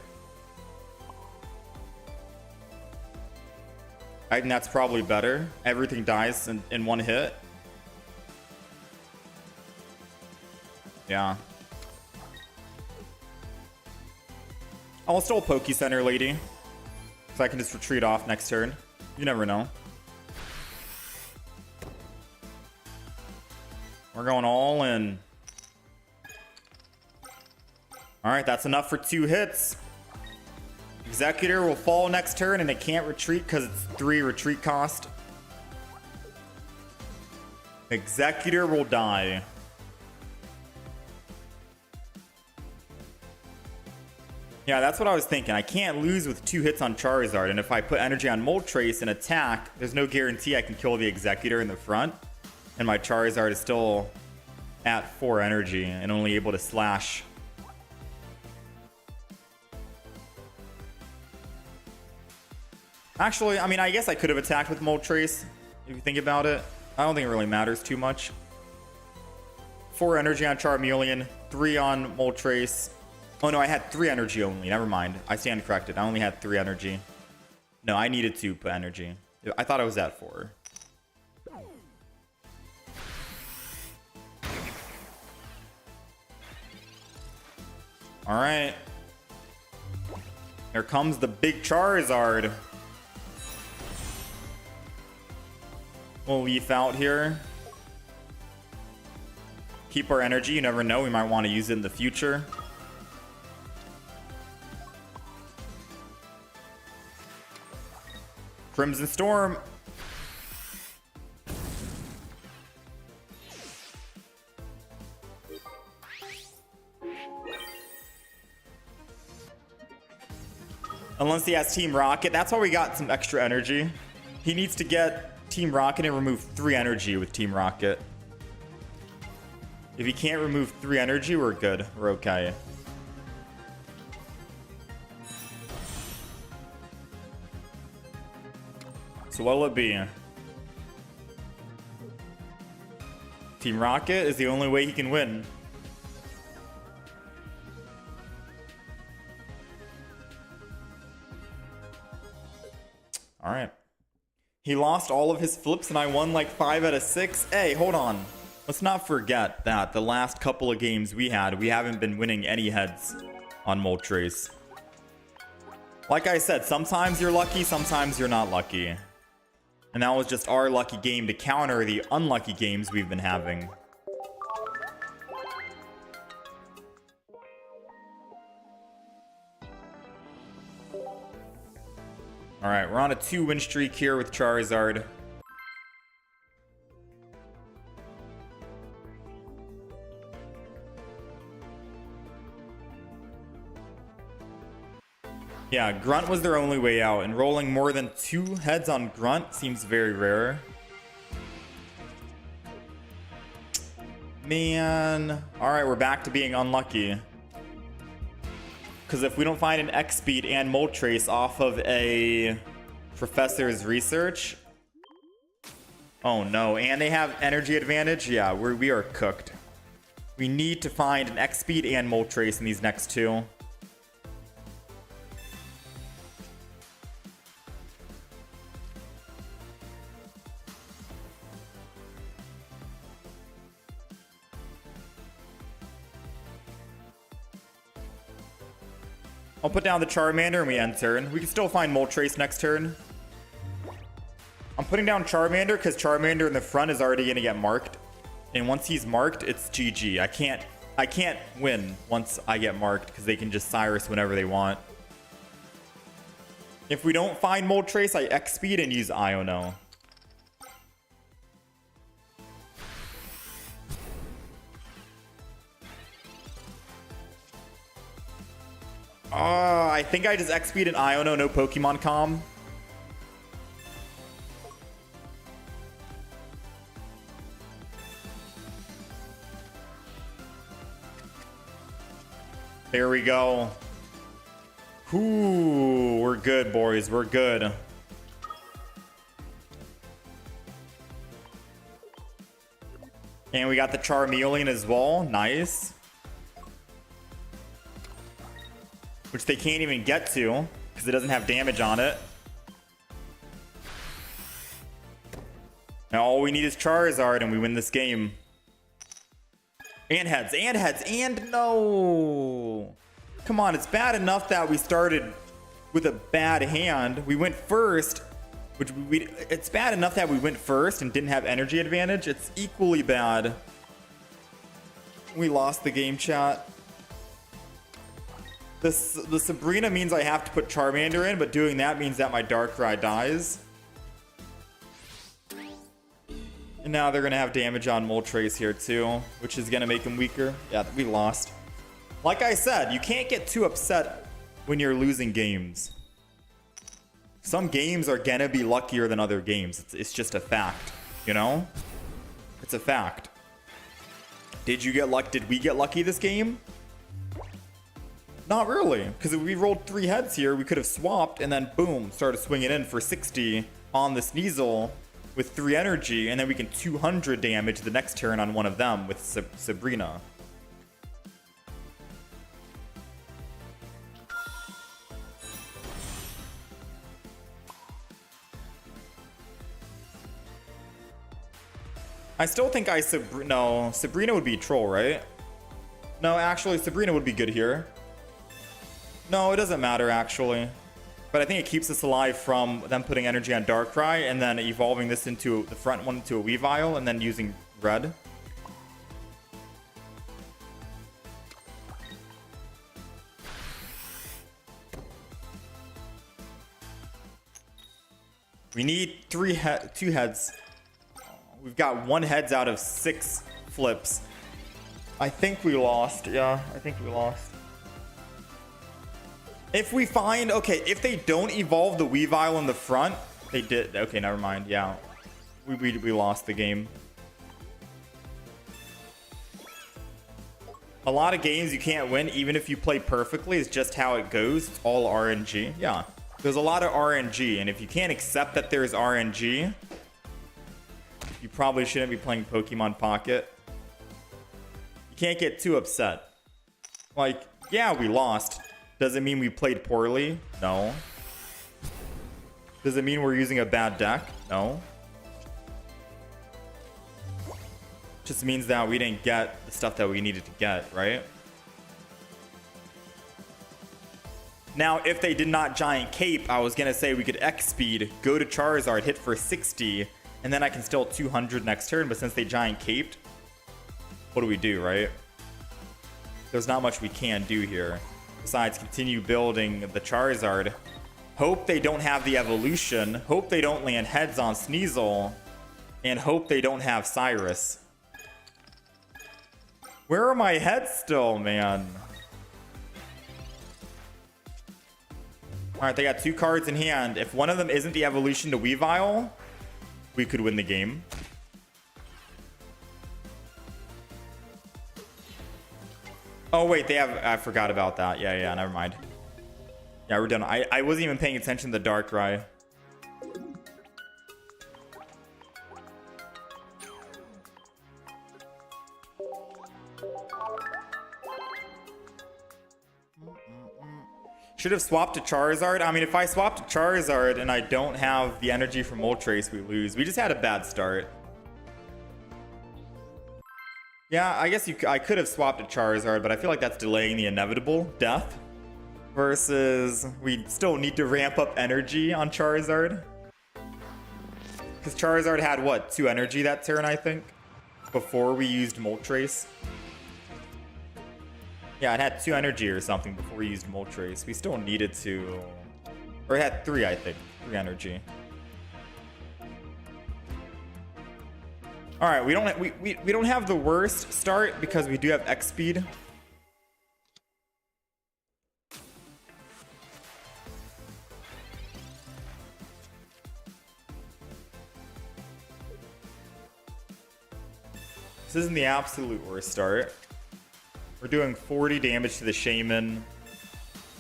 I think that's probably better. Everything dies in one hit. Yeah. I'll still Poke Center Lady, so I can just retreat off next turn. You never know. We're going all in. Alright, that's enough for 2 hits. Executor will fall next turn and it can't retreat because it's 3 retreat cost. Executor will die. Yeah, that's what I was thinking. I can't lose with 2 hits on Charizard, and if I put energy on Moltres and attack, there's no guarantee I can kill the Executor in the front, and my Charizard is still at 4 energy and only able to slash. Actually, I mean, I guess I could have attacked with Moltres, if you think about it. I don't think it really matters too much. 4 energy on Charmeleon, 3 on Moltres. Oh no, I had 3 energy only. Never mind. I stand corrected. I only had 3 energy. No, I needed to put energy. I thought I was at 4. Alright. Here comes the big Charizard. We'll leaf out here. Keep our energy. You never know. We might want to use it in the future. Crimson Storm. Unless he has Team Rocket. That's why we got some extra energy. He needs to get Team Rocket and remove 3 energy with Team Rocket. If he can't remove 3 energy, we're good. We're okay. So what'll it be? Team Rocket is the only way he can win. Alright. He lost all of his flips and I won like 5 out of 6. Hey, hold on. Let's not forget that the last couple of games we had, we haven't been winning any heads on Moltres. Like I said, sometimes you're lucky, sometimes you're not lucky. And that was just our lucky game to counter the unlucky games we've been having. Alright, we're on a 2-win streak here with Charizard. Yeah, Grunt was their only way out, and rolling more than 2 heads on Grunt seems very rare. Man. Alright, we're back to being unlucky. Because if we don't find an X-Speed and Moltres off of a Professor's Research... Oh no, and they have energy advantage? Yeah, we are cooked. We need to find an X-Speed and Moltres in these next 2. I'll put down the Charmander and we end turn. We can still find Moltres next turn. I'm putting down Charmander because Charmander in the front is already going to get marked. And once he's marked, it's GG. I can't win once I get marked because they can just Cyrus whenever they want. If we don't find Moltres, I X-Speed and use Iono. I think I just X-Speed and Iono, no Pokemon Com. There we go. Ooh, we're good, boys. We're good. And we got the Charmeleon as well. Nice. Which they can't even get to because it doesn't have damage on it. Now all we need is Charizard and we win this game. And heads, and no. Come on, it's bad enough that we started with a bad hand. We went first, it's bad enough that we went first and didn't have energy advantage. It's equally bad. We lost the game, chat. The Sabrina means I have to put Charmander in, but doing that means that my Darkrai dies. And now they're going to have damage on Moltres here too, which is going to make him weaker. Yeah, we lost. Like I said, you can't get too upset when you're losing games. Some games are going to be luckier than other games. It's just a fact, you know? It's a fact. Did we get lucky this game? Not really, because if we rolled 3 heads here, we could have swapped and then boom, started swinging in for 60 on the Sneasel with 3 energy, and then we can 200 damage the next turn on one of them with Sabrina. I still think no, Sabrina would be troll, right? No, actually, Sabrina would be good here. No, it doesn't matter, actually. But I think it keeps us alive from them putting energy on Darkrai and then evolving this into the front one into a Weavile and then using red. We need 2 heads. We've got 1 heads out of 6 flips. I think we lost. Yeah, I think we lost. If we find, okay, if they don't evolve the Weavile in the front, they did. Okay, never mind. Yeah, we lost the game. A lot of games you can't win, even if you play perfectly. It's just how it goes. It's all RNG. Yeah, there's a lot of RNG, and if you can't accept that there's RNG, you probably shouldn't be playing Pokemon Pocket. You can't get too upset. Like, yeah, we lost. Does it mean we played poorly? No. Does it mean we're using a bad deck? No. Just means that we didn't get the stuff that we needed to get, right? Now, if they did not Giant Cape, I was going to say we could X-Speed, go to Charizard, hit for 60, and then I can still 200 next turn, but since they Giant Caped, what do we do, right? There's not much we can do here. Besides continue building the Charizard. Hope they don't have the evolution. Hope they don't land heads on Sneasel. And hope they don't have Cyrus. Where are my heads still, man? Alright, they got 2 cards in hand. If one of them isn't the evolution to Weavile, we could win the game. Oh, wait, they have... I forgot about that. Yeah, never mind. Yeah, we're done. I wasn't even paying attention to the Darkrai. Should have swapped to Charizard. I mean, if I swap to Charizard and I don't have the energy from Moltres, we lose. We just had a bad start. Yeah, I guess I could have swapped to Charizard, but I feel like that's delaying the inevitable death. versus we still need to ramp up energy on Charizard. Because Charizard had, what, 2 energy that turn, I think? Before we used Moltres. Yeah, it had 2 energy or something before we used Moltres. We still needed to... Or it had 3, I think. 3 energy. Alright, we don't have the worst start because we do have X speed. This isn't the absolute worst start. We're doing 40 damage to the Shaman.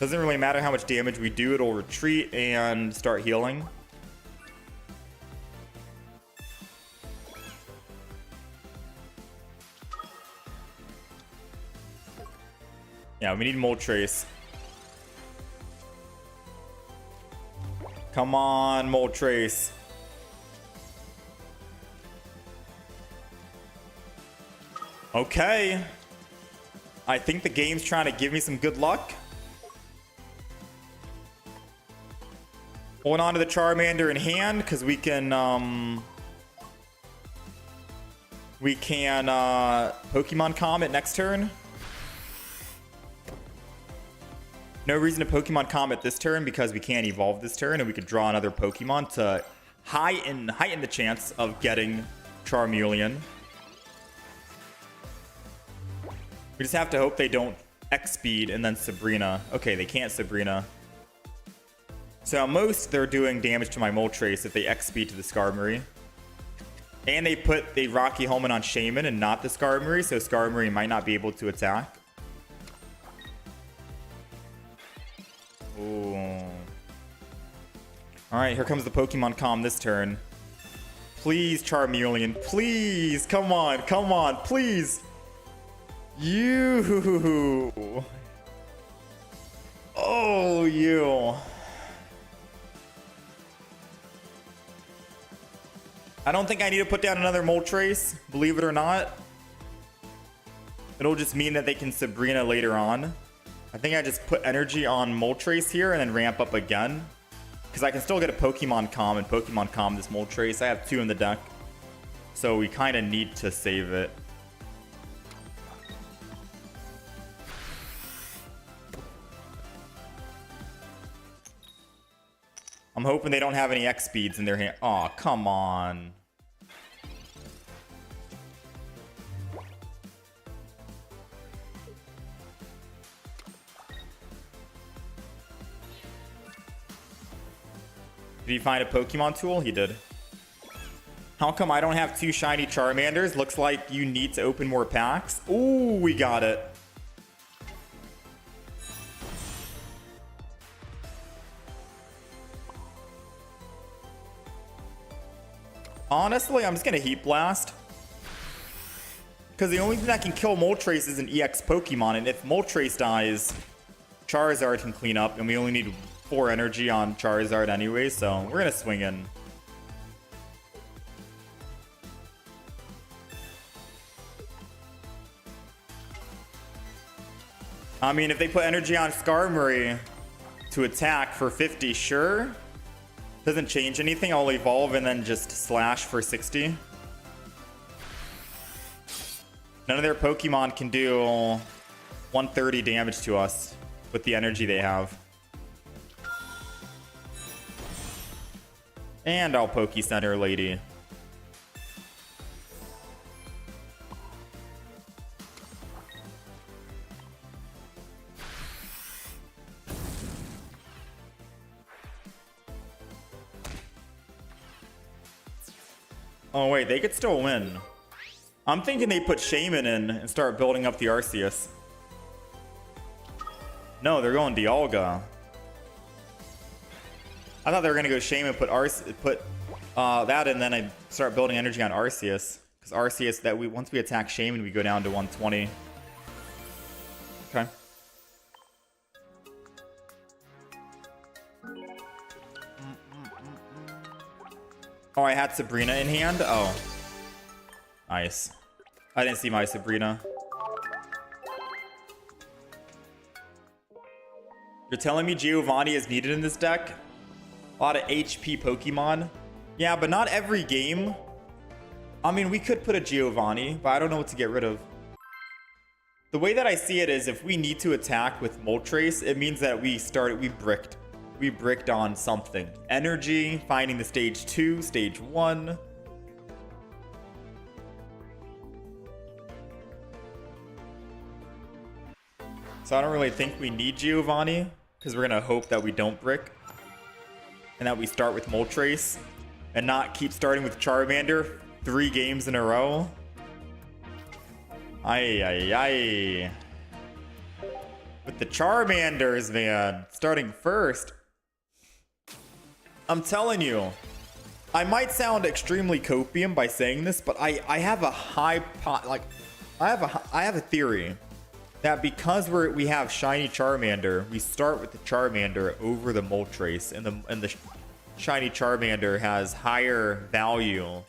Doesn't really matter how much damage we do, it'll retreat and start healing. Yeah, we need Moltres. Come on, Moltres. Okay. I think the game's trying to give me some good luck. Hold on to the Charmander in hand, because we can Pokemon Comet next turn. No reason to Pokemon Comet this turn because we can't evolve this turn, and we could draw another Pokemon to heighten the chance of getting Charmeleon. We just have to hope they don't X-Speed and then Sabrina. Okay, they can't Sabrina. So at most, they're doing damage to my Moltres if they X-Speed to the Skarmory. And they Rocky Helmet on Shaman and not the Skarmory, so Skarmory might not be able to attack. Ooh. Alright, here comes the Pokemon Com this turn. Please, Charmeleon. Please! Come on, please! You! Oh, you! I don't think I need to put down another Moltres, believe it or not. It'll just mean that they can Sabrina later on. I think I just put energy on Moltres here and then ramp up again. Because I can still get a Pokemon Com and Pokemon Com this Moltres. I have 2 in the deck. So we kind of need to save it. I'm hoping they don't have any X speeds in their hand. Aw, come on. Did he find a Pokemon tool? He did. How come I don't have 2 shiny Charmanders? Looks like you need to open more packs. Ooh, we got it. Honestly, I'm just going to Heat Blast. Because the only thing that can kill Moltres is an EX Pokemon. And if Moltres dies, Charizard can clean up. And we only need 4 energy on Charizard anyway. So we're going to swing in. I mean, if they put energy on Skarmory to attack for 50, sure. Doesn't change anything. I'll evolve and then just slash for 60. None of their Pokemon can do 130 damage to us with the energy they have. And I'll Poke Center Lady. Oh wait, they could still win. I'm thinking they put Shaman in and start building up the Arceus. No, they're going Dialga. I thought they were gonna go Shaman, put that in, then I start building energy on Arceus. Because Arceus, once we attack Shaman, we go down to 120. Okay. Oh, I had Sabrina in hand? Oh. Nice. I didn't see my Sabrina. You're telling me Giovanni is needed in this deck? A lot of HP Pokemon. Yeah, but not every game. I mean, we could put a Giovanni, but I don't know what to get rid of. The way that I see it is if we need to attack with Moltres, it means that we bricked. We bricked on something. Energy, finding the stage 2, stage 1. So I don't really think we need Giovanni, because we're going to hope that we don't brick. And that we start with Moltres, and not keep starting with Charmander 3 games in a row. Ay. With the Charmanders, man. Starting first. I'm telling you. I might sound extremely copium by saying this, but I have a I have a theory that because we have shiny Charmander, we start with the Charmander over the Moltres, and the shiny Charmander has higher value,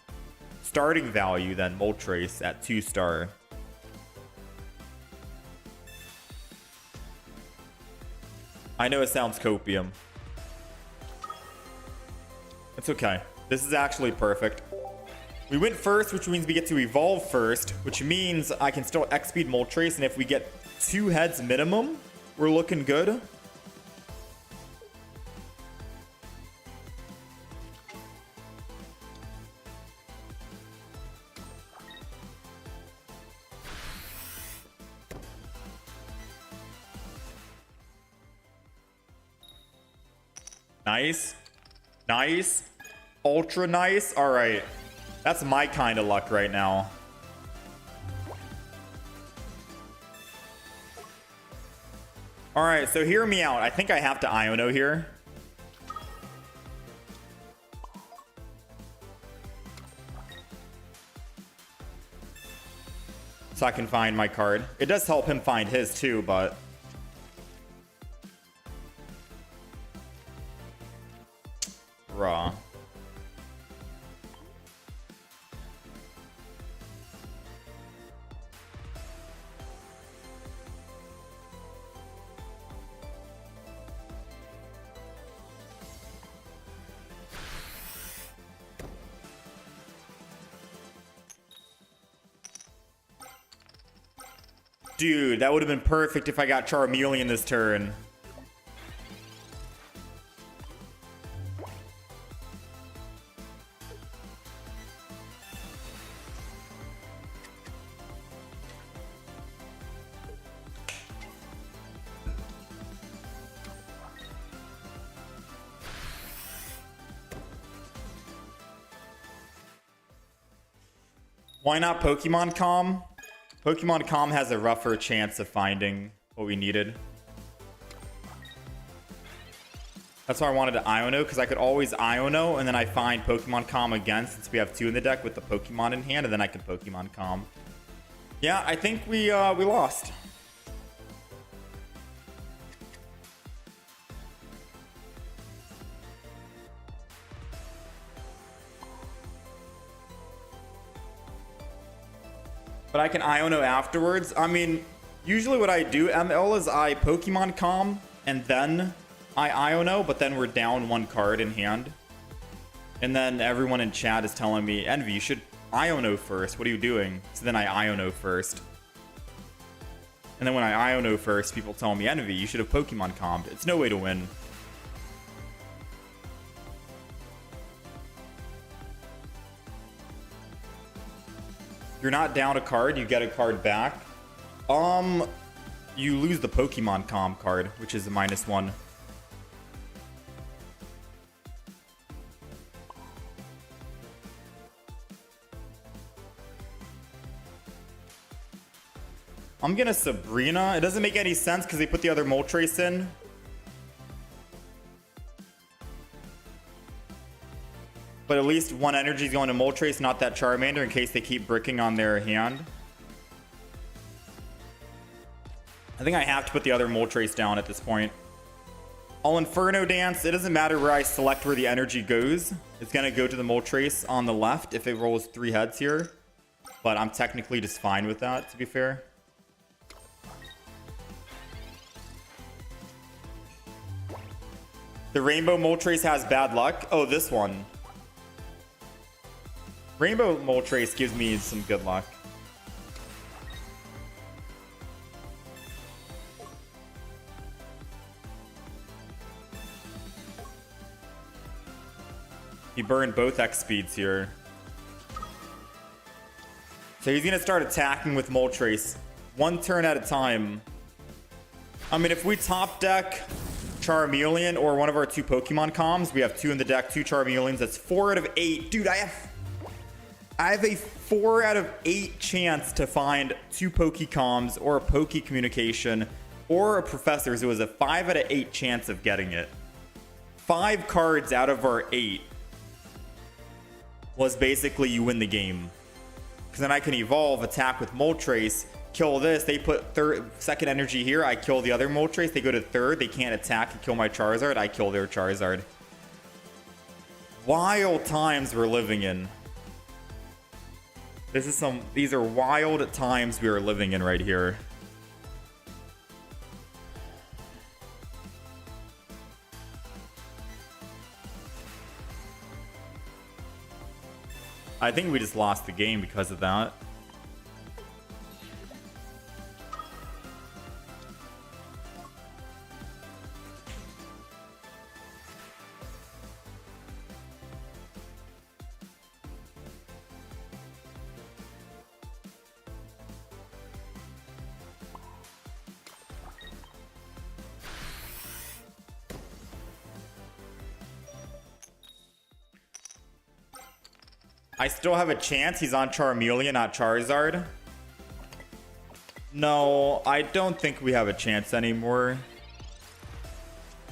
starting value than Moltres at 2-star. I know it sounds copium. It's okay. This is actually perfect. We went first, which means we get to evolve first, which means I can still X-speed Moltres, and if we get 2 heads minimum, we're looking good. Nice. Nice. Ultra nice. All right. That's my kind of luck right now. All right, so hear me out. I think I have to Iono here. So I can find my card. It does help him find his too, but... Raw. Dude, that would have been perfect if I got Charmeleon this turn. Why not Pokemon Com? Pokemon Com has a rougher chance of finding what we needed. That's why I wanted to Iono, because I could always Iono, and then I find Pokemon Com again, since we have 2 in the deck with the Pokemon in hand, and then I can Pokemon Com. Yeah, I think we lost. But I can Iono afterwards. I mean, usually what I do, ML, is I Pokemon Com, and then I Iono, but then we're down 1 card in hand. And then everyone in chat is telling me, Envy, you should Iono first. What are you doing? So then I Iono first. And then when I Iono first, people tell me, Envy, you should have Pokemon Com'd. It's no way to win. You're not down a card, you get a card back. You lose the Pokemon Com card, which is a -1. I'm gonna Sabrina. It doesn't make any sense because they put the other Moltres in. But at least 1 energy is going to Moltres, not that Charmander, in case they keep bricking on their hand. I think I have to put the other Moltres down at this point. I'll Inferno Dance. It doesn't matter where I select where the energy goes. It's going to go to the Moltres on the left if it rolls 3 heads here. But I'm technically just fine with that, to be fair. The Rainbow Moltres has bad luck. Oh, this one. Rainbow Moltres gives me some good luck. He burned both X speeds here. So he's gonna start attacking with Moltres. One turn at a time. I mean, if we top deck Charmeleon or one of our 2 Pokemon comms, we have 2 in the deck, 2 Charmeleons. That's 4 out of 8. Dude, I have a 4 out of 8 chance to find 2 Pokecoms or a Poke Communication or a Professor's. It was a 5 out of 8 chance of getting it. 5 cards out of our 8 was basically you win the game. Because then I can evolve, attack with Moltres, kill this. They put second energy here. I kill the other Moltres. They go to third. They can't attack and kill my Charizard. I kill their Charizard. Wild times we're living in. These are wild times we are living in right here. I think we just lost the game because of that. I still have a chance. He's on Charmeleon, not Charizard. No, I don't think we have a chance anymore.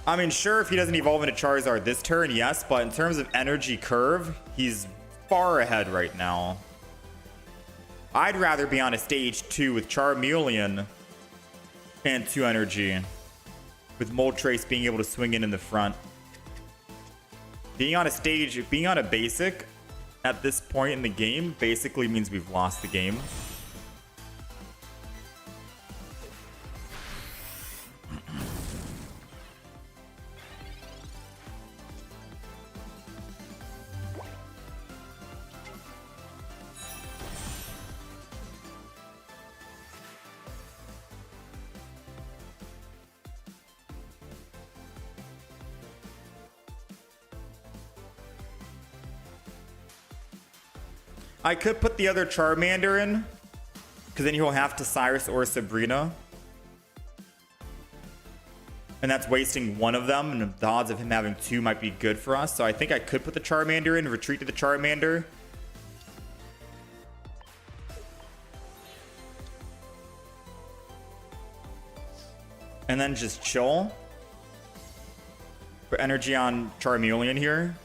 I mean, sure, if he doesn't evolve into Charizard this turn, yes. But in terms of energy curve, he's far ahead right now. I'd rather be on a stage 2 with Charmeleon and 2 energy. With Moltres being able to swing in the front. Being on a basic at this point in the game basically means we've lost the game. I could put the other Charmander in, because then he'll have to Cyrus or Sabrina. And that's wasting one of them, and the odds of him having 2 might be good for us. So I think I could put the Charmander in, retreat to the Charmander. And then just chill. Put energy on Charmeleon here.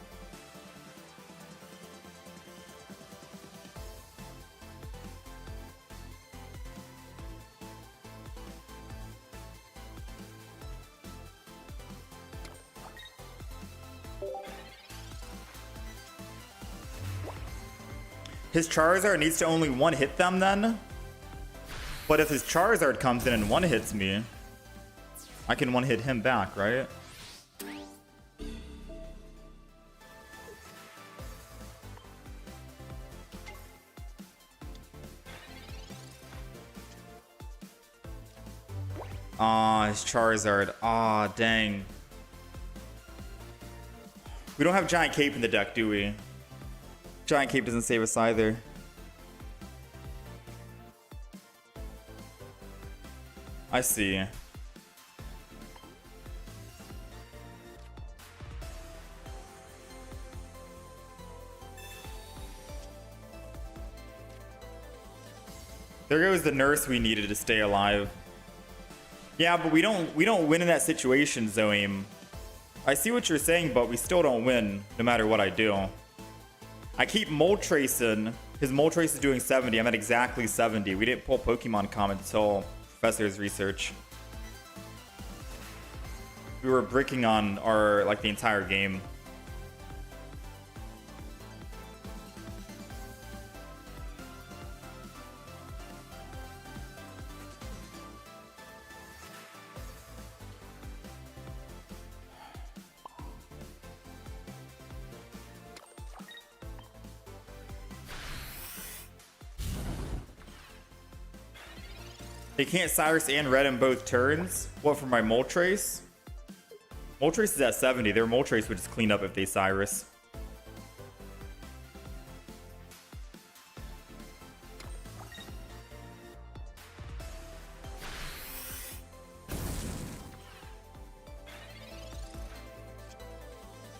His Charizard needs to only one-hit them then. But if his Charizard comes in and one-hits me, I can one-hit him back, right? Ah, his Charizard. Ah, dang. We don't have Giant Cape in the deck, do we? Giant Cape doesn't save us either. I see. There goes the nurse we needed to stay alive. Yeah, but we don't win in that situation, Zoeim. I see what you're saying, but we still don't win no matter what I do. I keep Moltres in. His Moltres is doing 70. I'm at exactly 70. We didn't pull Pokemon Comm until Professor's research. We were bricking on our, like, the entire game. They can't Cyrus and Red in both turns. What, for my Moltres? Moltres is at 70. Their Moltres would just clean up if they Cyrus.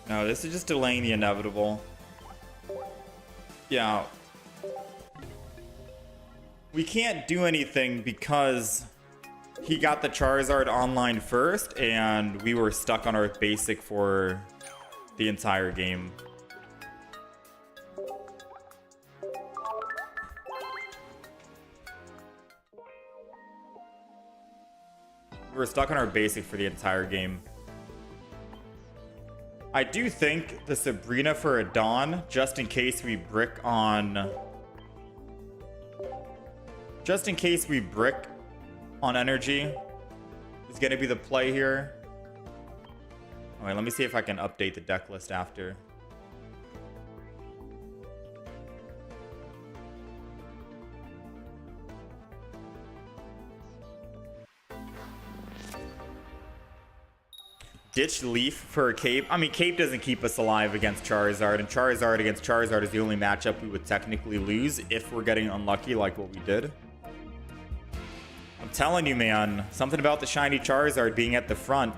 No, this is just delaying the inevitable. Yeah. We can't do anything because he got the Charizard online first and we were stuck on our basic for the entire game. We were stuck on our basic for the entire game. I do think the Sabrina for a Dawn, just in case we brick on... Just in case we brick on energy, is going to be the play here. Alright, let me see if I can update the deck list after. Ditch Leaf for a Cape. I mean, Cape doesn't keep us alive against Charizard, and Charizard against Charizard is the only matchup we would technically lose if we're getting unlucky like what we did. I'm telling you, man, something about the shiny Charizard being at the front.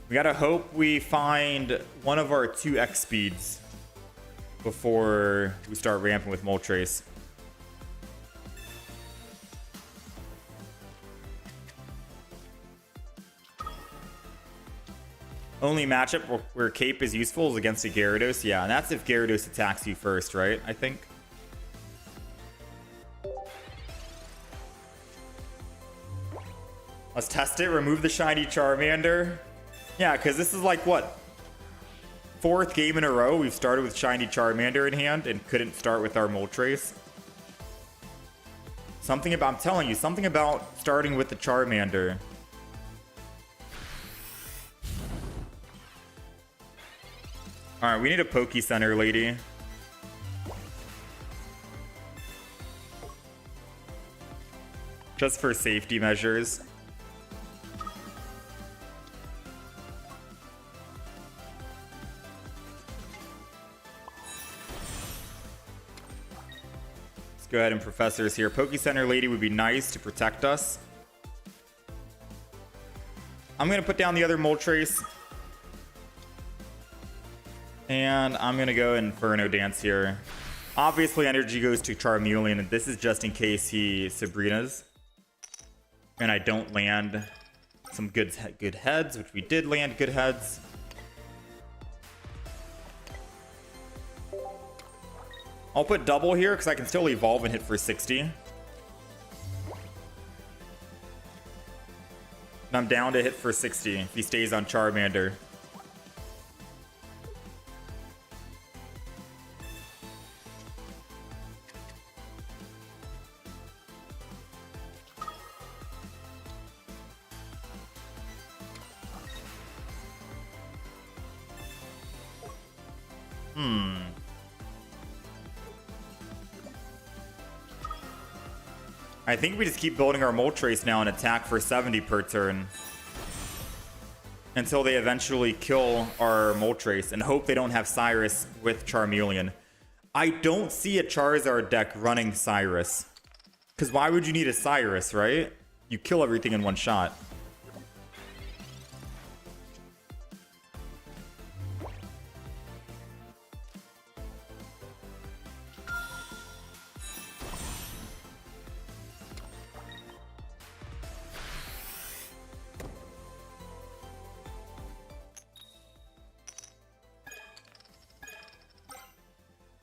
We gotta hope we find one of our 2x speeds before we start ramping with Moltres. Only matchup where Cape is useful is against a Gyarados. Yeah, and that's if Gyarados attacks you first, right? I think. Let's test it. Remove the shiny Charmander. Yeah, because this is like, what? 4th game in a row we've started with shiny Charmander in hand and couldn't start with our Moltres. Something about, I'm telling you, something about starting with the Charmander. Alright, we need a Poke Center, lady. Just for safety measures. Let's go ahead and Professors here. Poke Center lady would be nice to protect us. I'm going to put down the other Moltres. And I'm going to go Inferno Dance here. Obviously, energy goes to Charmeleon, and this is just in case he Sabrinas. And I don't land some good heads, which we did land good heads. I'll put double here because I can still evolve and hit for 60. And I'm down to hit for 60 if he stays on Charmander. I think we just keep building our Moltres now and attack for 70 per turn. Until they eventually kill our Moltres and hope they don't have Cyrus with Charmeleon. I don't see a Charizard deck running Cyrus. Because why would you need a Cyrus, right? You kill everything in one shot.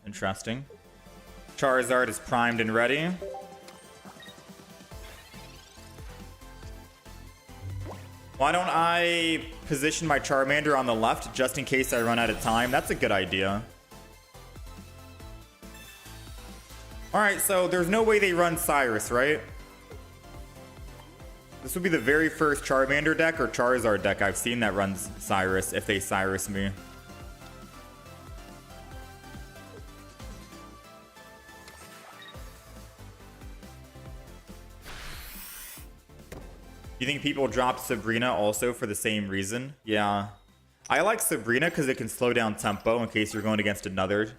Interesting. Charizard is primed and ready. Why don't I position my Charmander on the left just in case I run out of time? That's a good idea. Alright, so there's no way they run Cyrus, right? This would be the very first Charmander deck or Charizard deck I've seen that runs Cyrus if they Cyrus me. You think people drop Sabrina also for the same reason? Yeah. I like Sabrina because it can slow down tempo in case you're going against another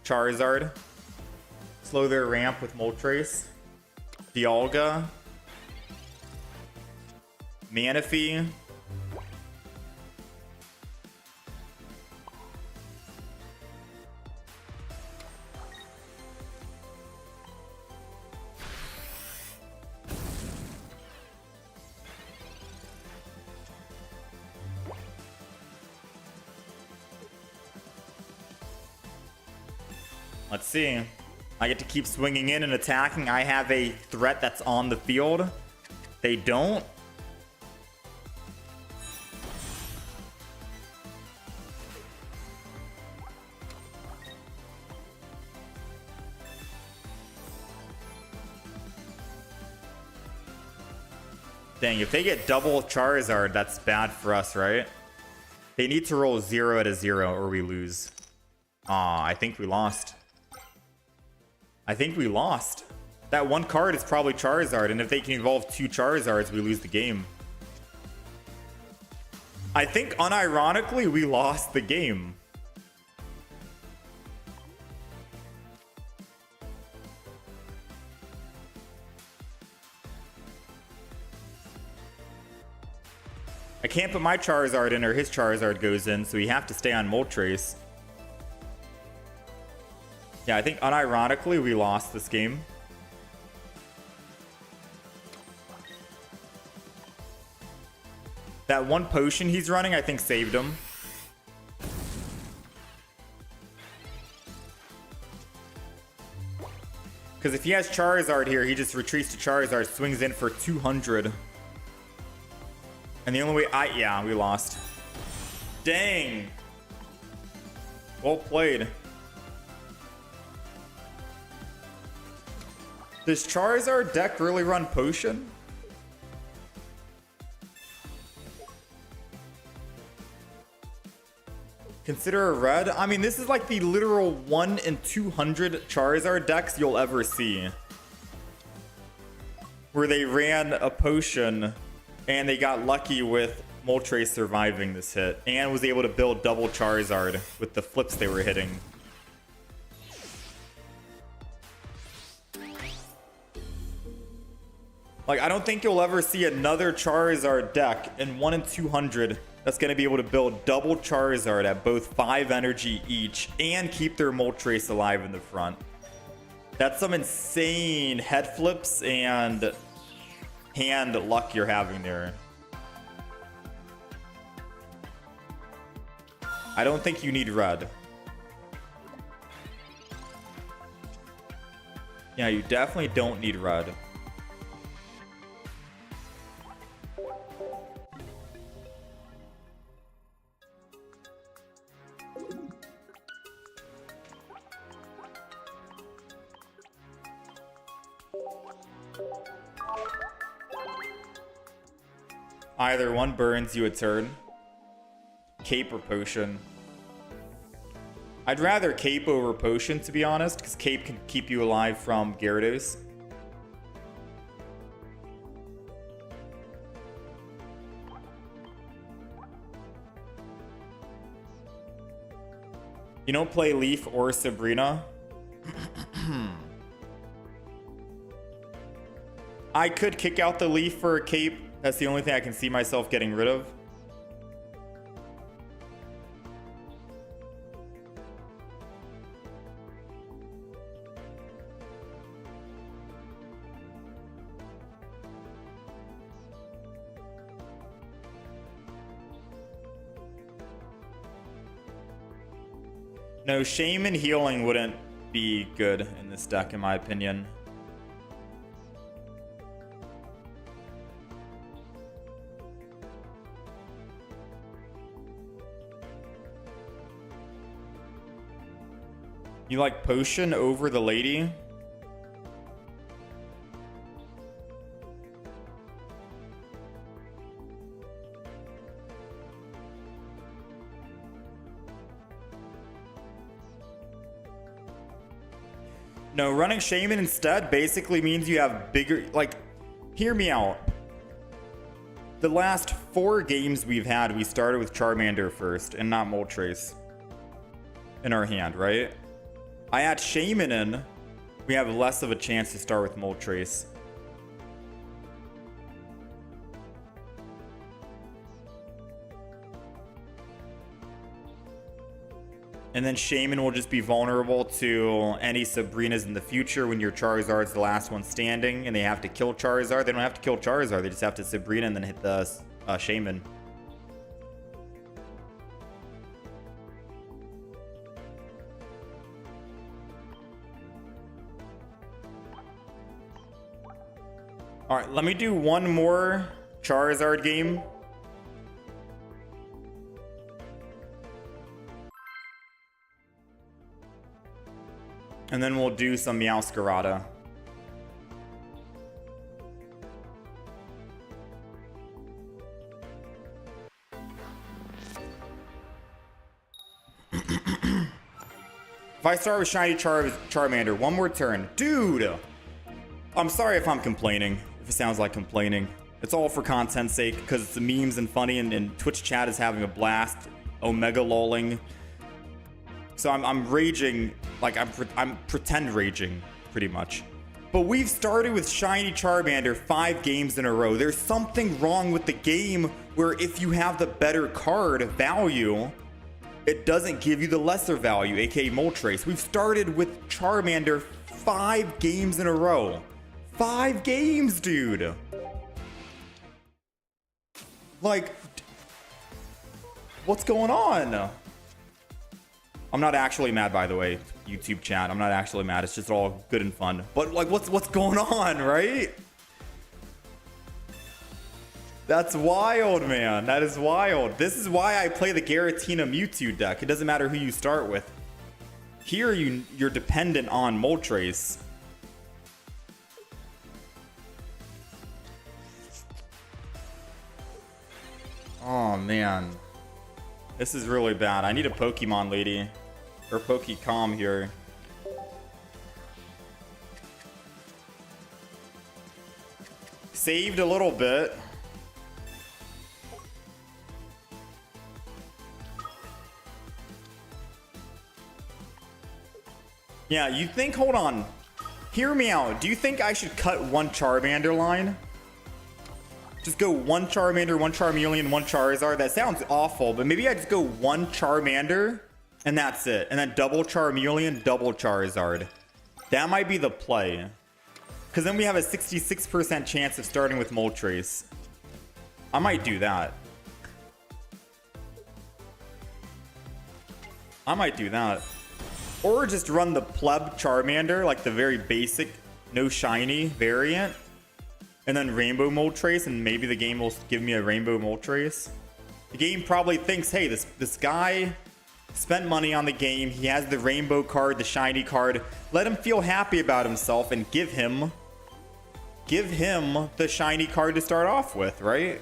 Charizard. Slow their ramp with Moltres. Dialga. Manaphy. Let's see. I get to keep swinging in and attacking. I have a threat that's on the field. They don't. Dang, if they get double Charizard, that's bad for us, right? They need to roll 0 out of 0 or we lose. Aw, I think we lost. I think we lost. That one card is probably Charizard, and if they can evolve 2 Charizards, we lose the game. I think, unironically, we lost the game. I can't put my Charizard in or his Charizard goes in, so we have to stay on Moltres. Yeah, I think unironically we lost this game. That one potion he's running, I think saved him. Because if he has Charizard here, he just retreats to Charizard, swings in for 200. And the only way yeah, we lost. Dang. Well played. Does Charizard deck really run Potion? Consider a red? I mean, this is like the literal 1 in 200 Charizard decks you'll ever see. Where they ran a Potion and they got lucky with Moltres surviving this hit and was able to build double Charizard with the flips they were hitting. Like, I don't think you'll ever see another Charizard deck in 1 in 200 that's going to be able to build double Charizard at both 5 energy each and keep their Moltres alive in the front. That's some insane head flips and hand luck you're having there. I don't think you need red. Yeah, you definitely don't need red. Either one burns you a turn. Cape or Potion. I'd rather Cape over Potion, to be honest, because Cape can keep you alive from Gyarados. You don't play Leaf or Sabrina? I could kick out the Leaf for a Cape. That's the only thing I can see myself getting rid of. No, Shaman healing wouldn't be good in this deck, in my opinion. You like Potion over the lady? No, running Shaman instead basically means you have bigger, like, hear me out. The last 4 games we've had, we started with Charmander first and not Moltres in our hand, right? I add Shaman in, we have less of a chance to start with Moltres. And then Shaman will just be vulnerable to any Sabrinas in the future when your Charizard's the last one standing and they have to kill Charizard. They don't have to kill Charizard, they just have to Sabrina and then hit the Shaman. Alright, let me do one more Charizard game. And then we'll do some Meow-Giratina. If I start with Shiny Charmander, one more turn. Dude! I'm sorry if I'm complaining, if it sounds like complaining. It's all for content's sake, because it's the memes and funny, and Twitch chat is having a blast. Omega lolling. So I'm raging, like I'm pretend raging, pretty much. But we've started with Shiny Charmander 5 games in a row. There's something wrong with the game where if you have the better card value, it doesn't give you the lesser value, aka Moltres. We've started with Charmander 5 games in a row. 5 games, dude. Like, what's going on? I'm not actually mad, by the way, YouTube chat. I'm not actually mad. It's just all good and fun. But like, what's going on, right? That's wild, man. That is wild. This is why I play the Giratina Mewtwo deck. It doesn't matter who you start with. Here, you're dependent on Moltres. Oh, man. This is really bad. I need a Pokemon lady. Or Pokecom here. Saved a little bit. Yeah, you think, hold on. Hear me out. Do you think I should cut one Charmander line? Just go one Charmander, one Charmeleon, one Charizard. That sounds awful, but maybe I just go one Charmander and that's it. And then double Charmeleon, double Charizard. That might be the play. Because then we have a 66% chance of starting with Moltres. I might do that. I might do that. Or just run the pleb Charmander, like the very basic, no shiny variant. And then Rainbow Moltres, and maybe the game will give me a Rainbow Moltres. The game probably thinks, hey, this guy spent money on the game. He has the Rainbow card, the shiny card. Let him feel happy about himself and give him the shiny card to start off with, right?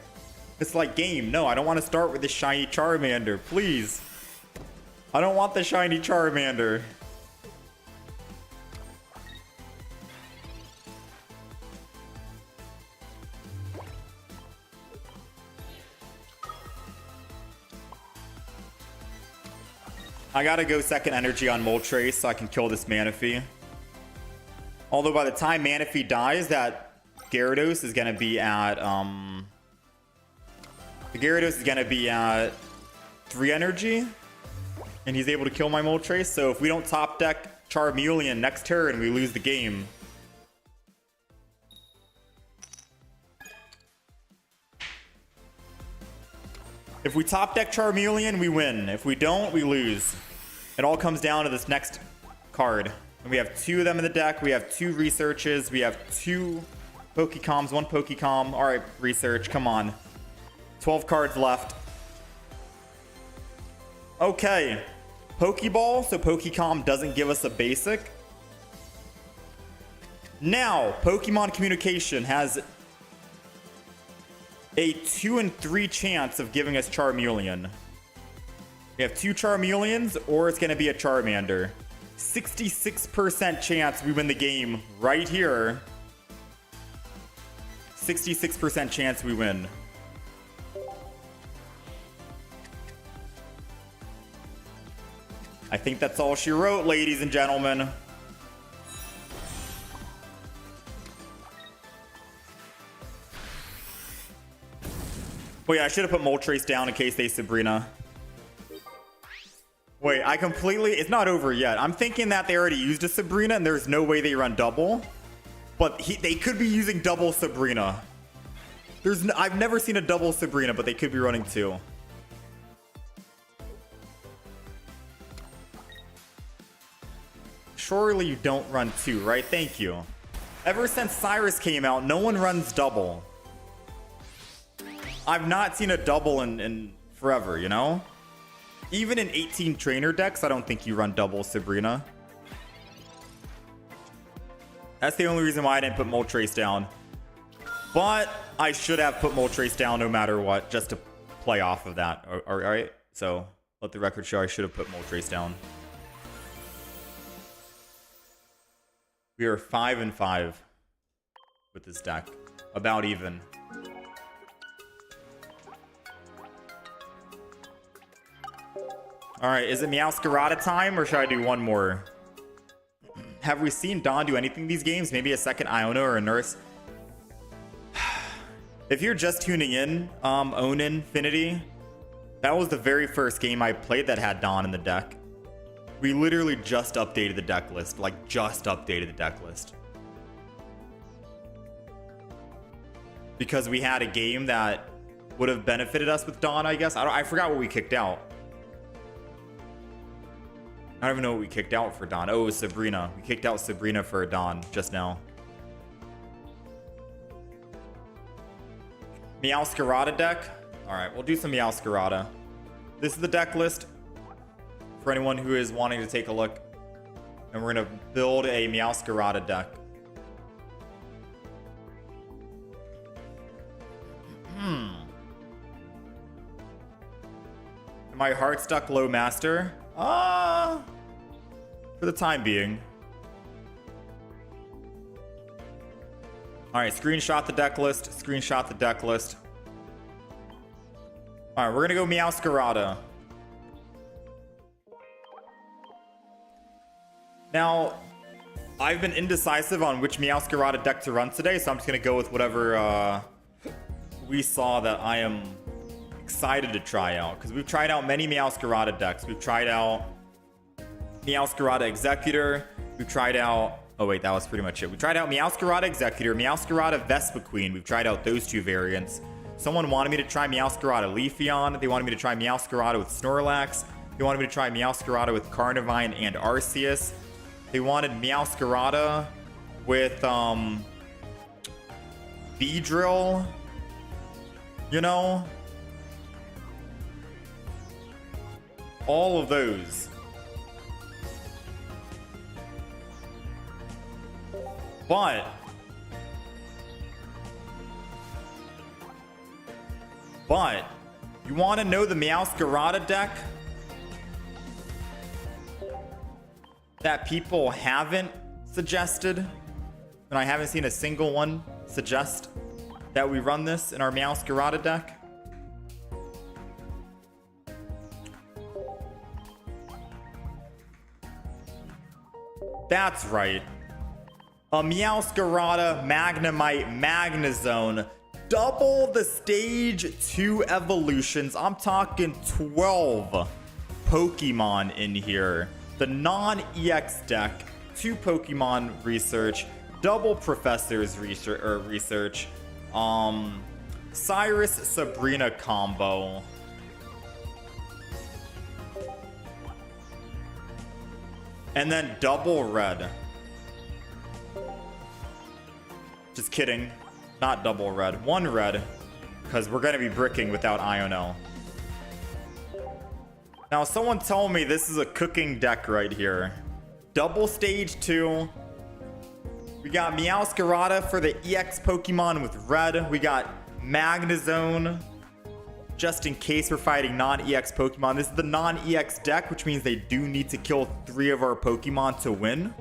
It's like, game, no, I don't want to start with the shiny Charmander, please. I don't want the shiny Charmander. I gotta go second energy on Moltres so I can kill this Manaphy. Although by the time Manaphy dies, that Gyarados is gonna be at the Gyarados is gonna be at 3 energy, and he's able to kill my Moltres. So if we don't top deck Charmeleon next turn, we lose the game. If we top deck Charmeleon, we win. If we don't, we lose. It all comes down to this next card. And we have 2 of them in the deck. We have 2 researches. We have 2 Pokecoms, 1 Pokecom. All right, research, come on. 12 cards left. Okay. Pokeball, so Pokecom doesn't give us a basic. Now, Pokemon Communication has a 2 in 3 chance of giving us Charmeleon. We have 2 Charmeleons, or it's going to be a Charmander. 66% chance we win the game right here. 66% chance we win. I think that's all she wrote, ladies and gentlemen. Wait, I should have put Moltres down in case they Sabrina. Wait, I completely... It's not over yet. I'm thinking that they already used a Sabrina and there's no way they run double. But they could be using double Sabrina. I've never seen a double Sabrina, but they could be running two. Surely you don't run two, right? Thank you. Ever since Cyrus came out, no one runs double. I've not seen a double in forever, you know? Even in 18 trainer decks, I don't think you run double Sabrina. That's the only reason why I didn't put Moltres down. But I should have put Moltres down no matter what, just to play off of that. All right? So let the record show I should have put Moltres down. We are 5-5 with this deck. About even. All right, is it Meow-Zone time or should I do one more? Have we seen Dawn do anything these games? Maybe a second Iono or a Nurse? If you're just tuning in, Own Infinity, that was the very first game I played that had Dawn in the deck. We literally just updated the deck list, like just updated the deck list. Because we had a game that would have benefited us with Dawn, I guess. I forgot what we kicked out. I don't even know what we kicked out for Dawn. Oh, it was Sabrina. We kicked out Sabrina for Dawn just now. Meow-Zone deck. All right, we'll do some Meow-Zone. This is the deck list for anyone who is wanting to take a look. And we're going to build a Meow-Zone deck. Am I hard stuck low master? For the time being. All right, screenshot the deck list. Screenshot the deck list. All right, we're gonna go Meow-Zone. Now, I've been indecisive on which Meow-Zone deck to run today, so I'm just gonna go with whatever we saw that I am excited to try out, because we've tried out many Meow-Zone decks. We've tried out Meow-Zone Executor. We've tried out... Oh, wait, that was pretty much it. We tried out Meow-Zone Executor, Meow-Zone Vespa Queen. We've tried out those two variants. Someone wanted me to try Meow-Zone Leafeon. They wanted me to try Meow-Zone with Snorlax. They wanted me to try Meow-Zone with Carnivine and Arceus. They wanted Meow-Zone with Beedrill. You know? All of those. But you want to know the Meow-Zone deck that people haven't suggested, and I haven't seen a single one suggest that we run this in our Meow-Zone deck? That's right. A Meow-Zone Magnemite Magnezone. Double the stage 2 evolutions. I'm talking 12 Pokemon in here. The non-EX deck. 2 Pokemon research. Double Professor's research. Cyrus Sabrina combo. And then double red. Just kidding. Not double red. One red. Because we're going to be bricking without Iono. Now, someone told me this is a cooking deck right here. Double stage 2. We got Meow-Zone for the EX Pokemon with red. We got Magnezone. Just in case we're fighting non-EX Pokemon. This is the non-EX deck, which means they do need to kill 3 of our Pokemon to win.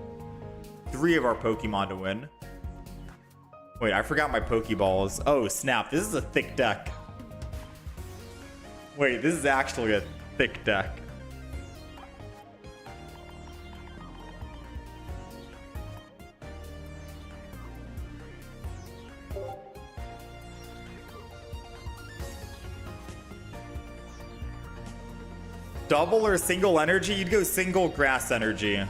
3 of our Pokemon to win. Wait, I forgot my Pokeballs. Oh, snap. This is a thick deck. Wait, this is actually a thick deck. Double or single energy? You'd go single grass energy.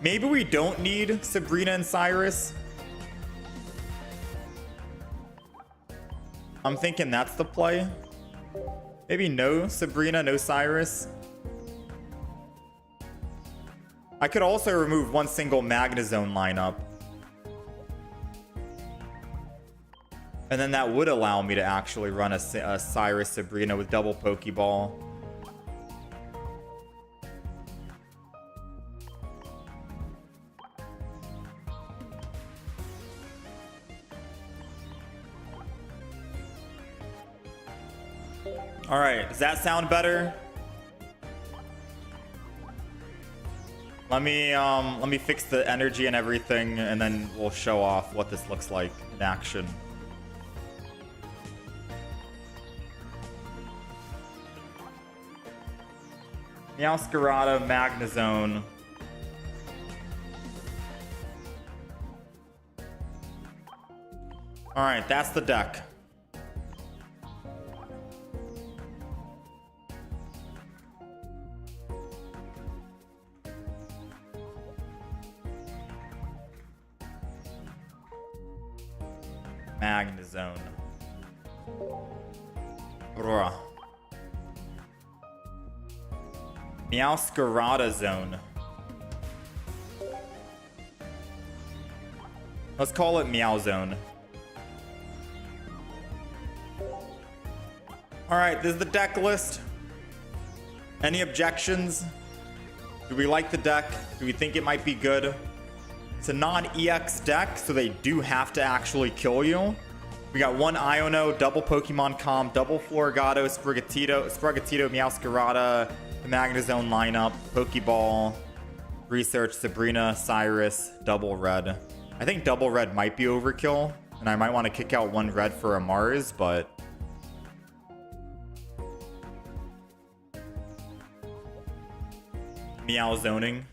Maybe we don't need Sabrina and Cyrus. I'm thinking that's the play. Maybe no Sabrina, no Cyrus. I could also remove one single Magnezone lineup. And then that would allow me to actually run a Cyrus Sabrina with double Pokeball. All right, does that sound better? Let me fix the energy and everything, and then we'll show off what this looks like in action. Meow-Giratina, Magnezone. All right, that's the deck. Magnezone. Bruh. Meow-Giratina zone. Let's call it Meow-Zone. Alright, this is the deck list. Any objections? Do we like the deck? Do we think it might be good? It's a non-EX deck, so they do have to actually kill you. We got one Iono, double Pokemon Comp, double Floragato, Sprigatito, Meow-Giratina, the Magnezone lineup, Pokeball, Research, Sabrina, Cyrus, double red. I think double red might be overkill, and I might want to kick out one red for a Mars, but... Meow-Zoning.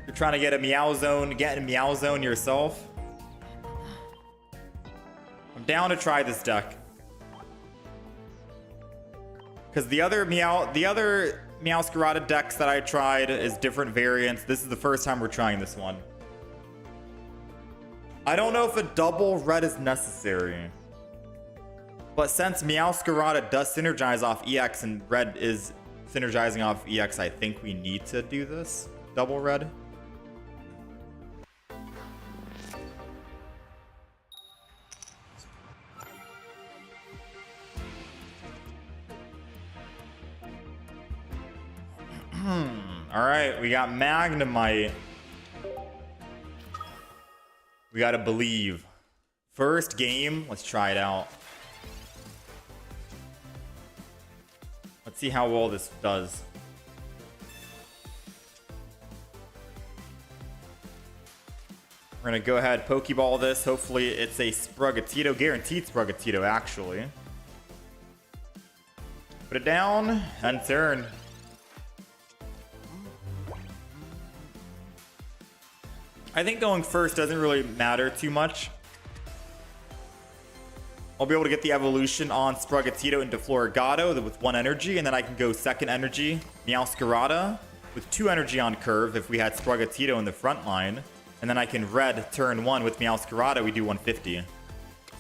You're trying to get a Meow-Zone, get a Meow-Zone yourself. I'm down to try this deck. Because the other Meow-Giratina decks that I tried is different variants. This is the first time we're trying this one. I don't know if a double red is necessary. But since Meow-Giratina does synergize off EX and red is synergizing off EX, I think we need to do this. Double red. Alright, we got Magnemite. We gotta believe. First game, let's try it out. Let's see how well this does. We're gonna go ahead, Pokeball this. Hopefully it's a Sprigatito, guaranteed Sprigatito actually. Put it down, and turn. I think going first doesn't really matter too much. I'll be able to get the evolution on Sprigatito into Floragato with one energy, and then I can go second energy, Meow-Giratina, with 2 energy on curve if we had Sprigatito in the front line. And then I can red turn 1 with Meow-Giratina, we do 150.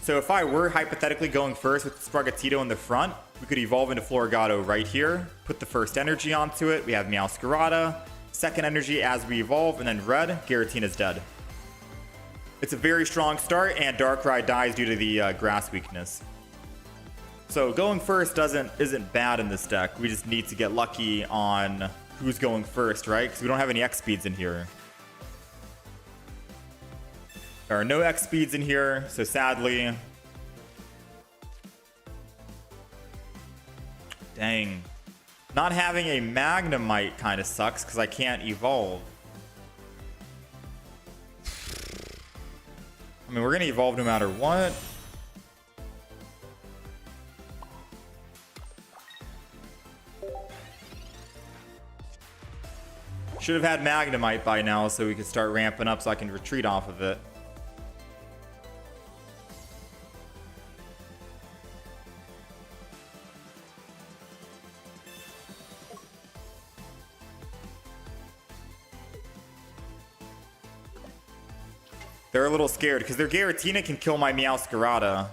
So if I were hypothetically going first with Sprigatito in the front, we could evolve into Floragato right here, put the first energy onto it, we have Meow-Giratina, second energy as we evolve, and then red, Giratina's dead. It's a very strong start, and Darkrai dies due to the grass weakness. So going first isn't bad in this deck. We just need to get lucky on who's going first, right? Because we don't have any X speeds in here. There are no X speeds in here, so sadly... Dang. Not having a Magnemite kind of sucks because I can't evolve. I mean, we're going to evolve no matter what. Should have had Magnemite by now so we could start ramping up so I can retreat off of it. They're a little scared because their Giratina can kill my Meow-Giratina.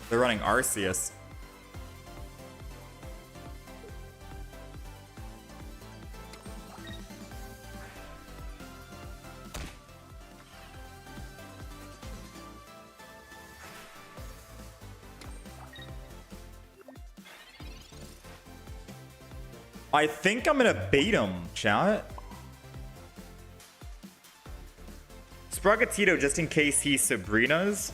They're running Arceus. I think I'm gonna bait him, chat. Sprogatito, just in case he Sabrina's.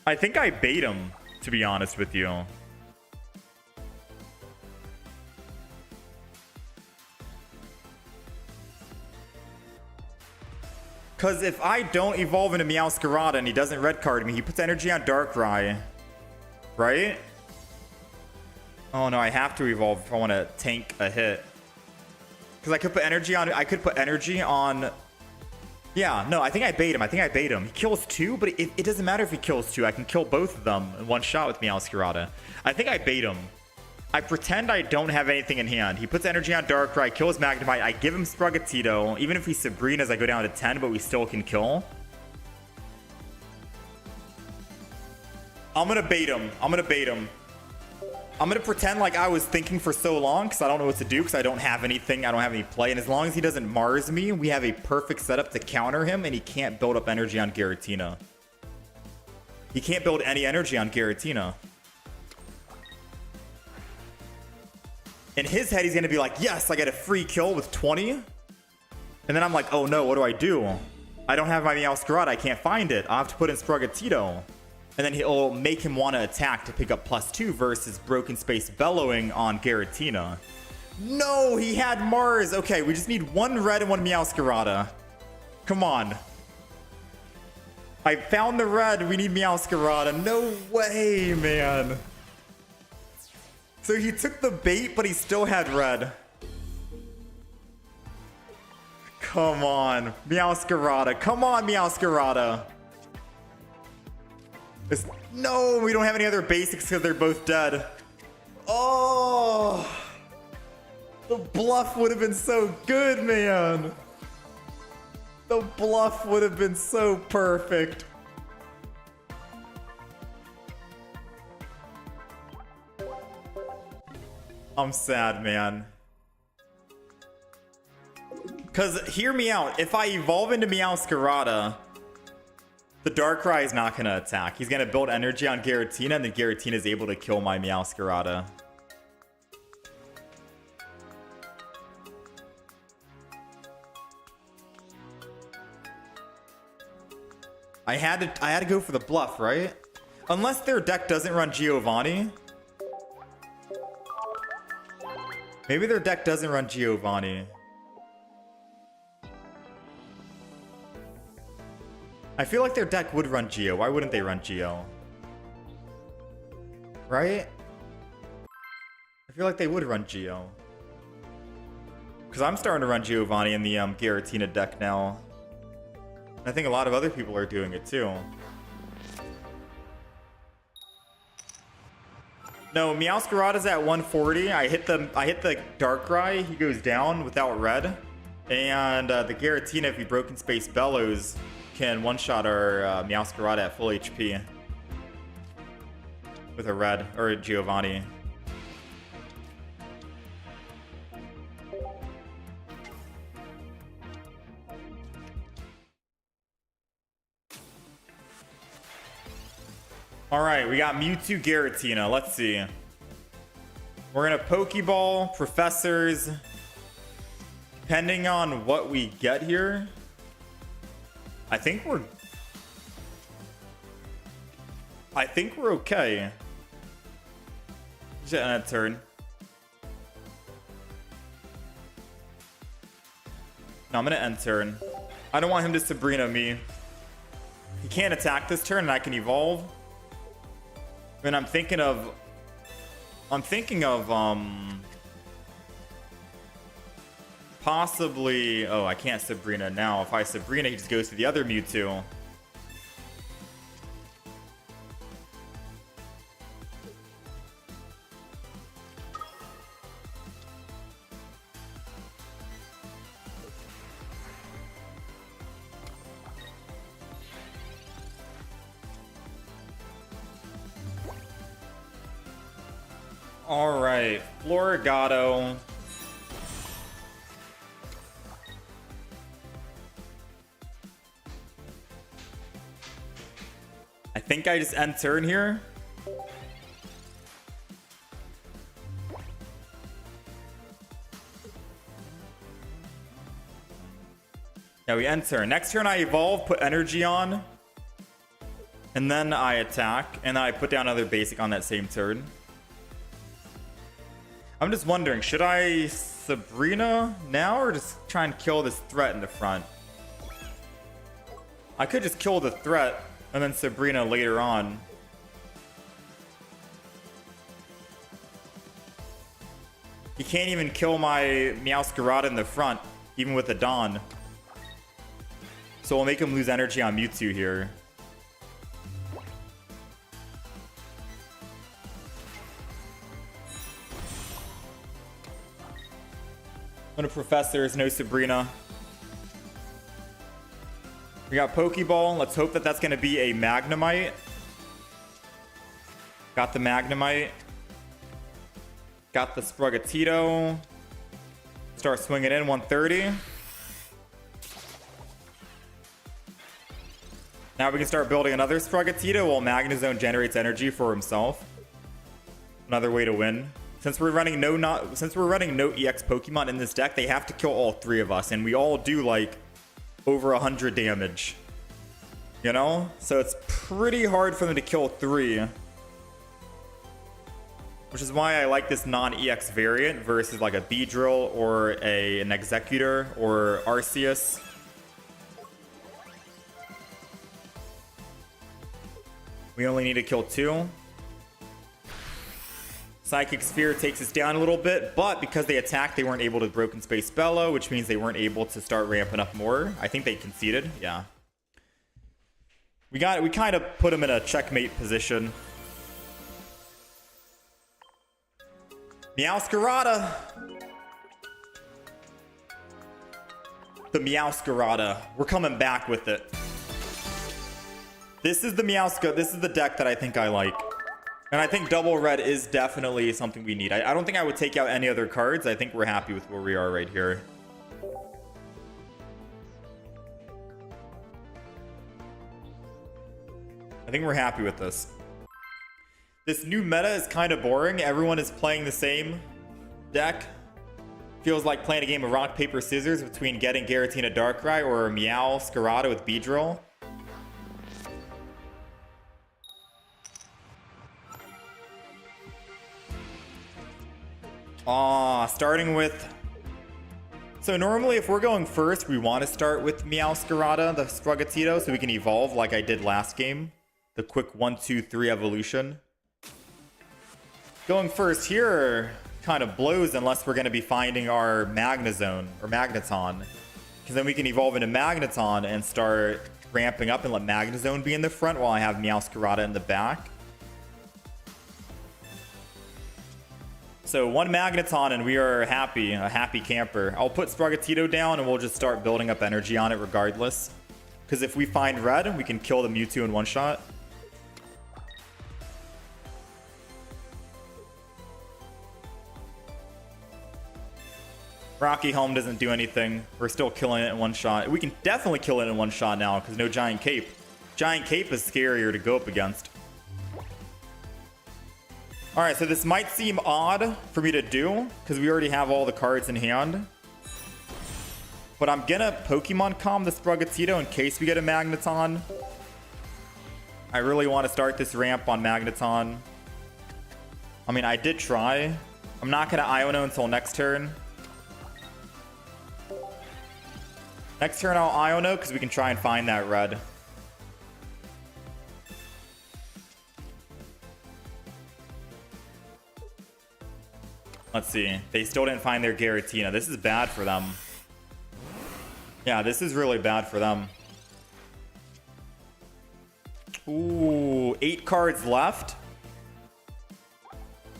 I think I bait him, to be honest with you. Because if I don't evolve into Meow-Giratina and he doesn't red card me, he puts energy on Darkrai. Right? Oh no, I have to evolve if I want to tank a hit. Because I could put energy on... I could put energy on... Yeah, no, I think I bait him. I think I bait him. He kills 2, but it doesn't matter if he kills 2. I can kill both of them in one shot with Meow-Giratina. I think I bait him. I pretend I don't have anything in hand. He puts energy on Darkrai, kills Magnemite. I give him Sprogatito. Even if he's Sabrina's, I go down to 10, but we still can kill. I'm going to bait him. I'm going to bait him. I'm going to pretend like I was thinking for so long because I don't know what to do because I don't have anything. I don't have any play. And as long as he doesn't Mars me, we have a perfect setup to counter him and he can't build up energy on Giratina. He can't build any energy on Giratina. In his head, he's going to be like, yes, I get a free kill with 20. And then I'm like, oh no, what do I do? I don't have my Meow-Giratina. I can't find it. I'll have to put in Sprogatito. And then he'll make him want to attack to pick up +2 versus Broken Space Bellowing on Giratina. No, he had Mars. Okay, we just need 1 red and 1 Meow-Giratina. Come on. I found the red. We need Meow-Giratina. No way, man. So he took the bait, but he still had red. Come on, Meow-Giratina. Come on, Meow-Giratina. No, we don't have any other basics because they're both dead. Oh, the bluff would have been so good, man. The bluff would have been so perfect. I'm sad, man. Because hear me out. If I evolve into Meow-Giratina, the Darkrai is not going to attack. He's going to build energy on Giratina, and then Giratina is able to kill my Meow-Giratina. I had to go for the bluff, right? Unless their deck doesn't run Giovanni. Maybe their deck doesn't run Giovanni. I feel like their deck would run Geo. Why wouldn't they run Geo? Right? I feel like they would run Geo. Because I'm starting to run Giovanni in the Giratina deck now. And I think a lot of other people are doing it too. No, Meow-Giratina at 140. I hit the Darkrai. He goes down without red. And the Giratina, if he Broken Space Bellows, can one-shot our Meow-Giratina at full HP with a red or a Giovanni. All right, we got Mewtwo-Giratina. Let's see. We're gonna Pokeball, Professors. Depending on what we get here, I think we're okay. Just end turn. No, I'm gonna end turn. I don't want him to Sabrina me. He can't attack this turn, and I can evolve. And I'm thinking of possibly... Oh, I can't Sabrina now. If I Sabrina, he just goes to the other Mewtwo. All right, Florigato. I think I just end turn here. Yeah, we end turn. Next turn I evolve, put energy on, and then I attack, and then I put down another basic on that same turn. I'm just wondering, should I Sabrina now or just try and kill this threat in the front? I could just kill the threat and then Sabrina later on. He can't even kill my Meow-Giratina in the front, even with the Dawn. So we'll make him lose energy on Mewtwo here. No Professors, no Sabrina. We got Pokeball. Let's hope that that's going to be a Magnemite. Got the Magnemite. Got the Sprigatito. Start swinging in 130. Now we can start building another Sprigatito while Magnezone generates energy for himself. Another way to win. Since we're running no EX Pokemon in this deck, they have to kill all three of us, and we all do like over 100 damage. You know? So it's pretty hard for them to kill three. Which is why I like this non-EX variant versus like a Beedrill or an Executor or Arceus. We only need to kill two. Psychic Sphere takes us down a little bit, but because they attacked, they weren't able to Broken Space Bellow, which means they weren't able to start ramping up more. I think they conceded, yeah. We kind of put them in a checkmate position. Meow-Giratina! The Meow-Giratina. We're coming back with it. This is the this is the deck that I think I like. And I think double red is definitely something we need. I don't think I would take out any other cards. I think we're happy with where we are right here. I think we're happy with this. This new meta is kind of boring. Everyone is playing the same deck. Feels like playing a game of rock, paper, scissors between getting Giratina Darkrai or Meow-Giratina with Beedrill. Starting with... So normally if we're going first, we want to start with Meow-Giratina, the Sprigatito, so we can evolve like I did last game. The quick 1, 2, 3 evolution. Going first here kind of blows unless we're going to be finding our Magnezone or Magneton. Because then we can evolve into Magneton and start ramping up and let Magnezone be in the front while I have Meow-Giratina in the back. So one Magneton and we are happy, a happy camper. I'll put Sprigatito down and we'll just start building up energy on it regardless. Because if we find red, we can kill the Mewtwo in one shot. Rocky Helm doesn't do anything. We're still killing it in one shot. We can definitely kill it in one shot now because no Giant Cape. Giant Cape is scarier to go up against. Alright, so this might seem odd for me to do because we already have all the cards in hand. But I'm gonna Pokemon Calm the Sprigatito in case we get a Magneton. I really want to start this ramp on Magneton. I mean, I did try. I'm not gonna Iono until next turn. Next turn I'll Iono because we can try and find that red. Let's see. They still didn't find their Giratina. This is bad for them. Yeah, this is really bad for them. Ooh, 8 cards left.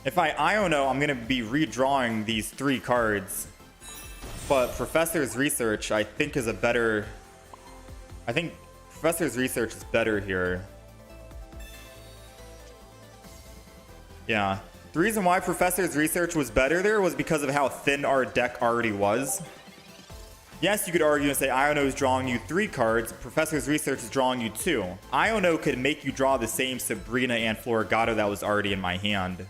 If I Iono, I'm going to be redrawing these 3 cards. But Professor's Research, I think, is a better... I think Professor's Research is better here. Yeah. The reason why Professor's research was better there was because of how thin our deck already was. Yes, you could argue and say Iono is drawing you 3 cards, Professor's research is drawing you 2. Iono could make you draw the same Sabrina and Floragato that was already in my hand.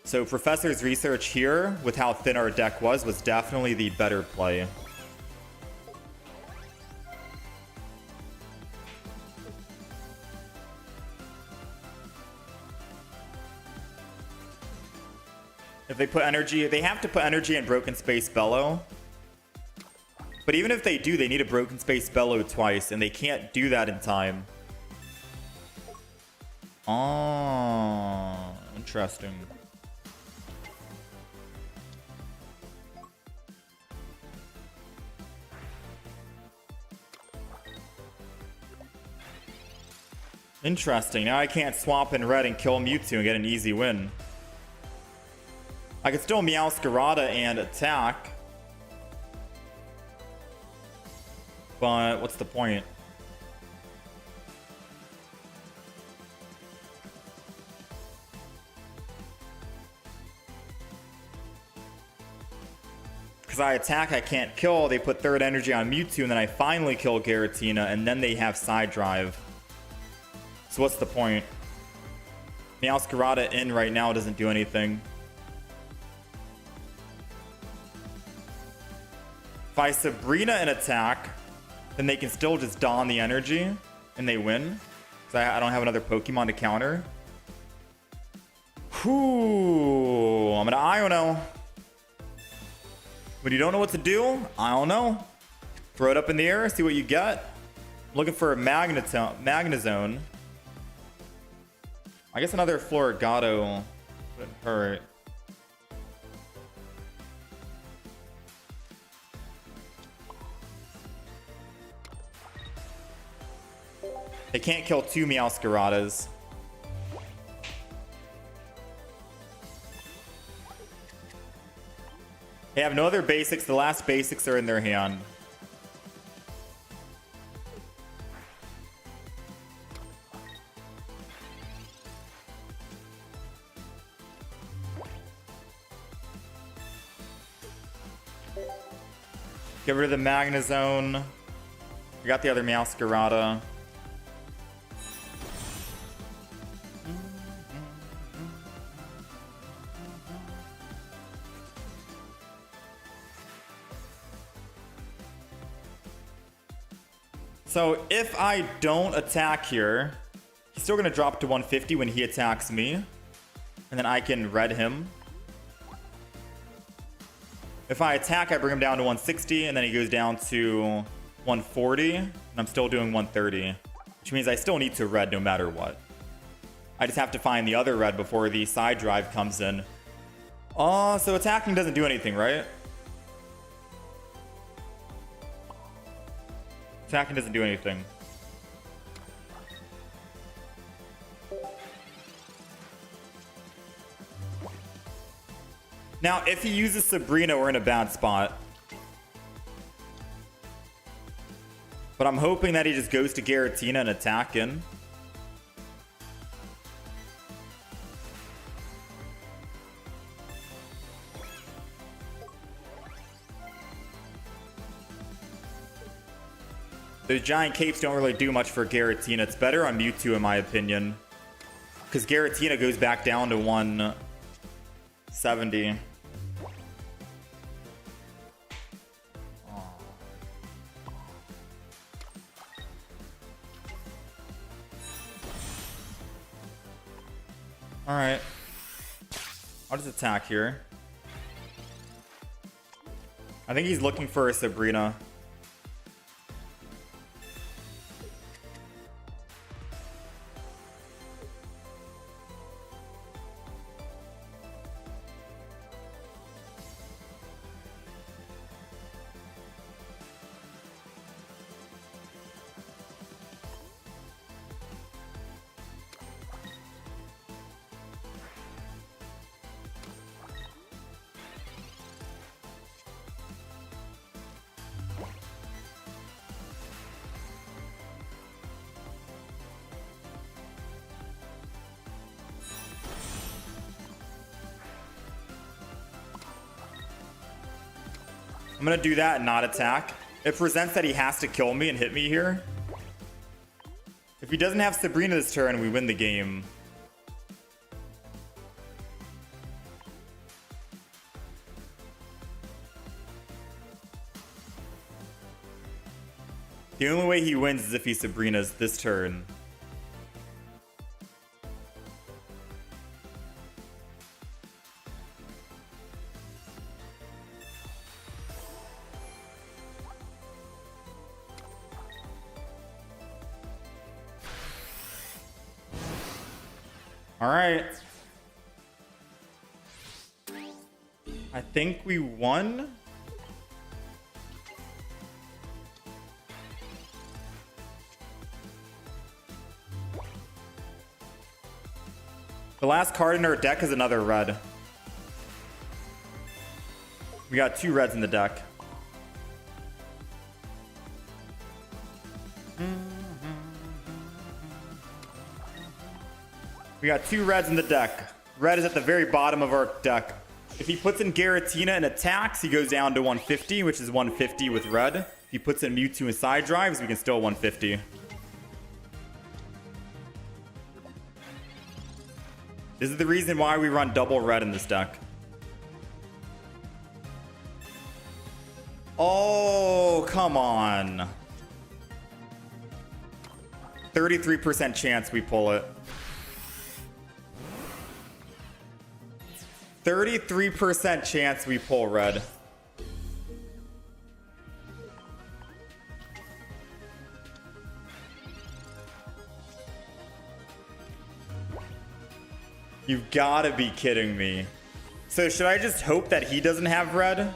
So Professor's research here, with how thin our deck was definitely the better play. If they put energy, they have to put energy in Broken Space Bellow. But even if they do, they need a Broken Space Bellow twice, and they can't do that in time. Oh, interesting. Interesting. Now I can't swap in red and kill Mewtwo and get an easy win. I could still Meow-Giratina and attack. But what's the point? Because I attack, I can't kill. They put third energy on Mewtwo, and then I finally kill Giratina, and then they have side drive. So what's the point? Meow-Giratina in right now doesn't do anything. If I Sabrina an attack, then they can still just don the energy and they win. Because I don't have another Pokemon to counter. Whew, I'm gonna Iono. When you don't know what to do, I don't know. Throw it up in the air, see what you get. I'm looking for a Magnezone. I guess another Floragato wouldn't hurt. They can't kill 2 Meow-Giratas. They have no other basics. The last basics are in their hand. Get rid of the Magnezone. We got the other Meow-Giratina. So if I don't attack here, he's still going to drop to 150 when he attacks me. And then I can red him. If I attack, I bring him down to 160, and then he goes down to 140, and I'm still doing 130. Which means I still need to red no matter what. I just have to find the other red before the side drive comes in. Oh, so attacking doesn't do anything, right? Attacking doesn't do anything. Now, if he uses Sabrina, we're in a bad spot. But I'm hoping that he just goes to Giratina and attack in. Those giant capes don't really do much for Giratina. It's better on Mewtwo, in my opinion. Because Giratina goes back down to 170. Alright. I'll just attack here. I think he's looking for a Sabrina. I'm gonna do that and not attack. It presents that he has to kill me and hit me here. If he doesn't have Sabrina this turn, we win the game. The only way he wins is if he Sabrinas this turn. All right. I think we won. The last card in our deck is another red. We got 2 reds in the deck. We got 2 reds in the deck. Red is at the very bottom of our deck. If he puts in Giratina and attacks, he goes down to 150, which is 150 with red. If he puts in Mewtwo and side drives, we can still 150. This is the reason why we run double red in this deck. Oh, come on. 33% chance we pull it. 33% chance we pull red. You've got to be kidding me. So should I just hope that he doesn't have red?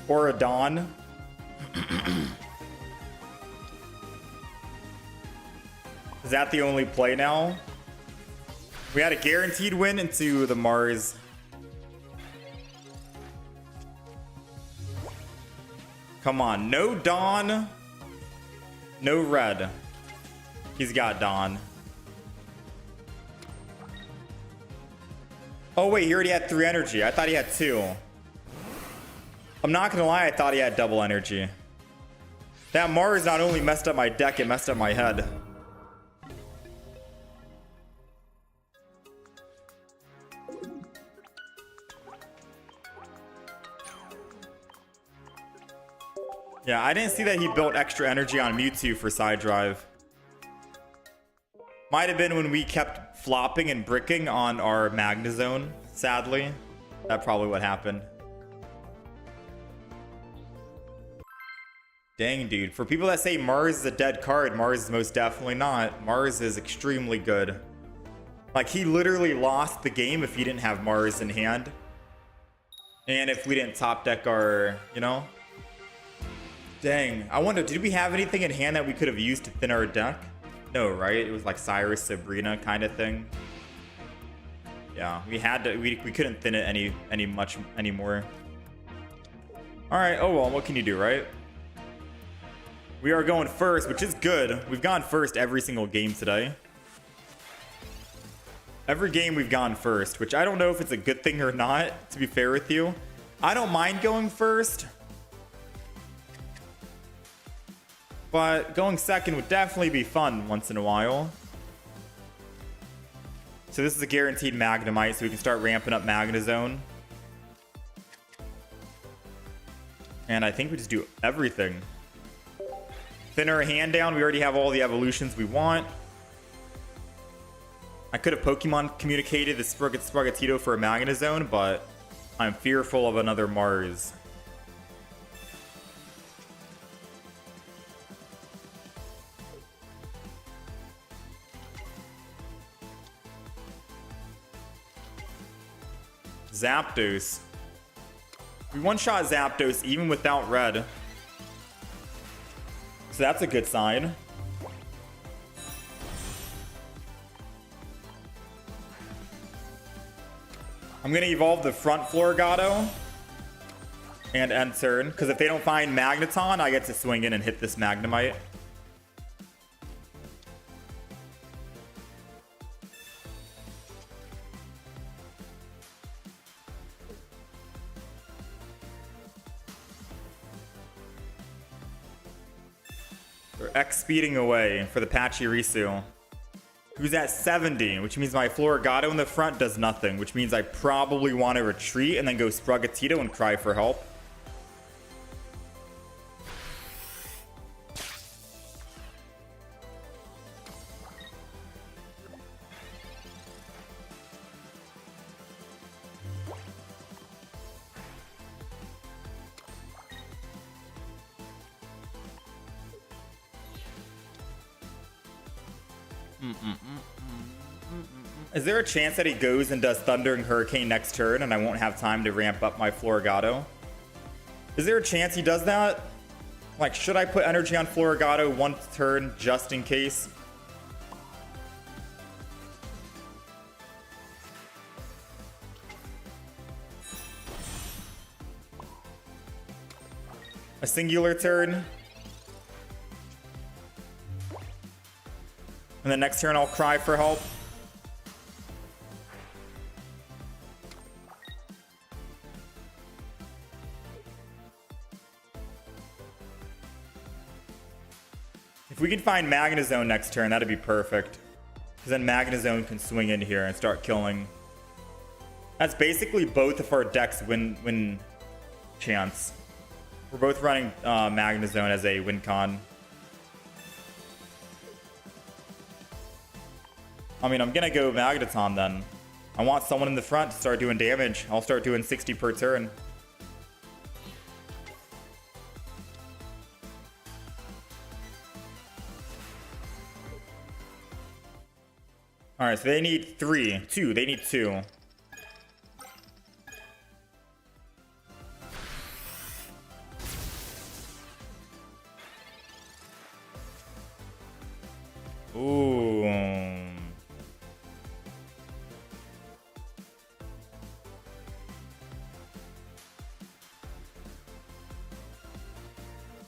Or a Dawn? Is that the only play now? We had a guaranteed win into the Mars. Come on, no Dawn, no red. He's got Dawn. Oh wait, he already had 3 energy. I thought he had 2. I'm not gonna lie, I thought he had double energy. That Mars not only messed up my deck, it messed up my head. Yeah, I didn't see that he built extra energy on Mewtwo for side drive. Might have been when we kept flopping and bricking on our Magnezone, sadly. That's probably what happened. Dang, dude. For people that say Mars is a dead card, Mars is most definitely not. Mars is extremely good. Like, he literally lost the game if he didn't have Mars in hand. And if we didn't top deck our, you know? Dang. I wonder, did we have anything in hand that we could have used to thin our deck? No, right? It was like Cyrus, Sabrina kind of thing. Yeah, we had to, we couldn't thin it any much anymore. All right, oh well, what can you do, right? We are going first, which is good. We've gone first every single game today. Every game we've gone first, which I don't know if it's a good thing or not, to be fair with you. I don't mind going first. But going second would definitely be fun once in a while. So this is a guaranteed Magnemite, so we can start ramping up Magnezone. And I think we just do everything. Thin our hand down. We already have all the evolutions we want. I could have Pokemon communicated the Sprigatito for a Magnezone, but I'm fearful of another Mars. Zapdos. We one-shot Zapdos even without red. So that's a good sign. I'm going to evolve the front Floragato and end turn, because if they don't find Magneton, I get to swing in and hit this Magnemite. We're X speeding away for the Pachirisu, who's at 70, which means my Floragato in the front does nothing, which means I probably want to retreat and then go Sprigatito and cry for help. Is there a chance that he goes and does Thunder and Hurricane next turn and I won't have time to ramp up my Floragato? Is there a chance he does that? Like, should I put energy on Floragato one turn just in case? A singular turn. And the next turn I'll cry for help. If we can find Magnezone next turn, that'd be perfect. Because then Magnezone can swing in here and start killing. That's basically both of our decks win chance. We're both running Magnezone as a win con. I mean, I'm gonna go Magneton then. I want someone in the front to start doing damage. I'll start doing 60 per turn. Alright, so they need two. They need two. Ooh.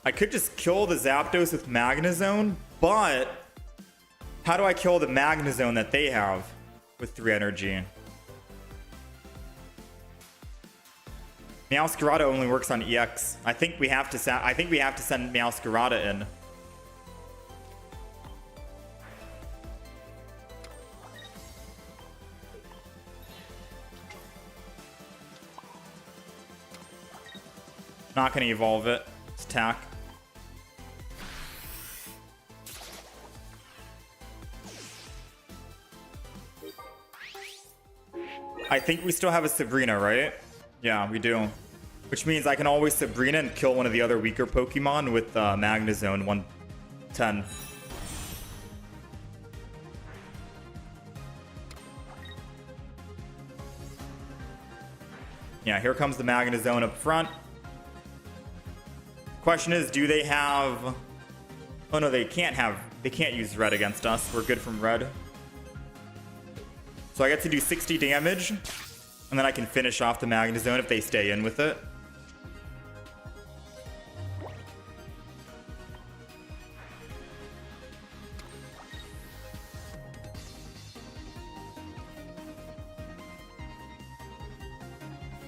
I could just kill the Zapdos with Magnezone, but how do I kill the Magnezone that they have with 3 energy? Meow-Giratina only works on EX. I think we have to send Meow-Giratina in. Not gonna evolve it. It's attack. I think we still have a Sabrina, right? Yeah, we do. Which means I can always Sabrina and kill one of the other weaker Pokemon with Magnezone 110. Yeah, here comes the Magnezone up front. Question is, do they have... Oh no, they can't use red against us. We're good from red. So I get to do 60 damage, and then I can finish off the Magnezone if they stay in with it.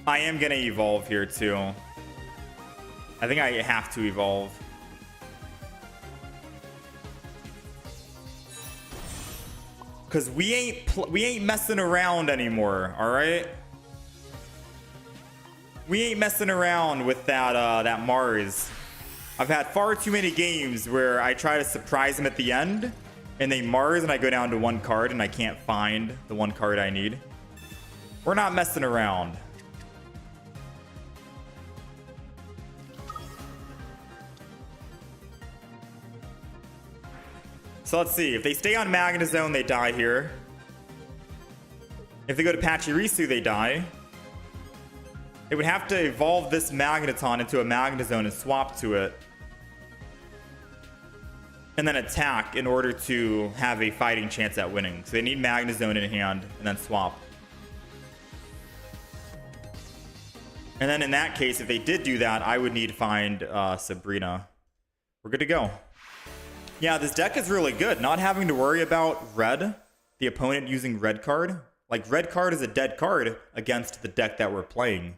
I am gonna evolve here too. I think I have to evolve. Cause we ain't messing around anymore, all right? We ain't messing around with that Mars. I've had far too many games where I try to surprise them at the end, and they Mars, and I go down to 1 card, and I can't find the 1 card I need. We're not messing around. So let's see. If they stay on Magnezone, they die here. If they go to Pachirisu, they die. They would have to evolve this Magneton into a Magnezone and swap to it. And then attack in order to have a fighting chance at winning. So they need Magnezone in hand and then swap. And then in that case, if they did do that, I would need to find Sabrina. We're good to go. Yeah, this deck is really good. Not having to worry about red, the opponent using red card. Like, red card is a dead card against the deck that we're playing.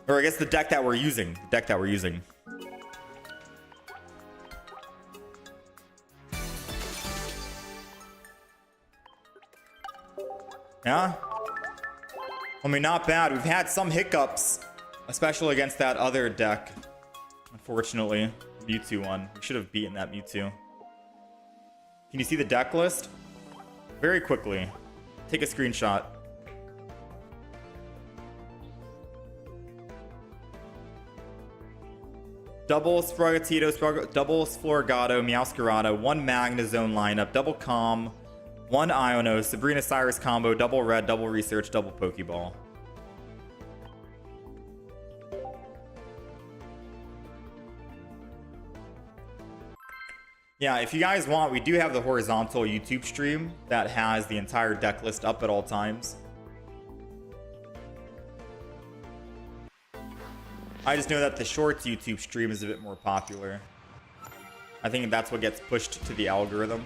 Or I guess the deck that we're using. Yeah? I mean, not bad. We've had some hiccups, especially against that other deck. Unfortunately, Mewtwo one. We should have beaten that Mewtwo. Can you see the deck list? Very quickly. Take a screenshot. Double Sprigatito, double Floragato, Meow-Giratina, one Magnezone lineup, double Calm, one Iono, Sabrina Cyrus combo, double Red, double Research, double Pokeball. Yeah, if you guys want, we do have the horizontal YouTube stream that has the entire deck list up at all times. I just know that the shorts YouTube stream is a bit more popular. I think that's what gets pushed to the algorithm.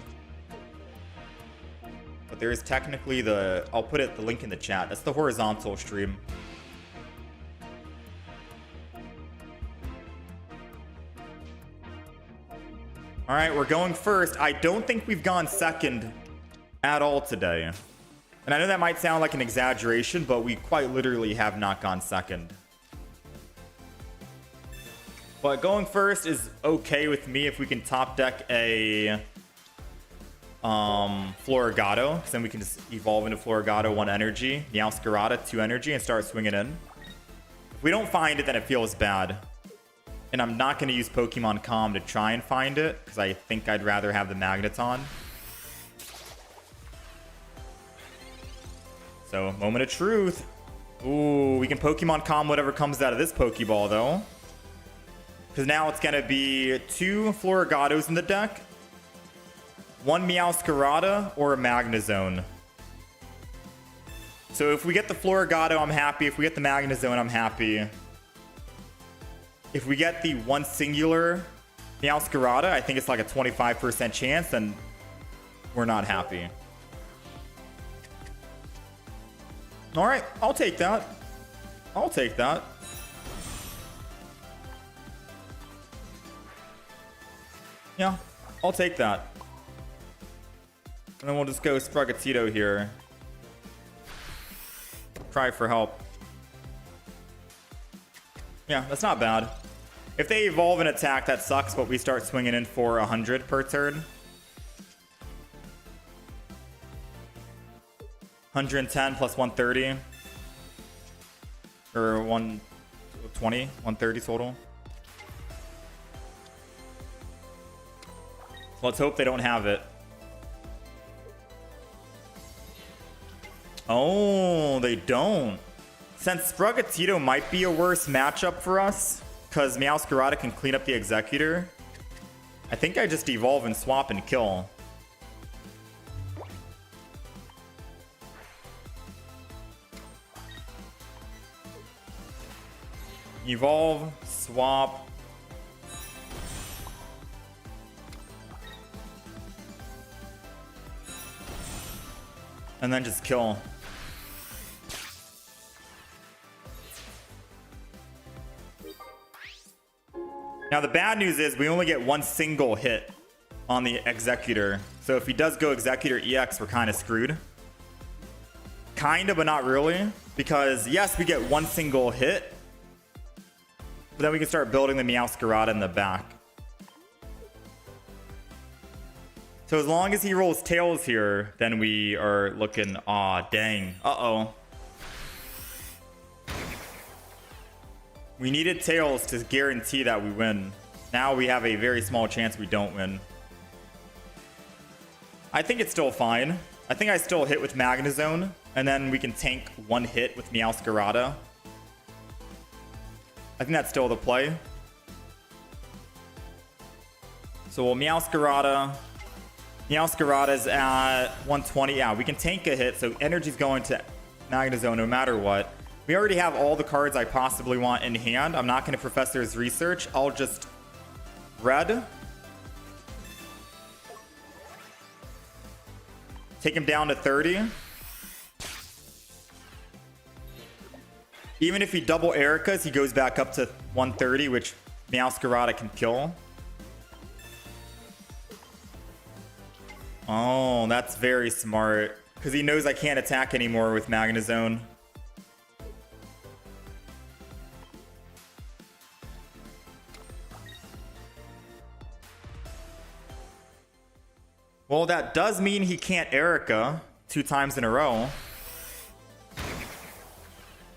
But there is technically the... I'll put the link in the chat. That's the horizontal stream. Alright, we're going first. I don't think we've gone second at all today. And I know that might sound like an exaggeration, but we quite literally have not gone second. But going first is okay with me if we can top deck a Floragato, because then we can just evolve into Floragato 1 energy, Meow-Giratina 2 energy, and start swinging in. If we don't find it, then it feels bad. And I'm not going to use Pokemon Calm to try and find it, because I think I'd rather have the Magnezone. So, moment of truth. Ooh, we can Pokemon Calm whatever comes out of this Pokeball, though. Because now it's going to be 2 Floragatos in the deck, 1 Meow-Giratina, or a Magnezone. So if we get the Floragato, I'm happy. If we get the Magnezone, I'm happy. If we get the one singular Meow-Giratina, I think it's like a 25% chance, and we're not happy. All right, I'll take that. I'll take that. Yeah, I'll take that. And then we'll just go Sprigatito here. Cry for help. Yeah, that's not bad. If they evolve and attack, that sucks, but we start swinging in for 100 per turn. 110 plus 130. Or 120, 130 total. Let's hope they don't have it. Oh, they don't. Since Sprigatito might be a worse matchup for us, because Meow-Giratina can clean up the Executor, I think I just evolve and swap and kill. Evolve, swap. And then just kill. Now the bad news is we only get one single hit on the Executor. So if he does go Executor EX, we're kind of screwed. Kinda, but not really. Because yes, we get one single hit. But then we can start building the Meow-Giratina in the back. So as long as he rolls Tails here, then we are looking... Aw, dang. Uh-oh. We needed Tails to guarantee that we win. Now we have a very small chance we don't win. I think it's still fine. I think I still hit with Magnezone, and then we can tank one hit with Meow-Giratina. I think that's still the play. So we'll Meow-Giratina. Meow-Giratina at 120. Yeah, we can tank a hit, so energy's going to Magnezone no matter what. We already have all the cards I possibly want in hand. I'm not going to Professor's Research. I'll just red. Take him down to 30. Even if he double Erika's, he goes back up to 130, which Meow-Giratina can kill. Oh, that's very smart. because he knows I can't attack anymore with Magnezone. Well, that does mean he can't Erica 2 times in a row.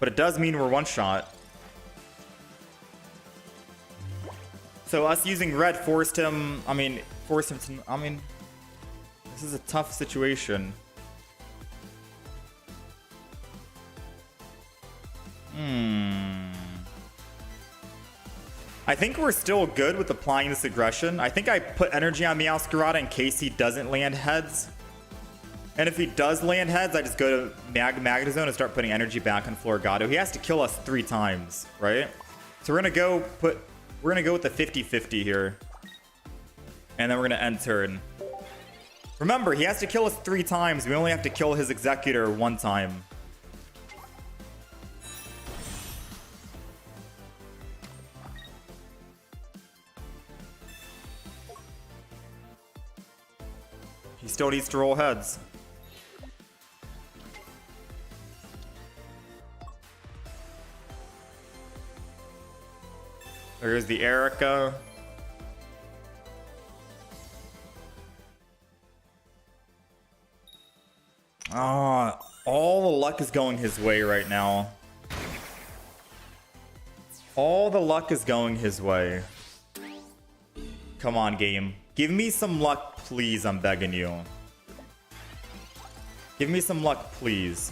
But it does mean we're one shot. So us using red forced him, to, this is a tough situation. I think we're still good with applying this aggression. I think I put energy on Meow-Giratina in case he doesn't land heads. And if he does land heads, I just go to Magnezone and start putting energy back on Floragato. He has to kill us 3 times, right? So we're gonna go with the 50-50 here. And then we're gonna end turn. Remember, he has to kill us 3 times. We only have to kill his Executor 1 time. He still needs to roll heads. There's the Erica. All the luck is going his way right now. All the luck is going his way. Come on, game. Give me some luck, please. I'm begging you. Give me some luck, please.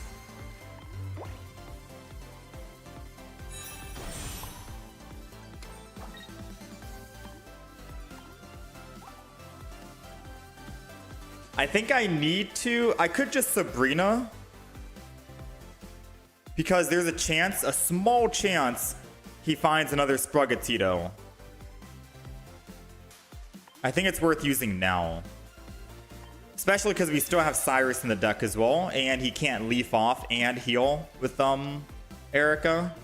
I think I need to. I could just Sabrina. Because there's a chance, a small chance, he finds another Sprigatito. I think it's worth using now. Especially because we still have Cyrus in the deck as well. And he can't leaf off and heal with Erica.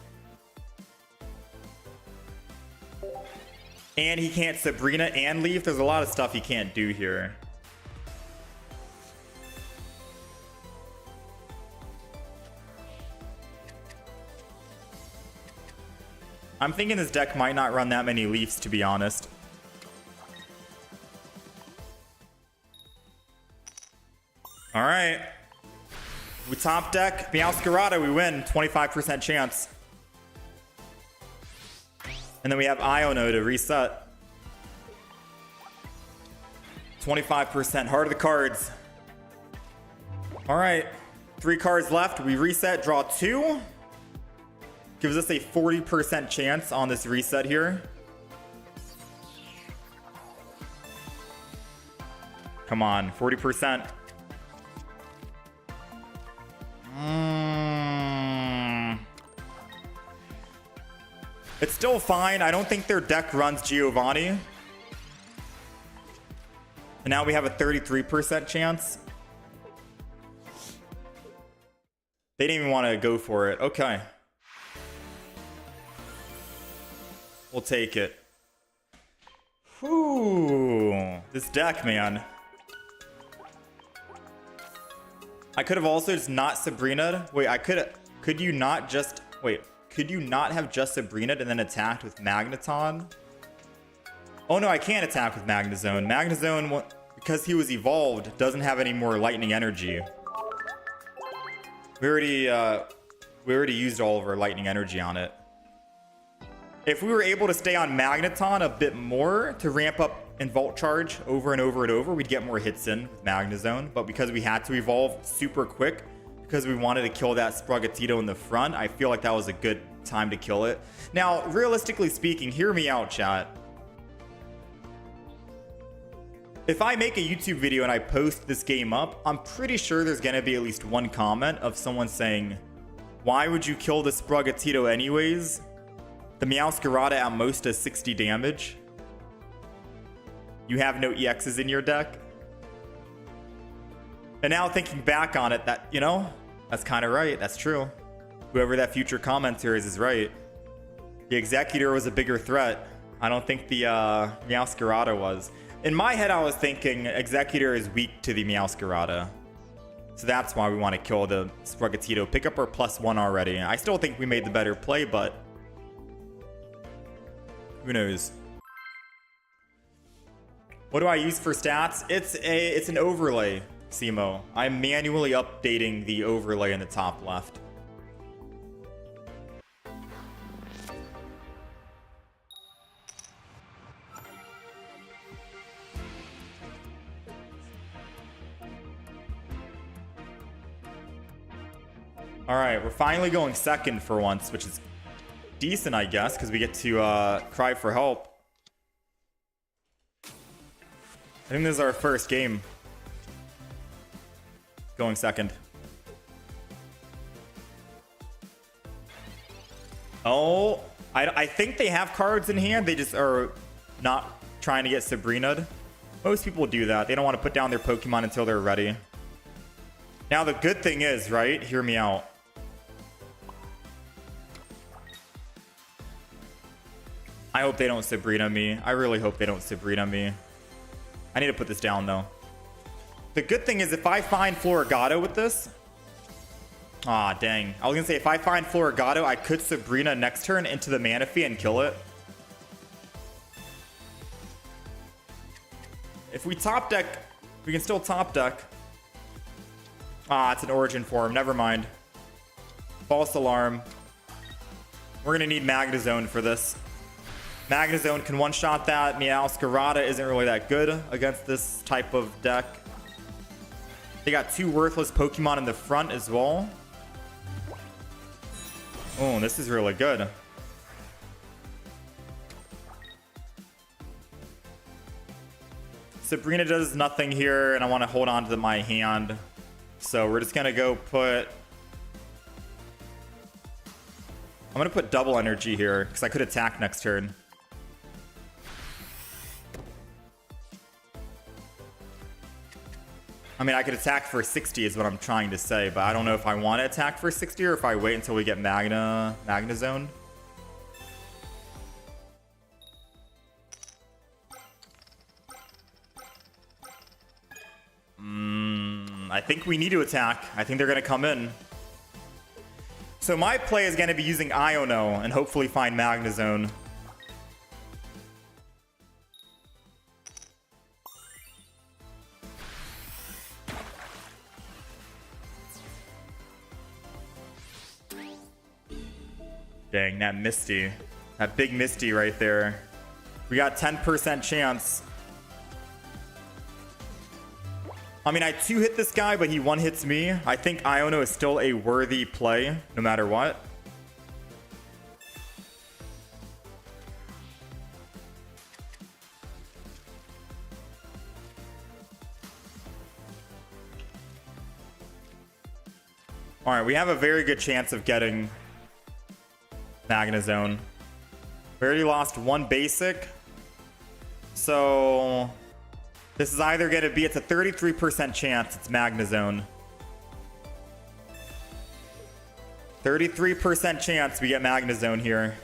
And he can't Sabrina and leaf. There's a lot of stuff he can't do here. I'm thinking this deck might not run that many leafs, to be honest. All right. We top deck Meow-Giratina, we win. 25% chance. And then we have Iono to reset. 25%. Heart of the cards. All right. 3 cards left. We reset, draw 2. Gives us a 40% chance on this reset here. Come on, 40%. It's still fine. I don't think their deck runs Giovanni. And now we have a 33% chance. They didn't even want to go for it. Okay. We'll take it. Whew. This deck, man. I could have also just not Sabrina. Wait, could you not have just Sabrina and then attacked with Magneton? Oh no, I can't attack with Magnezone. Magnezone, because he was evolved, doesn't have any more lightning energy. We already used all of our lightning energy on it. If we were able to stay on Magneton a bit more to ramp up and Volt Charge over and over and over, we'd get more hits in with Magnezone. But because we had to evolve super quick, because we wanted to kill that Sprigatito in the front, I feel like that was a good time to kill it. Now, realistically speaking, hear me out, chat. If I make a YouTube video and I post this game up, I'm pretty sure there's going to be at least one comment of someone saying, why would you kill the Sprigatito anyways? The Meow-Giratina at most does 60 damage. You have no EXs in your deck. And now thinking back on it, that, you know, that's kind of right. That's true. Whoever that future commenter is right. The Executor was a bigger threat. I don't think the Meow-Giratina was. In my head, I was thinking Executor is weak to the Meow-Giratina. So that's why we want to kill the Sprigatito. Pick up our +1 already. I still think we made the better play, but who knows? What do I use for stats? It's an overlay, Simo. I'm manually updating the overlay in the top left. All right, we're finally going second for once, which is decent, I guess, because we get to cry for help. I think this is our first game going second. Oh, I think they have cards in hand. They just are not trying to get Sabrina'd. Most people do that. They don't want to put down their Pokemon until they're ready. Now, the good thing is, right? Hear me out. I hope they don't Sabrina me. I really hope they don't Sabrina me. I need to put this down, though. The good thing is if I find Florigato with this... Ah, dang. I was going to say, if I find Florigato, I could Sabrina next turn into the Manaphy and kill it. If we top deck, we can still top deck. Ah, it's an Origin form. Never mind. False alarm. We're going to need Magnezone for this. Magnezone can one-shot that. Meow-Giratina isn't really that good against this type of deck. They got two worthless Pokemon in the front as well. Oh, this is really good. Sabrina does nothing here, and I want to hold on to my hand. So we're just going to go put... I'm going to put double energy here, because I could attack next turn. I mean, I could attack for 60 is what I'm trying to say, but I don't know if I want to attack for 60 or if I wait until we get Magnezone. I think we need to attack. I think they're going to come in. So my play is going to be using Iono and hopefully find Magnezone. Dang, that Misty. That big Misty right there. We got 10% chance. I mean, I 2-hit this guy, but he 1-hits me. I think Iono is still a worthy play, no matter what. Alright, we have a very good chance of getting Magnezone. We already lost one basic. So this is either going to be, it's a 33% chance it's Magnezone. 33% chance we get Magnezone here.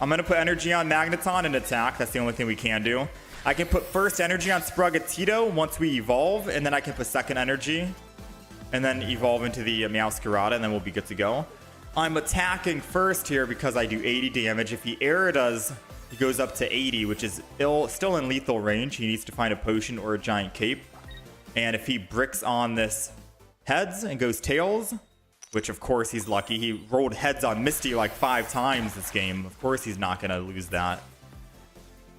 I'm going to put energy on Magneton and attack. That's the only thing we can do. I can put first energy on Sprigatito once we evolve, and then I can put second energy and then evolve into the Meow-Giratina, and then we'll be good to go. I'm attacking first here because I do 80 damage. If he error does, he goes up to 80, which is still in lethal range. He needs to find a potion or a giant cape. And if he bricks on this heads and goes tails, which of course he's lucky. He rolled heads on Misty like 5 times this game. Of course he's not going to lose that.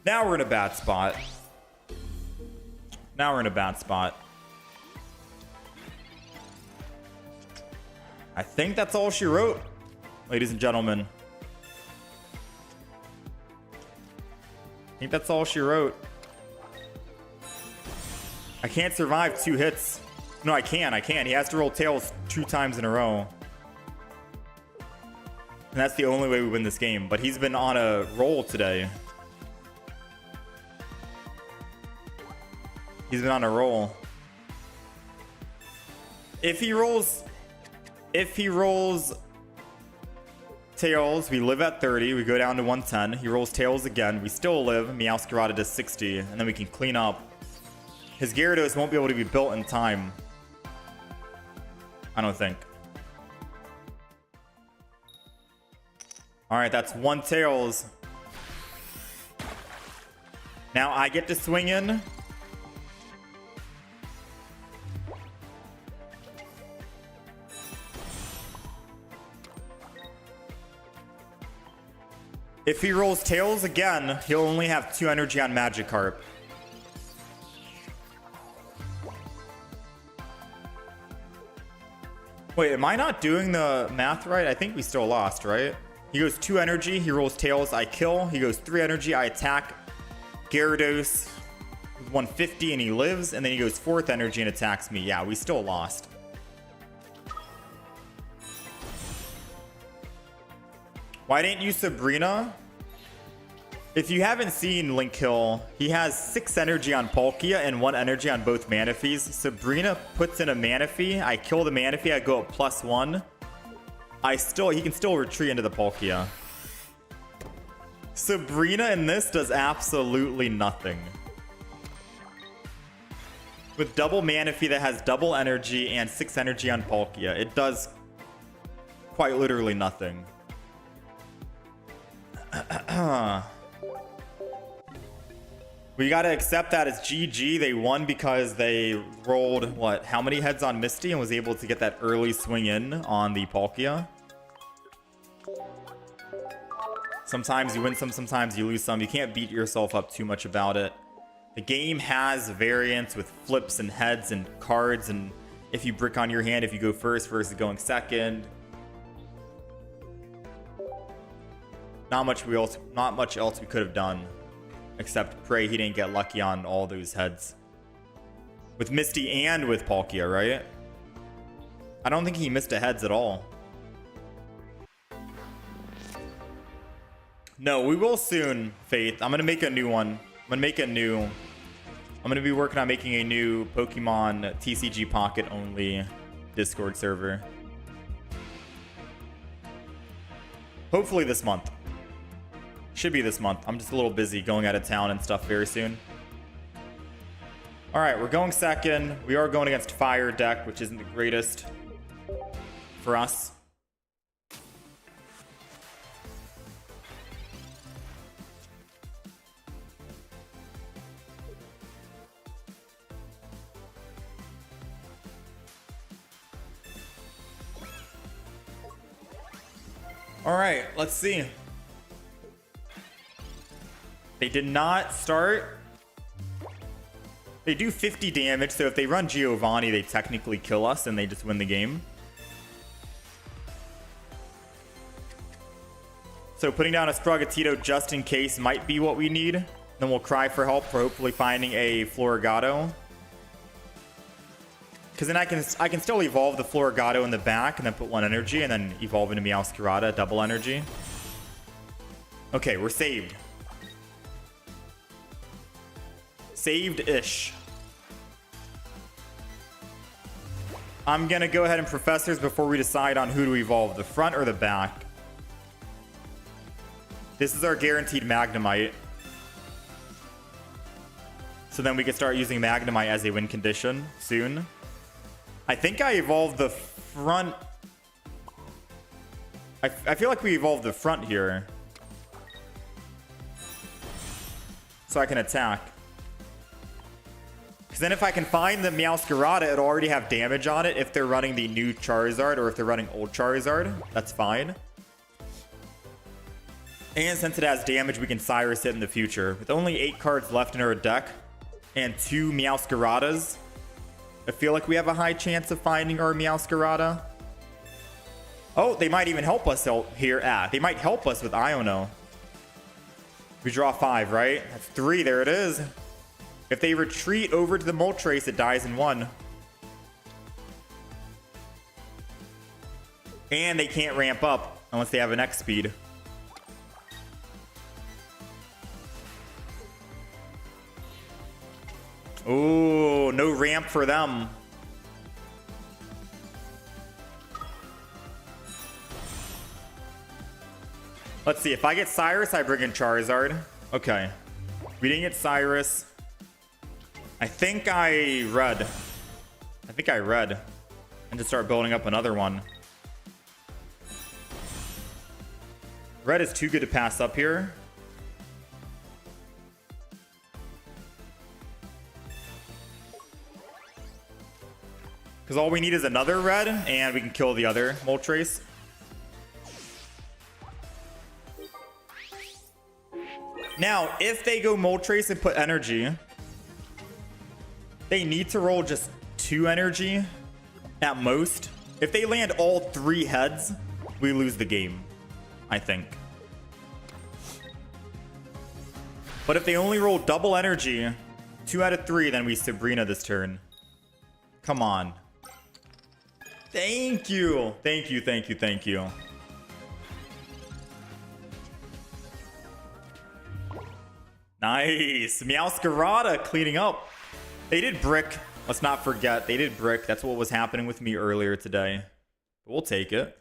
Now we're in a bad spot. Now we're in a bad spot. I think that's all she wrote, ladies and gentlemen. I think that's all she wrote. I can't survive 2 hits. No, I can. He has to roll tails 2 times in a row. And that's the only way we win this game. But he's been on a roll today. He's been on a roll. If he rolls Tails, we live at 30. We go down to 110. He rolls Tails again. We still live. Meow-Giratina to 60. And then we can clean up. His Gyarados won't be able to be built in time. I don't think. Alright, that's 1 Tails. Now I get to swing in. If he rolls Tails again, he'll only have 2 energy on Magikarp. Wait, am I not doing the math right? I think we still lost, right? He goes 2 energy, he rolls Tails, I kill. He goes 3 energy, I attack. Gyarados 150 and he lives. And then he goes 4th energy and attacks me. Yeah, we still lost. Why didn't you Sabrina? If you haven't seen Link Hill, he has 6 energy on Palkia and 1 energy on both Manaphy's. Sabrina puts in a Manaphy. I kill the Manaphy. I go up +1. He can still retreat into the Palkia. Sabrina in this does absolutely nothing. With double Manaphy that has double energy and 6 energy on Palkia, it does quite literally nothing. We gotta accept that as GG. They won because they rolled, what, how many heads on Misty and was able to get that early swing in on the Palkia. Sometimes you win some, sometimes you lose some. You can't beat yourself up too much about it. The game has variants with flips and heads and cards, and if you brick on your hand, if you go first versus going second. Not much else we could have done. Except pray he didn't get lucky on all those heads. With Misty and with Palkia, right? I don't think he missed a heads at all. No, we will soon, Faith. I'm going to make a new one. I'm going to be working on making a new Pokemon TCG Pocket only Discord server. Hopefully this month. Should be this month. I'm just a little busy going out of town and stuff very soon. All right, we're going second. We are going against Fire deck, which isn't the greatest for us. All right, let's see. They did not start. They do 50 damage, so if they run Giovanni, they technically kill us and they just win the game. So putting down a Sprogatito just in case might be what we need. Then we'll cry for help for hopefully finding a Florigato. Because then I can still evolve the Florigato in the back and then put 1 energy and then evolve into Meow-Giratina, double energy. Okay, we're saved. Saved-ish. I'm going to go ahead and Professors before we decide on who to evolve, the front or the back. This is our guaranteed Magnemite. So then we can start using Magnemite as a win condition soon. I think I evolved the front. I feel like we evolved the front here. So I can attack. Because then if I can find the Meow-Giratina, it'll already have damage on it if they're running the new Charizard or if they're running old Charizard. That's fine. And since it has damage, we can Cyrus it in the future. With only 8 cards left in our deck and 2 Meow-Giratinas, I feel like we have a high chance of finding our Meow-Giratina. Oh, they might even help us out here. They might help us with Iono. We draw 5, right? That's 3. There it is. If they retreat over to the Moltres, it dies in 1. And they can't ramp up unless they have an X speed. Oh, no ramp for them. Let's see. If I get Cyrus, I bring in Charizard. Okay. We didn't get Cyrus. I think I read. And to start building up another one. Red is too good to pass up here. Because all we need is another red, and we can kill the other Moltres. Now, if they go Moltres and put energy, they need to roll just 2 energy at most. If they land all 3 heads, we lose the game, I think. But if they only roll double energy, 2 out of 3, then we Sabrina this turn. Come on. Thank you. Thank you, thank you, thank you. Nice. Meow-Giratina cleaning up. They did brick. Let's not forget. They did brick. That's what was happening with me earlier today. But we'll take it.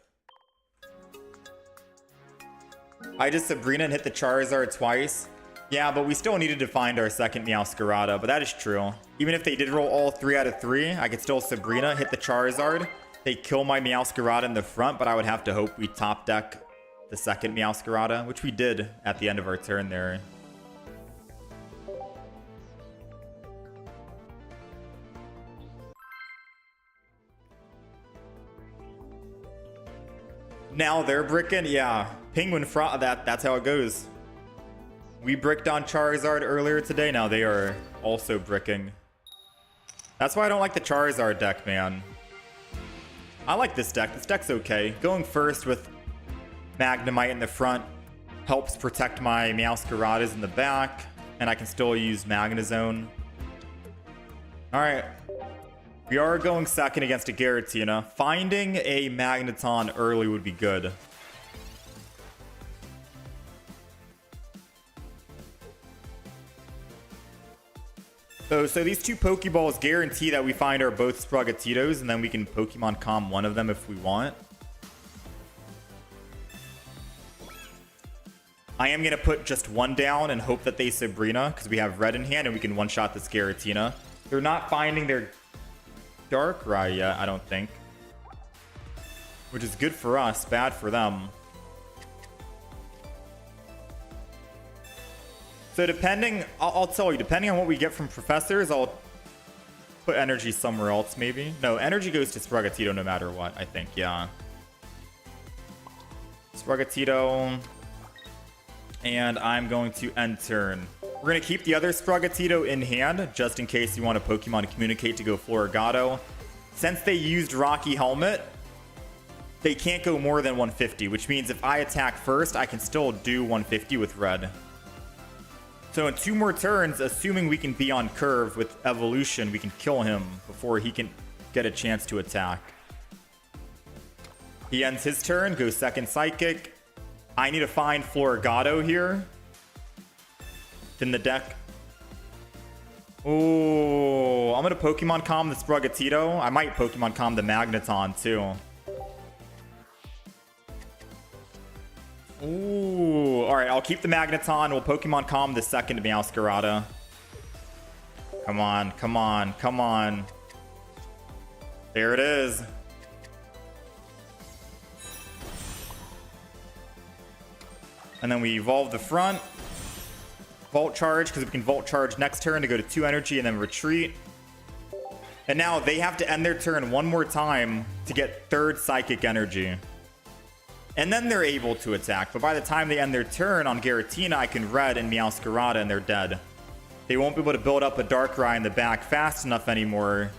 I just Sabrina and hit the Charizard twice. Yeah, but we still needed to find our second Meow-Giratina. But that is true. Even if they did roll all 3 out of 3, I could still Sabrina, hit the Charizard. They kill my Meow-Giratina in the front, but I would have to hope we top deck the second Meow-Giratina, which we did at the end of our turn there. Now they're bricking. Yeah, Penguin Frog. That's how it goes. We bricked on Charizard earlier today. Now they are also bricking. That's why I don't like the Charizard deck, man. I like this deck. This deck's okay. Going first with Magnemite in the front helps protect my Meow-Giratinas in the back, and I can still use Magnezone. All right. We are going second against a Giratina. Finding a Magneton early would be good. So these 2 Pokeballs guarantee that we find our both Sprogatitos, and then we can Pokemon Calm one of them if we want. I am going to put just 1 down and hope that they Sabrina, because we have red in hand and we can one-shot this Giratina. They're not finding their Darkrai yet, I don't think. Which is good for us, bad for them. So depending, I'll tell you, depending on what we get from Professors, I'll put energy somewhere else maybe. No, energy goes to Sprogatito no matter what, I think, yeah. Sprogatito. And I'm going to end turn. We're going to keep the other Sprogatito in hand, just in case you want a Pokemon Communicate to go Floragato. Since they used Rocky Helmet, they can't go more than 150, which means if I attack first, I can still do 150 with red. So in 2 more turns, assuming we can be on curve with Evolution, we can kill him before he can get a chance to attack. He ends his turn, goes second Psychic. I need to find Floragato here in the deck. Oh, I'm going to Pokemon Calm the Sprogatito. I might Pokemon Calm the Magneton too. Ooh, all right, I'll keep the Magneton. We'll Pokemon Calm the second Meow-Giratina. Come on, come on, come on. There it is. And then we evolve the front. Volt Charge, because we can Volt Charge next turn to go to 2 energy and then retreat. And now they have to end their turn 1 more time to get 3rd Psychic Energy. And then they're able to attack. But by the time they end their turn on Giratina, I can red and Meow-Giratina and they're dead. They won't be able to build up a Darkrai in the back fast enough anymore,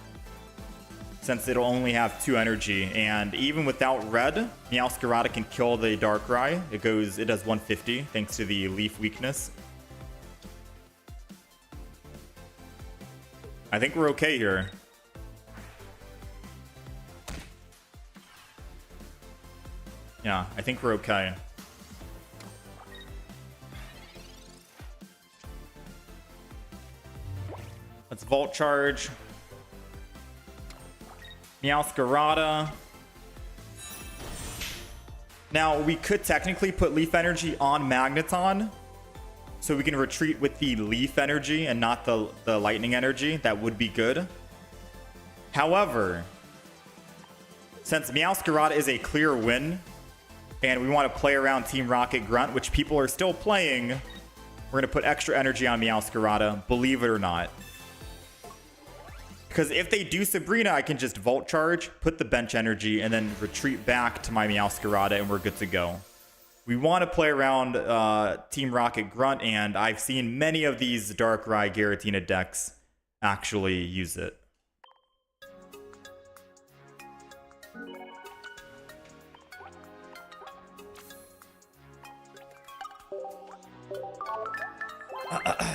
since it'll only have 2 energy. And even without red, Meow-Giratina can kill the Darkrai. It does 150 thanks to the leaf weakness. I think we're okay here. Yeah, I think we're okay. Let's Volt Charge. Meow-Giratina. Now, we could technically put Leaf Energy on Magneton, so we can retreat with the Leaf Energy and not the Lightning Energy. That would be good. However, since Meow-Giratina is a clear win, and we want to play around Team Rocket Grunt, which people are still playing, we're going to put extra energy on Meow-Giratina, believe it or not. Because if they do Sabrina, I can just Volt Charge, put the bench energy, and then retreat back to my Meow-Giratina, and we're good to go. We want to play around Team Rocket Grunt, and I've seen many of these Darkrai Giratina decks actually use it.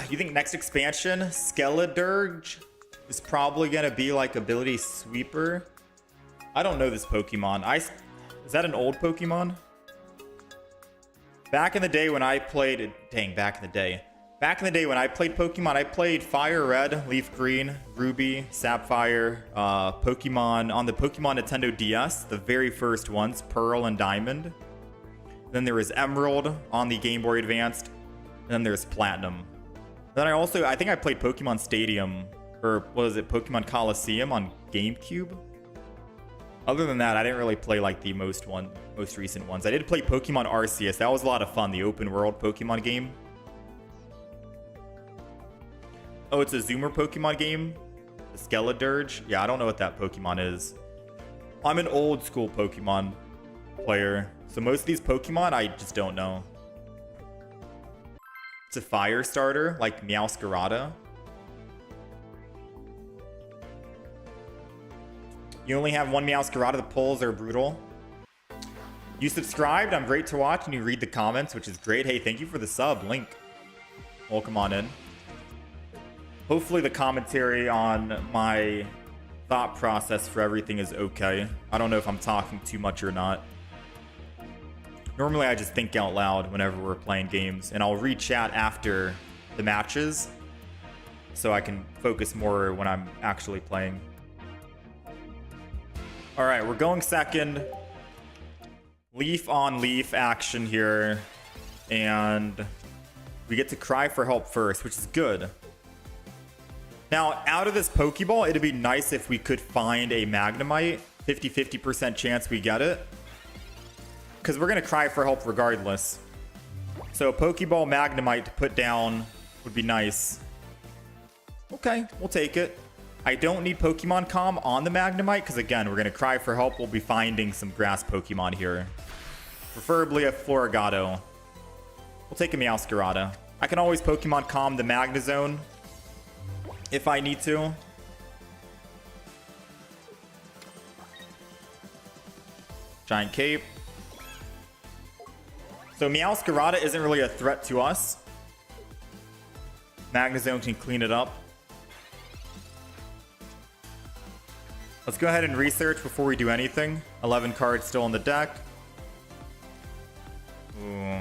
You think next expansion, Skeledirge, is probably going to be like Ability Sweeper? I don't know this Pokemon. Is that an old Pokemon? Back in the day when I played... Dang, back in the day. Back in the day when I played Pokemon, I played Fire Red, Leaf Green, Ruby, Sapphire, Pokemon on the Pokemon Nintendo DS, the very first ones, Pearl and Diamond. Then there was Emerald on the Game Boy Advanced. And then there's Platinum. Then I think I played Pokemon Stadium, or what was it, Pokemon Coliseum on GameCube? Other than that, I didn't really play like the most recent ones. I did play Pokemon Arceus. That was a lot of fun, the open world Pokemon game. Oh, it's a Zoomer Pokemon game? The Skeledirge? Yeah, I don't know what that Pokemon is. I'm an old school Pokemon player, so most of these Pokemon I just don't know. It's a fire starter, like Meow-Giratina. You only have one Meow-Giratina. The polls are brutal. You subscribed. I'm great to watch, and you read the comments, which is great. Hey, thank you for the sub, Link. Welcome on in. Hopefully the commentary on my thought process for everything is okay. I don't know if I'm talking too much or not. Normally I just think out loud whenever we're playing games, and I'll read chat after the matches so I can focus more when I'm actually playing. All right, we're going second. Leaf on leaf action here, and we get to cry for help first, which is good. Now, out of this Pokeball, it'd be nice if we could find a Magnemite. 50% chance we get it, because we're going to cry for help regardless. So Pokeball Magnemite to put down would be nice. Okay, we'll take it. I don't need Pokemon Calm on the Magnemite, because again, we're going to cry for help. We'll be finding some grass Pokemon here. Preferably a Florigato. We'll take a Meow-Giratina. I can always Pokemon Calm the Magnezone if I need to. Giant Cape. So Meow-Giratina isn't really a threat to us. Magnezone can clean it up. Let's go ahead and research before we do anything. 11 cards still in the deck. Ooh.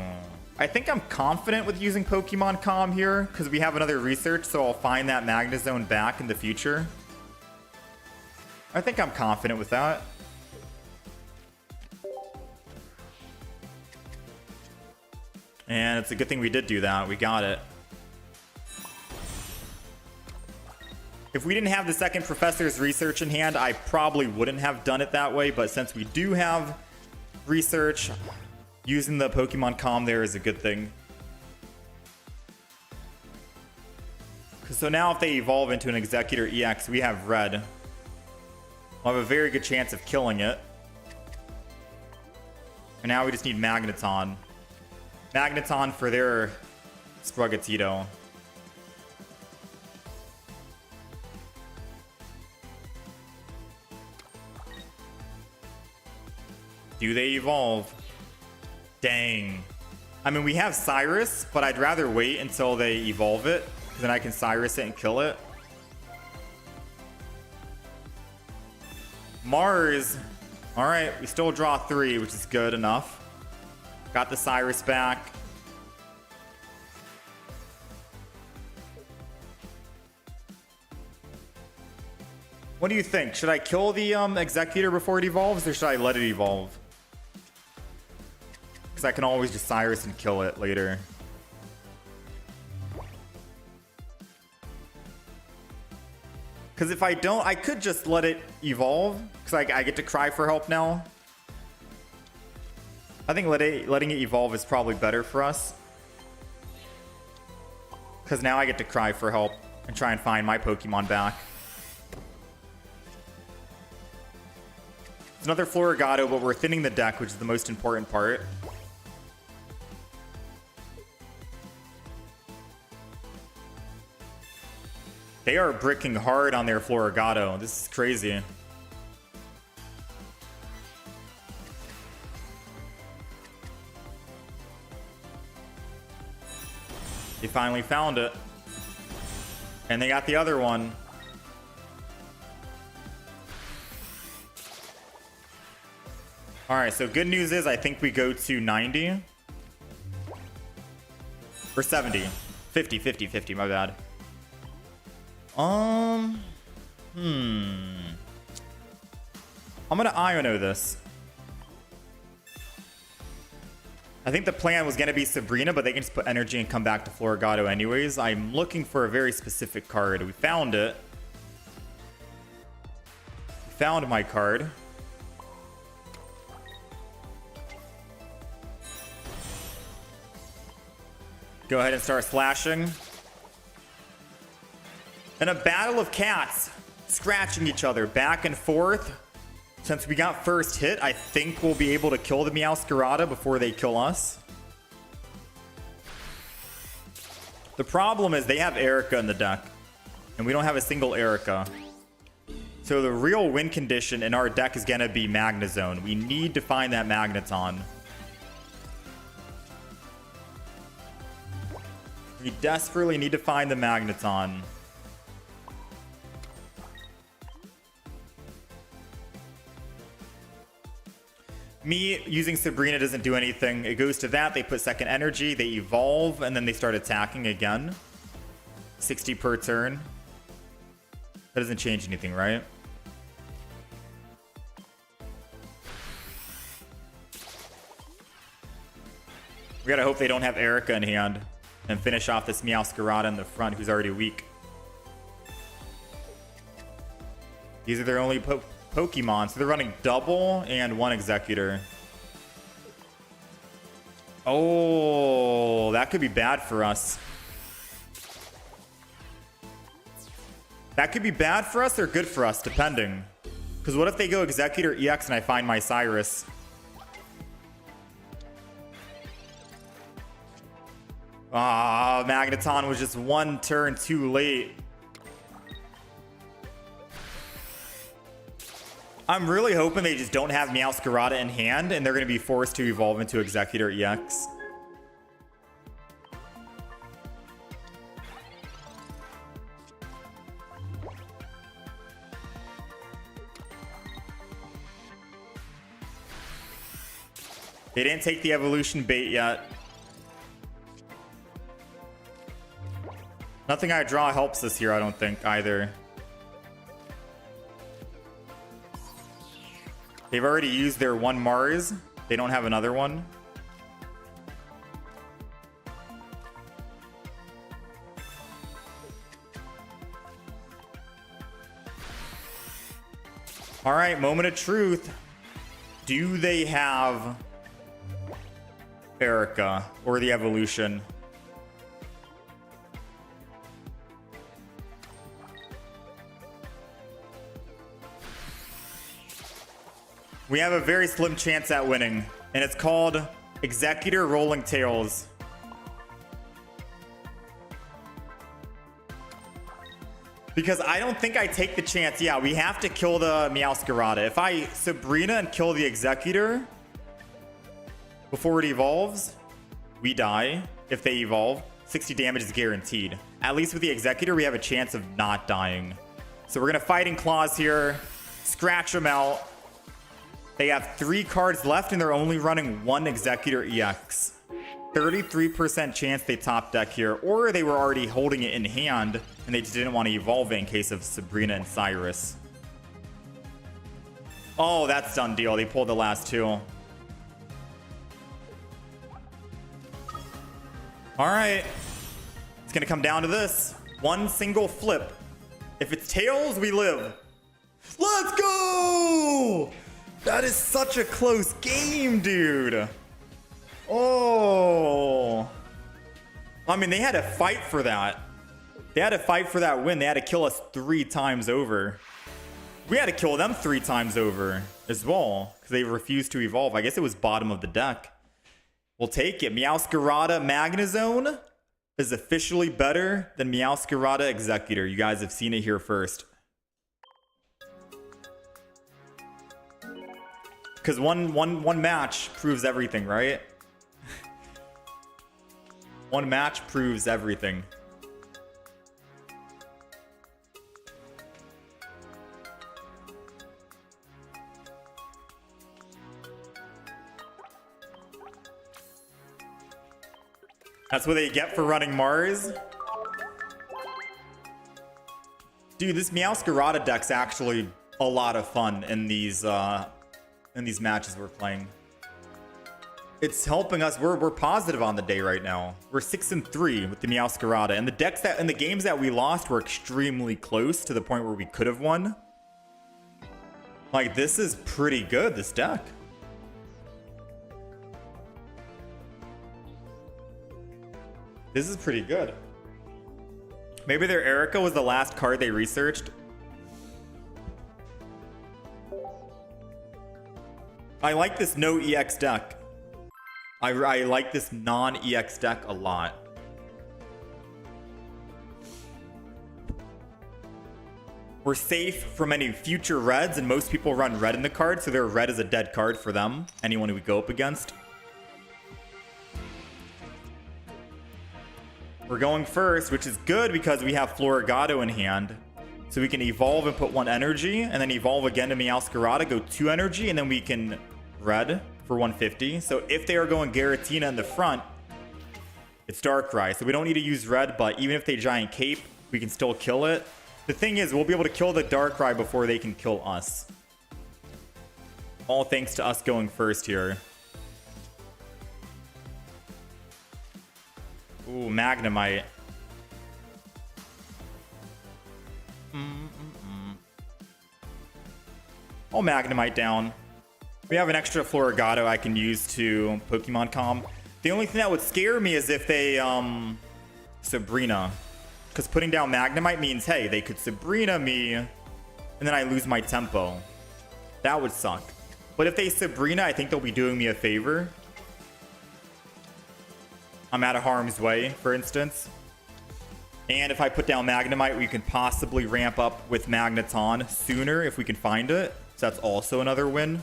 I think I'm confident with using Pokemon Calm here, because we have another research, so I'll find that Magnezone back in the future. I think I'm confident with that. And it's a good thing we did do that. We got it. If we didn't have the second Professor's research in hand, I probably wouldn't have done it that way. But since we do have research, using the Pokemon Calm there is a good thing. So now if they evolve into an Executor EX, we have Red. We'll have a very good chance of killing it. And now we just need Magneton. Magneton for their Sprigatito. Do they evolve? Dang. I mean, we have Cyrus, but I'd rather wait until they evolve it. Then I can Cyrus it and kill it. Mars. All right, we still draw 3, which is good enough. Got the Cyrus back. What do you think? Should I kill the Executor before it evolves, or should I let it evolve? I can always just Cyrus and kill it later. Because if I don't, I could just let it evolve. Because I get to cry for help now. I think letting it evolve is probably better for us. Because now I get to cry for help and try and find my Pokemon back. It's another Florigato, but we're thinning the deck, which is the most important part. They are bricking hard on their Florigato. This is crazy. They finally found it. And they got the other one. Alright, so good news is I think we go to 90. Or 70. 50, 50, 50, my bad. I'm gonna Iono this. I think the plan was gonna be Sabrina, but they can just put energy and come back to Florigato anyways. I'm looking for a very specific card. We found it. Found my card. Go ahead and start slashing. And a battle of cats scratching each other back and forth. Since we got first hit, I think we'll be able to kill the Meow-Giratina before they kill us. The problem is they have Erica in the deck, and we don't have a single Erica. So the real win condition in our deck is going to be Magnezone. We need to find that Magnezone. We desperately need to find the Magnezone. Me using Sabrina doesn't do anything. It goes to that, they put second energy, they evolve, and then they start attacking again. 60 per turn. That doesn't change anything, right? We gotta hope they don't have Erica in hand and finish off this Meow-Giratina in the front, who's already weak. These are their only Pokemon, so they're running double and one Executor. Oh, that could be bad for us. That could be bad for us or good for us, depending. Because what if they go Executor EX and I find my Cyrus? Ah, Magnezone was just one turn too late. I'm really hoping they just don't have Meow-Giratina in hand and they're going to be forced to evolve into Executor EX. They didn't take the evolution bait yet. Nothing I draw helps us here, I don't think, either. They've already used their one Mars. They don't have another one. All right, moment of truth. Do they have Erica or the evolution? We have a very slim chance at winning, and it's called Executor Rolling Tails. Because I don't think I take the chance. Yeah, we have to kill the Meow-Giratina. If I Sabrina and kill the Executor before it evolves, we die. If they evolve, 60 damage is guaranteed. At least with the Executor, we have a chance of not dying. So we're going to Fighting Claws here, scratch them out. They have 3 cards left and they're only running one Executor EX. 33% chance they top deck here, or they were already holding it in hand and they just didn't want to evolve it in case of Sabrina and Cyrus. Oh, that's done deal. They pulled the last 2. All right. It's going to come down to this. One single flip. If it's tails, we live. Let's go! That is such a close game, dude. Oh. I mean, they had to fight for that. They had to fight for that win. They had to kill us 3 times over. We had to kill them 3 times over as well because they refused to evolve. I guess it was bottom of the deck. We'll take it. Meow-Giratina Magnezone is officially better than Meow-Giratina Executor. You guys have seen it here first. Because one match proves everything, right? One match proves everything. That's what they get for running Mars. Dude, this Meow-Giratina deck's actually a lot of fun in these matches we're playing. It's helping us. We're positive on the day right now. We're 6-3 with the Meow-Giratina, and the decks that and the games that we lost were extremely close to the point where we could have won. Like, this is pretty good, this deck. This is pretty good. Maybe their Erica was the last card they researched. I like this no EX deck. I like this non-EX deck a lot. We're safe from any future reds, and most people run red in the card, so their red is a dead card for them. Anyone who we go up against. We're going first, which is good because we have Floragato in hand. So we can evolve and put 1 energy, and then evolve again to Meow-Giratina, go 2 energy, and then we can red for 150. So if they are going Giratina in the front, it's Darkrai. So we don't need to use red, but even if they Giant Cape, we can still kill it. The thing is, we'll be able to kill the Darkrai before they can kill us. All thanks to us going first here. Ooh, Magnemite. I'll Magnemite down. We have an extra Floragato I can use to Pokemon Calm. The only thing that would scare me is if they Sabrina. Because putting down Magnemite means, hey, they could Sabrina me, and then I lose my tempo. That would suck. But if they Sabrina, I think they'll be doing me a favor. I'm out of harm's way, for instance. And if I put down Magnemite, we can possibly ramp up with Magnezone sooner if we can find it. So that's also another win.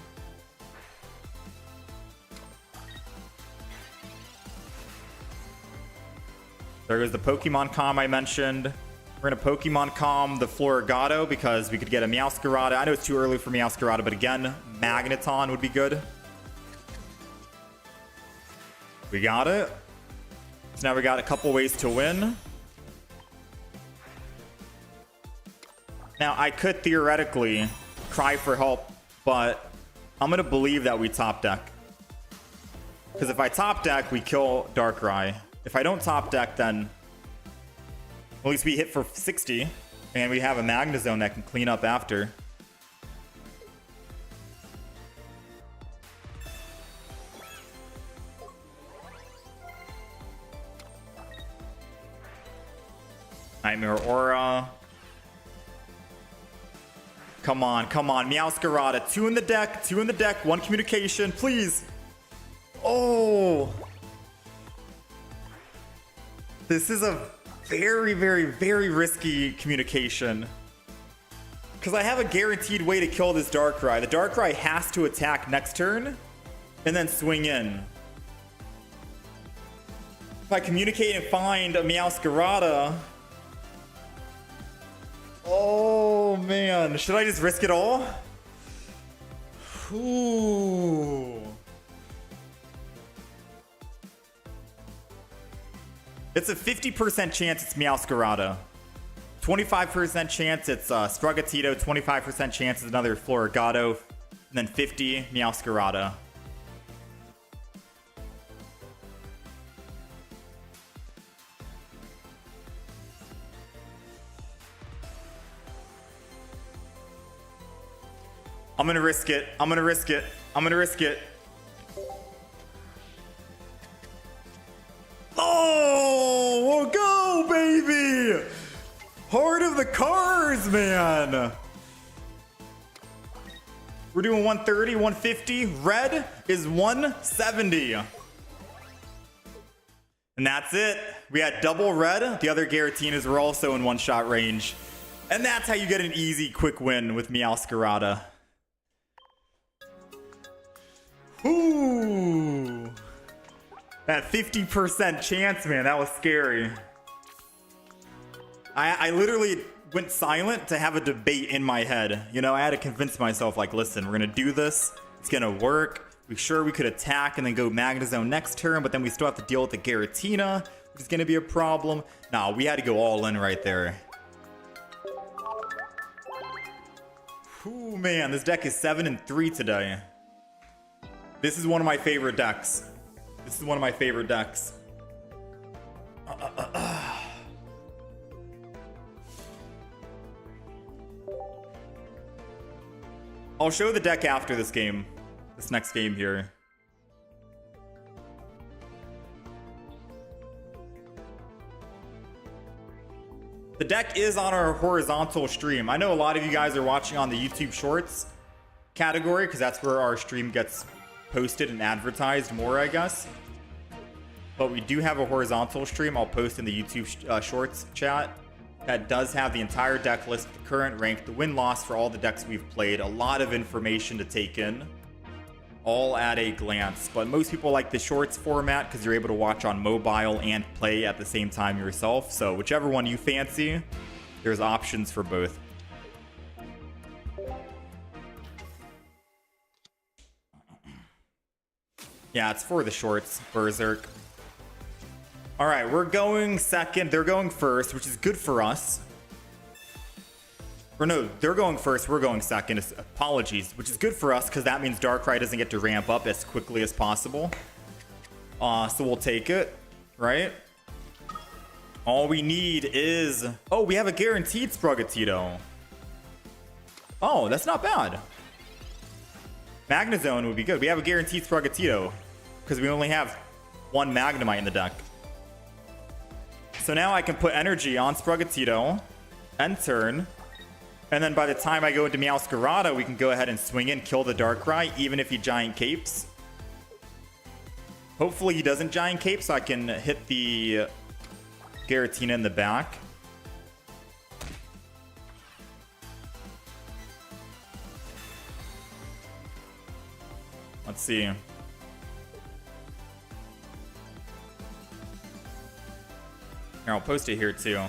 There goes the Pokemon Calm I mentioned. We're going to Pokemon Calm the Floragato because we could get a Meow-Giratina. I know it's too early for Meow-Giratina, but again, Magnezone would be good. We got it. So now we got a couple ways to win. Now, I could theoretically cry for help, but I'm going to believe that we top deck. Because if I top deck, we kill Darkrai. If I don't top deck, then at least we hit for 60, and we have a Magnezone that can clean up after. Nightmare Aura. Come on, come on. Meow-Giratina. 2 in the deck. 2 in the deck. 1 communication. Please. Oh. This is a very, very, very risky communication. Because I have a guaranteed way to kill this Darkrai. The Darkrai has to attack next turn and then swing in. If I communicate and find a Meow-Giratina... Oh, man. Should I just risk it all? Ooh. It's a 50% chance it's Meow-Giratina. 25% chance it's Sprigatito. 25% chance it's another Floragato. And then 50 Meow-Giratina. I'm gonna risk it. I'm gonna risk it. I'm gonna risk it. Oh, go, baby! Heart of the cars, man. We're doing 130, 150. Red is 170. And that's it. We had double red. The other Giratinas were also in one-shot range. And that's how you get an easy, quick win with Meow-Giratina. Ooh. That 50% chance, man, that was scary. I literally went silent to have a debate in my head. You know, I had to convince myself, like, listen, we're gonna do this. It's gonna work. We're sure we could attack and then go Magnezone next turn, but then we still have to deal with the Giratina, which is gonna be a problem. Nah, we had to go all in right there. Ooh, man, this deck is 7-3 today. This is one of my favorite decks. This is one of my favorite decks. I'll show the deck after this game. This next game here. The deck is on our horizontal stream. I know a lot of you guys are watching on the YouTube Shorts category because that's where our stream gets posted and advertised more, I guess. But we do have a horizontal stream I'll post in the YouTube Shorts chat that does have the entire deck list, the current rank, the win-loss for all the decks we've played. A lot of information to take in, all at a glance. But most people like the Shorts format because you're able to watch on mobile and play at the same time yourself. So whichever one you fancy, there's options for both. Yeah, it's for the Shorts, Berserk. All right, we're going second. They're going first, which is good for us. Or no, they're going first. We're going second. Apologies, which is good for us because that means Darkrai doesn't get to ramp up as quickly as possible. So we'll take it, right? All we need is... Oh, we have a guaranteed Sprigatito. Oh, that's not bad. Magnezone would be good. We have a guaranteed Sprigatito because we only have one Magnemite in the deck. So now I can put energy on Sprigatito, end turn, and then by the time I go into Meow-Giratina, we can go ahead and swing in, kill the Darkrai, even if he Giant Capes. Hopefully he doesn't Giant Cape, so I can hit the Giratina in the back. Let's see. Here, I'll post it here too.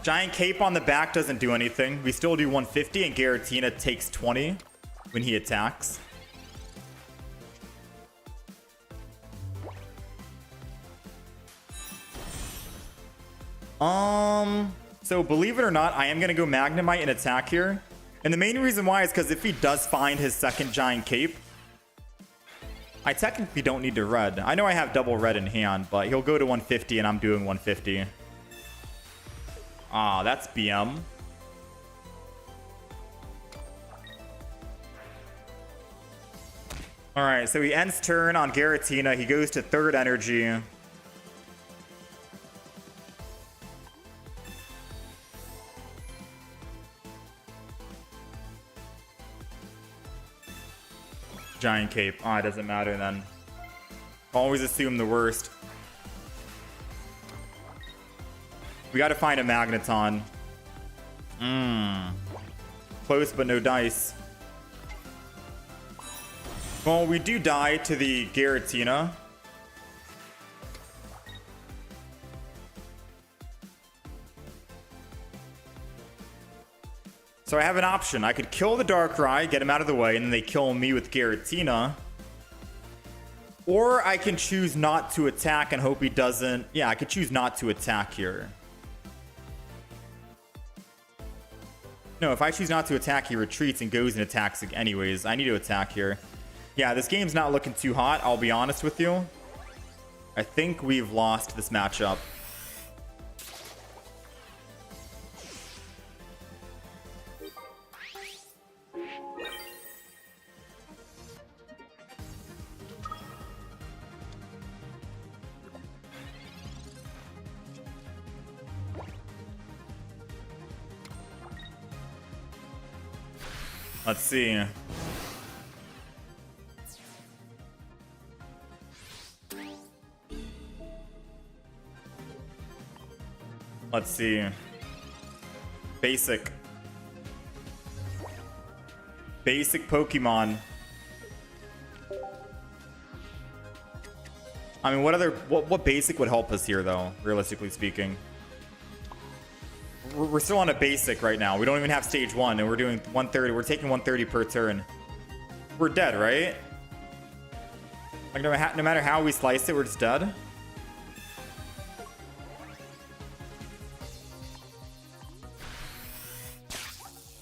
Giant Cape on the back doesn't do anything. We still do 150 and Giratina takes 20 when he attacks. So believe it or not, I am going to go Magnemite and attack here. And the main reason why is because if he does find his second Giant Cape, I technically don't need to red. I know I have double red in hand, but he'll go to 150 and I'm doing 150. Ah, that's BM. Alright, so he ends turn on Giratina. He goes to third energy. Giant Cape. Ah, it doesn't matter then. Always assume the worst. We gotta find a Magneton. Close, but no dice. Well, we do die to the Giratina. So I have an option. I could kill the Darkrai, get him out of the way, and then they kill me with Giratina. Or I can choose not to attack and hope he doesn't... Yeah, I could choose not to attack here. No, if I choose not to attack, he retreats and goes and attacks anyways. I need to attack here. Yeah, this game's not looking too hot, I'll be honest with you. I think we've lost this matchup. Let's see. Let's see. Basic. Basic Pokemon. I mean, what basic would help us here, though, realistically speaking? We're still on a basic right now. We don't even have stage 1, and we're doing 130. We're taking 130 per turn. We're dead, right? Like, no matter how we slice it, we're just dead.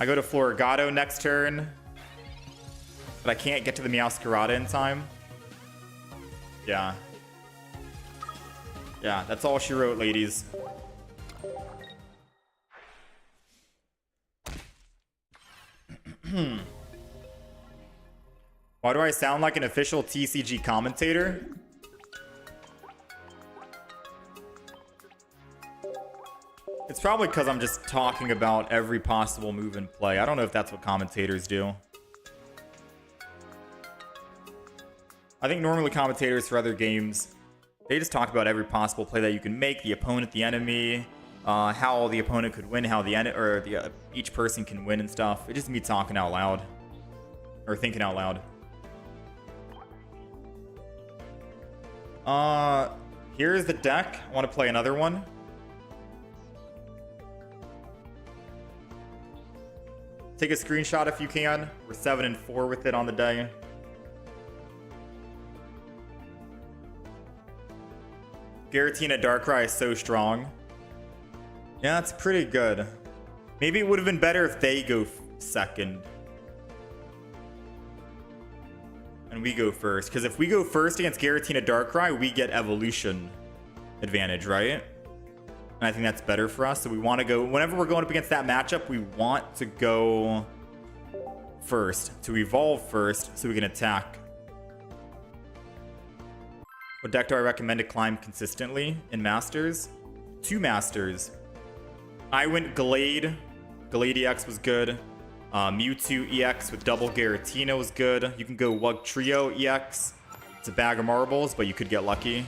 I go to Floragato next turn, but I can't get to the Meow-Giratina in time. Yeah. Yeah, that's all she wrote, ladies. Why do I sound like an official TCG commentator? It's probably because I'm just talking about every possible move in play. I don't know if that's what commentators do. I think normally commentators for other games, they just talk about every possible play that you can make, the opponent, the enemy, how the opponent could win, how each person can win and stuff. It's just me talking out loud. Or thinking out loud. Here's the deck. I want to play another one. Take a screenshot if you can. We're 7-4 with it on the day. Giratina Darkrai is so strong. Yeah, it's pretty good. Maybe it would have been better if they go second. And we go first. Because if we go first against Giratina Darkrai, we get evolution advantage, right? And I think that's better for us. So we want to go... Whenever we're going up against that matchup, we want to go first. To evolve first so we can attack. What deck do I recommend to climb consistently in Masters? 2 Masters. I went Glade. Glade EX was good. Mewtwo EX with double Giratina was good. You can go Wugtrio EX. It's a bag of marbles, but you could get lucky.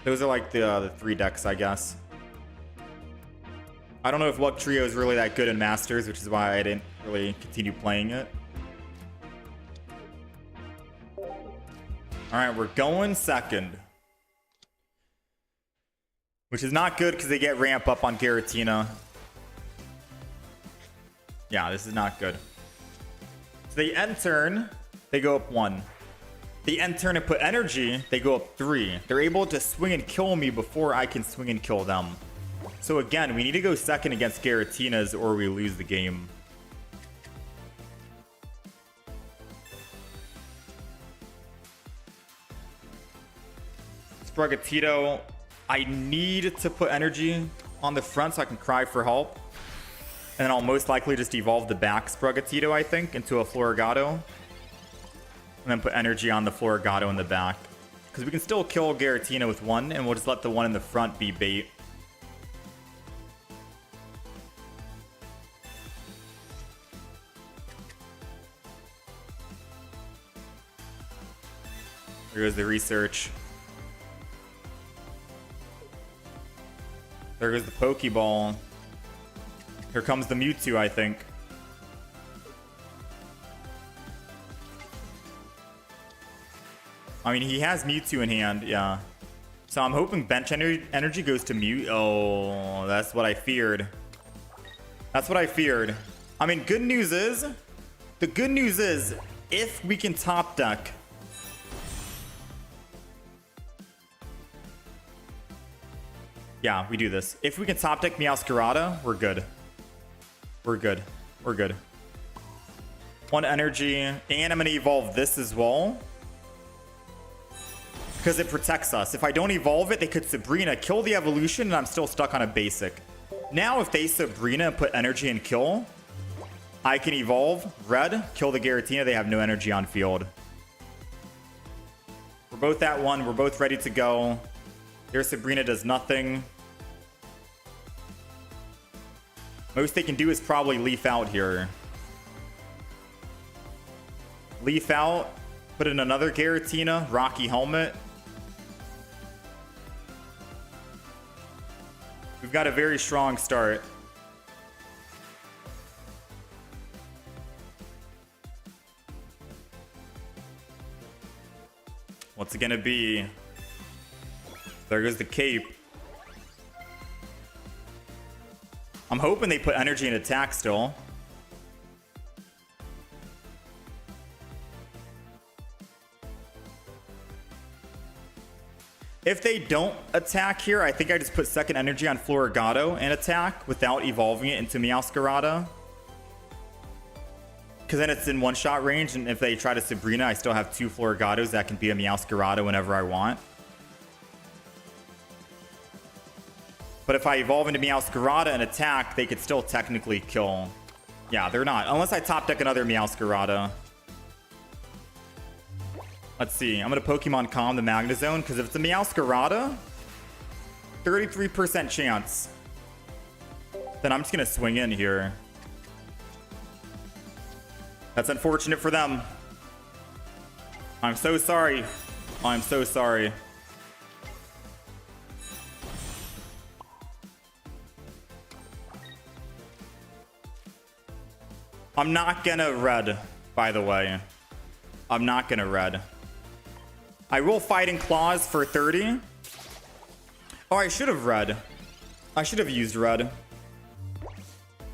Those are like the 3 decks, I guess. I don't know if Wugtrio is really that good in Masters, which is why I didn't really continue playing it. Alright, we're going second. Which is not good because they get ramp up on Giratina. Yeah, this is not good. So they end turn, they go up 1. They end turn and put energy, they go up 3. They're able to swing and kill me before I can swing and kill them. So again, we need to go second against Giratinas or we lose the game. Sprigatito, I need to put energy on the front so I can cry for help. And then I'll most likely just evolve the back Sprigatito, I think, into a Floragato. And then put energy on the Floragato in the back. Because we can still kill Giratina with 1, and we'll just let the one in the front be bait. There goes the research. There goes the Pokeball. Here comes the Mewtwo, I think. I mean, he has Mewtwo in hand, yeah. So I'm hoping bench energy goes to Mew. Oh, that's what I feared. That's what I feared. I mean, good news is, if we can top deck. Yeah, we do this. If we can top deck Meow-Giratina, we're good. We're good. We're good. 1 energy, and I'm going to evolve this as well. Because it protects us. If I don't evolve it, they could Sabrina, kill the evolution, and I'm still stuck on a basic. Now, if they Sabrina and put energy and kill, I can evolve red, kill the Giratina. They have no energy on field. We're both at 1. We're both ready to go. Their Sabrina does nothing. Most they can do is probably leaf out here. Leaf out. Put in another Giratina. Rocky Helmet. We've got a very strong start. What's it gonna be? There goes the cape. I'm hoping they put energy in attack still. If they don't attack here, I think I just put second energy on Florigato and attack without evolving it into Meow-Giratina. Because then it's in one-shot range, and if they try to Sabrina, I still have 2 Florigatos that can be a Meow-Giratina whenever I want. But if I evolve into Meow-Giratina and attack, they could still technically kill. Yeah, they're not. Unless I top deck another Meow-Giratina. Let's see. I'm going to Pokemon Calm the Magnezone, because if it's a Meow-Giratina, 33% chance. Then I'm just going to swing in here. That's unfortunate for them. I'm so sorry. I'm so sorry. I'm not gonna red, by the way. I'm not gonna red. I will Fighting Claws for 30. Oh, I should have red. I should have used red.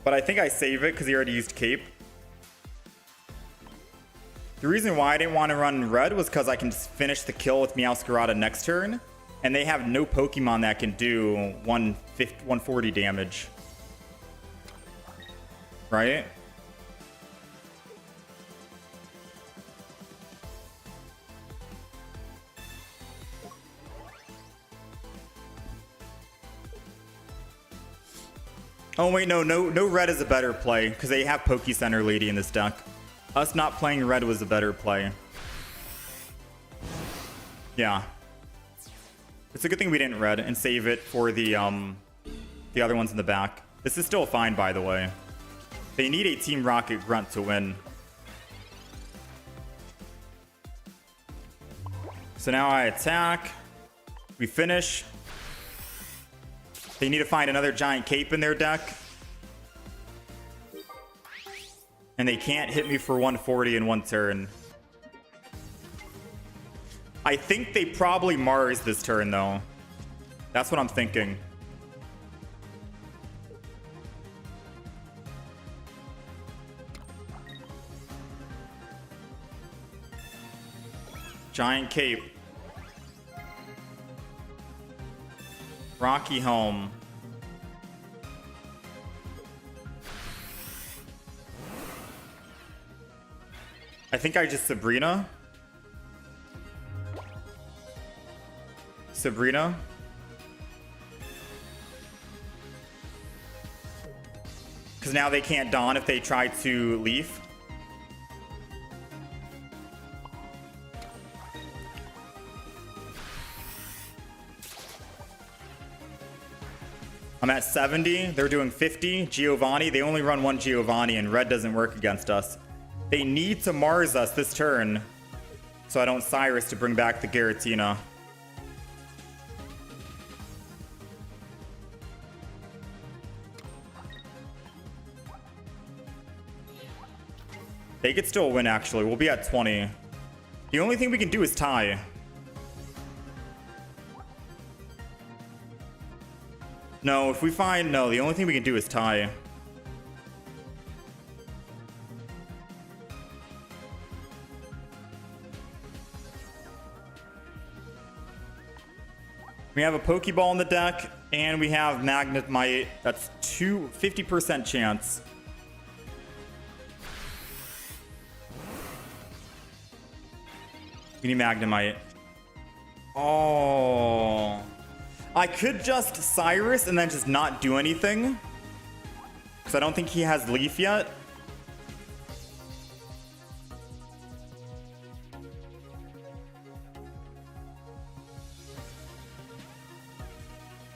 But I think I save it because he already used cape. The reason why I didn't want to run red was because I can finish the kill with Meow-Giratina next turn. And they have no Pokemon that can do 140 damage. Right? Oh wait, no red is a better play because they have Poke Center Lady in this deck. Us not playing red was a better play. Yeah. It's a good thing we didn't red and save it for the other ones in the back. This is still fine, by the way. They need a Team Rocket Grunt to win. So now I attack. We finish. They need to find another giant cape in their deck. And they can't hit me for 140 in one turn. I think they probably Mars this turn, though. That's what I'm thinking. Giant cape. Rocky Home. I think I just Sabrina. Sabrina. Because now they can't Dawn if they try to Leaf. I'm at 70. They're doing 50. Giovanni. They only run one Giovanni, and red doesn't work against us. They need to Mars us this turn, so I don't Cyrus to bring back the Giratina. They could still win, actually. We'll be at 20. The only thing we can do is tie. No, if we find... No, the only thing we can do is tie. We have a Pokeball in the deck, and we have Magnemite. That's 50% chance. We need Magnemite. Oh... I could just Cyrus and then just not do anything. Because I don't think he has Leaf yet.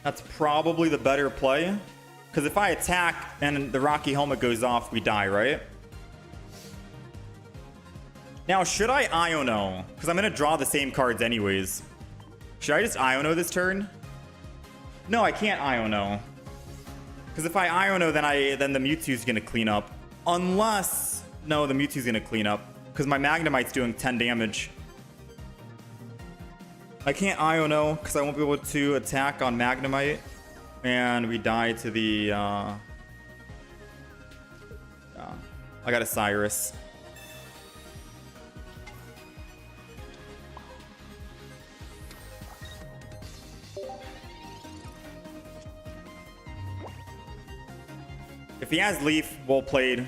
That's probably the better play. Because if I attack and the Rocky Helmet goes off, we die, right? Now, should I Iono? Because I'm going to draw the same cards anyways. Should I just Iono this turn? No, I can't Iono. Because if I Iono, then the Mewtwo's going to clean up. Unless... No, the Mewtwo's going to clean up. Because my Magnemite's doing 10 damage. I can't Iono because I won't be able to attack on Magnemite. And we die to the... I got a Cyrus. If he has Leaf, well played.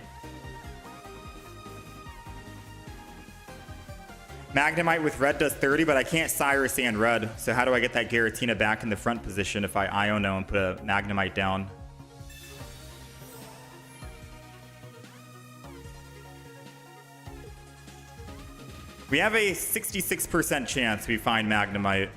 Magnemite with red does 30, but I can't Cyrus and red. So how do I get that Giratina back in the front position if I Iono and put a Magnemite down? We have a 66% chance we find Magnemite.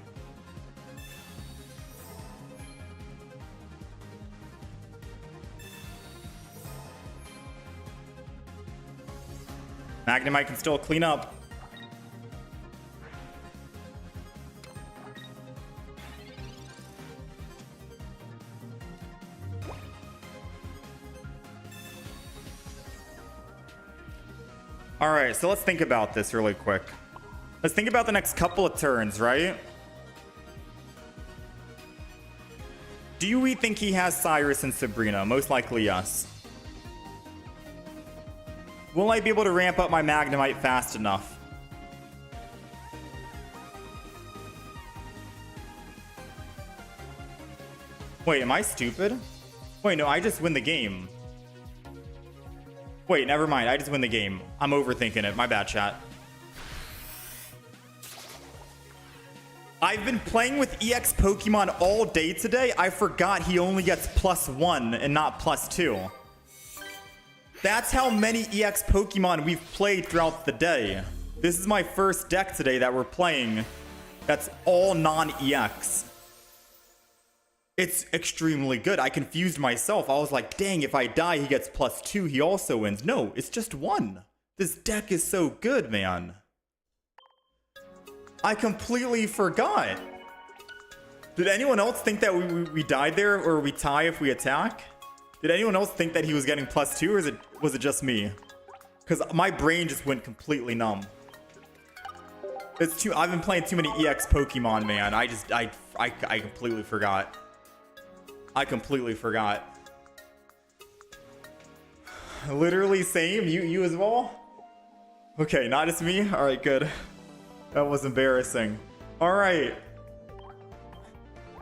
Magnemite can still clean up. All right, so let's think about this really quick. Let's think about the next couple of turns, right? Do we think he has Cyrus and Sabrina? Most likely, yes. Will I be able to ramp up my Magnemite fast enough? Wait, am I stupid? Wait, no, I just win the game. Wait, never mind. I just win the game. I'm overthinking it. My bad, chat. I've been playing with EX Pokemon all day today. I forgot he only gets +1 and not +2. That's how many EX Pokemon we've played throughout the day. This is my first deck today that we're playing that's all non-EX. It's extremely good. I confused myself. I was like, dang, if I die, he gets +2. He also wins. No, it's just 1. This deck is so good, man. I completely forgot. Did anyone else think that we died there or we tie if we attack? Did anyone else think that he was getting +2 or was it just me? Because my brain just went completely numb. I've been playing too many EX Pokemon, man. I completely forgot. I completely forgot. Literally same. You as well? Okay, not just me. All right, good. That was embarrassing. All right.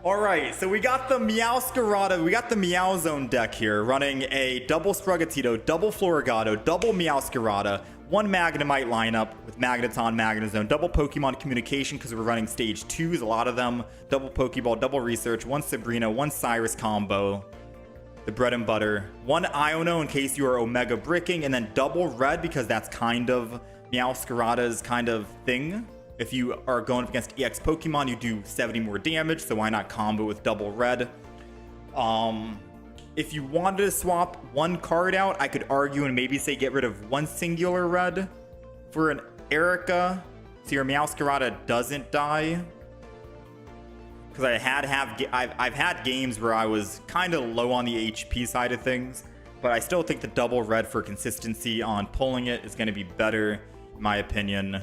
All right, so we got the Meow-Giratina, we got the Meow-Zone deck here, running a double Sprigatito, double Floragato, double Meow-Giratina, one Magnemite lineup with Magneton, Magnezone, double Pokemon Communication because we're running stage 2s, a lot of them, double Pokeball, double Research, one Sabrina, one Cyrus combo, the bread and butter, one Iono in case you are Omega Bricking, and then double red because that's kind of Meow-Giratina's kind of thing. If you are going up against EX Pokemon, you do 70 more damage, so why not combo with double red? If you wanted to swap one card out, I could argue and maybe say get rid of one singular red for an Erica, so your Meow-Giratina doesn't die. Because I've had games where I was kind of low on the HP side of things, but I still think the double red for consistency on pulling it is going to be better, in my opinion.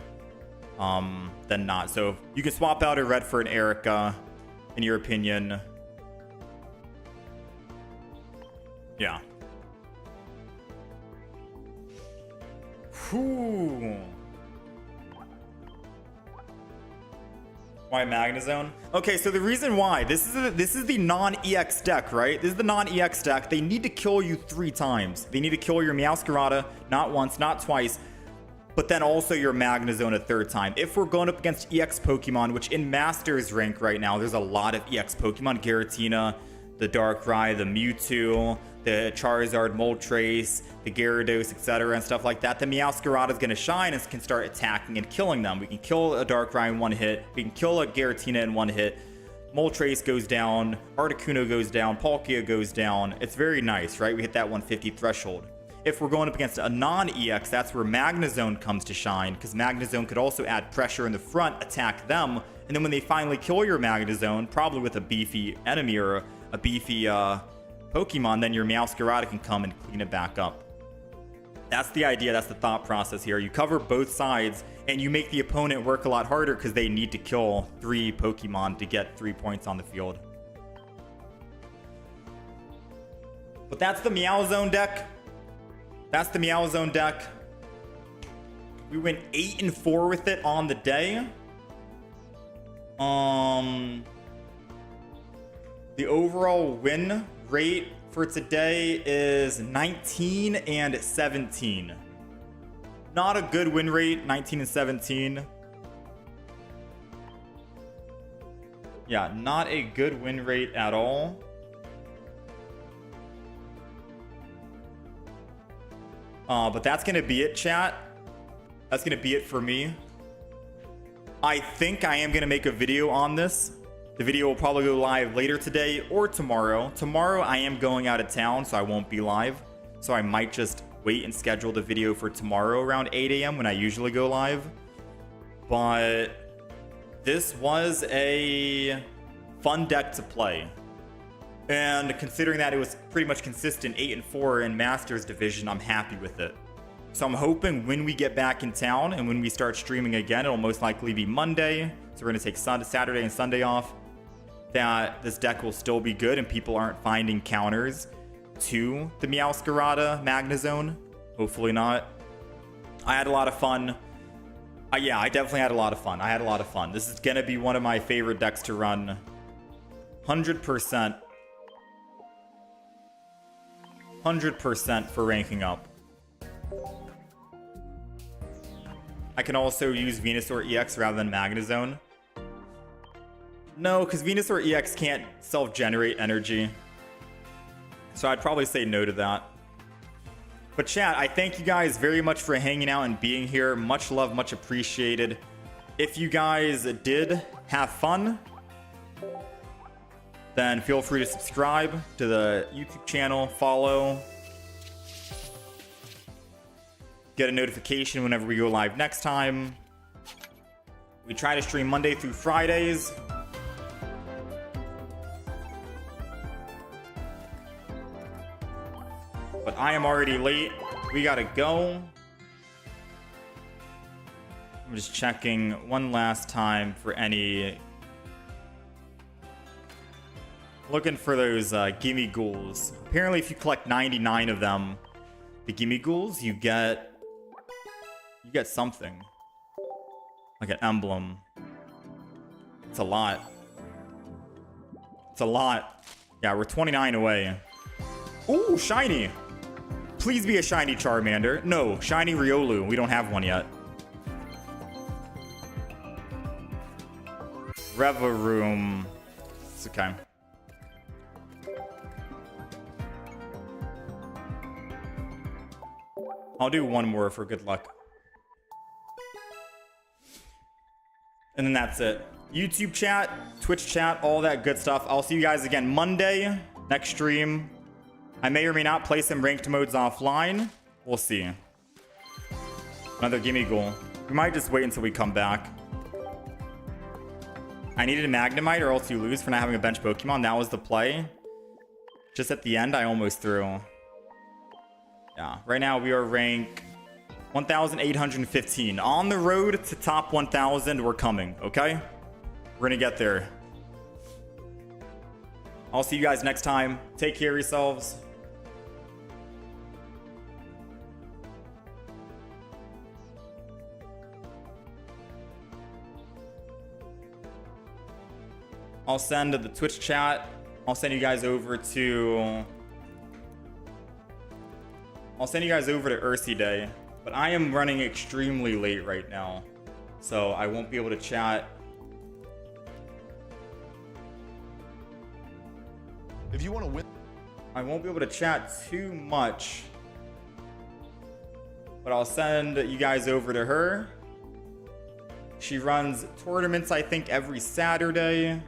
Than not. So you can swap out a red for an Erica, in your opinion. Yeah. Whew. Why Magnezone? Okay, so the reason why this is the non-EX deck, right? This is the non-EX deck. They need to kill you 3 times. They need to kill your Meow-Giratina not once, not twice, but then also your Magnezone a 3rd time. If we're going up against EX Pokemon, which in Masters rank right now, there's a lot of EX Pokemon. Giratina, the Darkrai, the Mewtwo, the Charizard, Moltres, the Gyarados, etc. and stuff like that. The Meow-Giratina is going to shine and can start attacking and killing them. We can kill a Darkrai in 1 hit. We can kill a Giratina in 1 hit. Moltres goes down. Articuno goes down. Palkia goes down. It's very nice, right? We hit that 150 threshold. if we're going up against a non-EX, that's where Magnezone comes to shine, because Magnezone could also add pressure in the front, attack them, and then when they finally kill your Magnezone, probably with a beefy enemy or a beefy Pokemon, then your Meow-Giratina can come and clean it back up. That's the idea, that's the thought process here. You cover both sides, and you make the opponent work a lot harder because they need to kill 3 Pokemon to get 3 points on the field. But that's the Meow-Zone deck. That's the Meow-Zone deck. We went 8-4 with it on the day. The overall win rate for today is 19-17. Not a good win rate, 19-17. Yeah, not a good win rate at all. But that's gonna be it, chat. That's gonna be it for me. I think I am gonna make a video on this. The video will probably go live later today or tomorrow. Tomorrow I am going out of town, so I won't be live. So I might just wait and schedule the video for tomorrow around 8 a.m. when I usually go live. But this was a fun deck to play. And considering that it was pretty much consistent 8-4 in Masters Division, I'm happy with it. So I'm hoping when we get back in town and when we start streaming again, it'll most likely be Monday. So we're going to take Saturday and Sunday off. That this deck will still be good and people aren't finding counters to the Meow-Giratina Magnezone. Hopefully not. I had a lot of fun. Yeah, I definitely had a lot of fun. I had a lot of fun. This is going to be one of my favorite decks to run. 100%. 100% for ranking up. I can also use Venusaur EX rather than Magnezone. No, because Venusaur EX can't self-generate energy. So I'd probably say no to that. But chat, I thank you guys very much for hanging out and being here. Much love, much appreciated. If you guys did have fun, then feel free to subscribe to the YouTube channel, follow, get a notification whenever we go live next time. We try to stream Monday through Fridays. But I am already late. We gotta go. I'm just checking one last time for any... Looking for those gimme ghouls. Apparently if you collect 99 of them, the gimme ghouls, you get something. Like an emblem. It's a lot. It's a lot. Yeah, we're 29 away. Ooh, shiny. Please be a shiny Charmander. No, shiny Riolu. We don't have one yet. Revelry. It's okay. I'll do one more for good luck. And then that's it. YouTube chat, Twitch chat, all that good stuff. I'll see you guys again Monday, next stream. I may or may not play some ranked modes offline. We'll see. Another gimme goal. We might just wait until we come back. I needed a Magnemite or else you lose for not having a bench Pokemon. That was the play. Just at the end, I almost threw. Yeah, right now we are rank 1,815. On the road to top 1,000, we're coming, okay? We're gonna get there. I'll see you guys next time. Take care of yourselves. I'll send the Twitch chat. I'll send you guys over to... I'll send you guys over to Ursi Day. But I am running extremely late right now. So I won't be able to chat. If you want to win... I won't be able to chat too much. But I'll send you guys over to her. She runs tournaments, I think, every Saturday.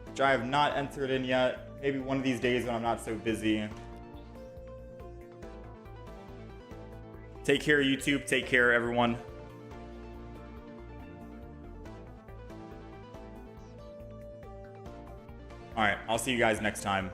Which I have not entered in yet. Maybe one of these days when I'm not so busy. Take care, YouTube. Take care, everyone. All right, I'll see you guys next time.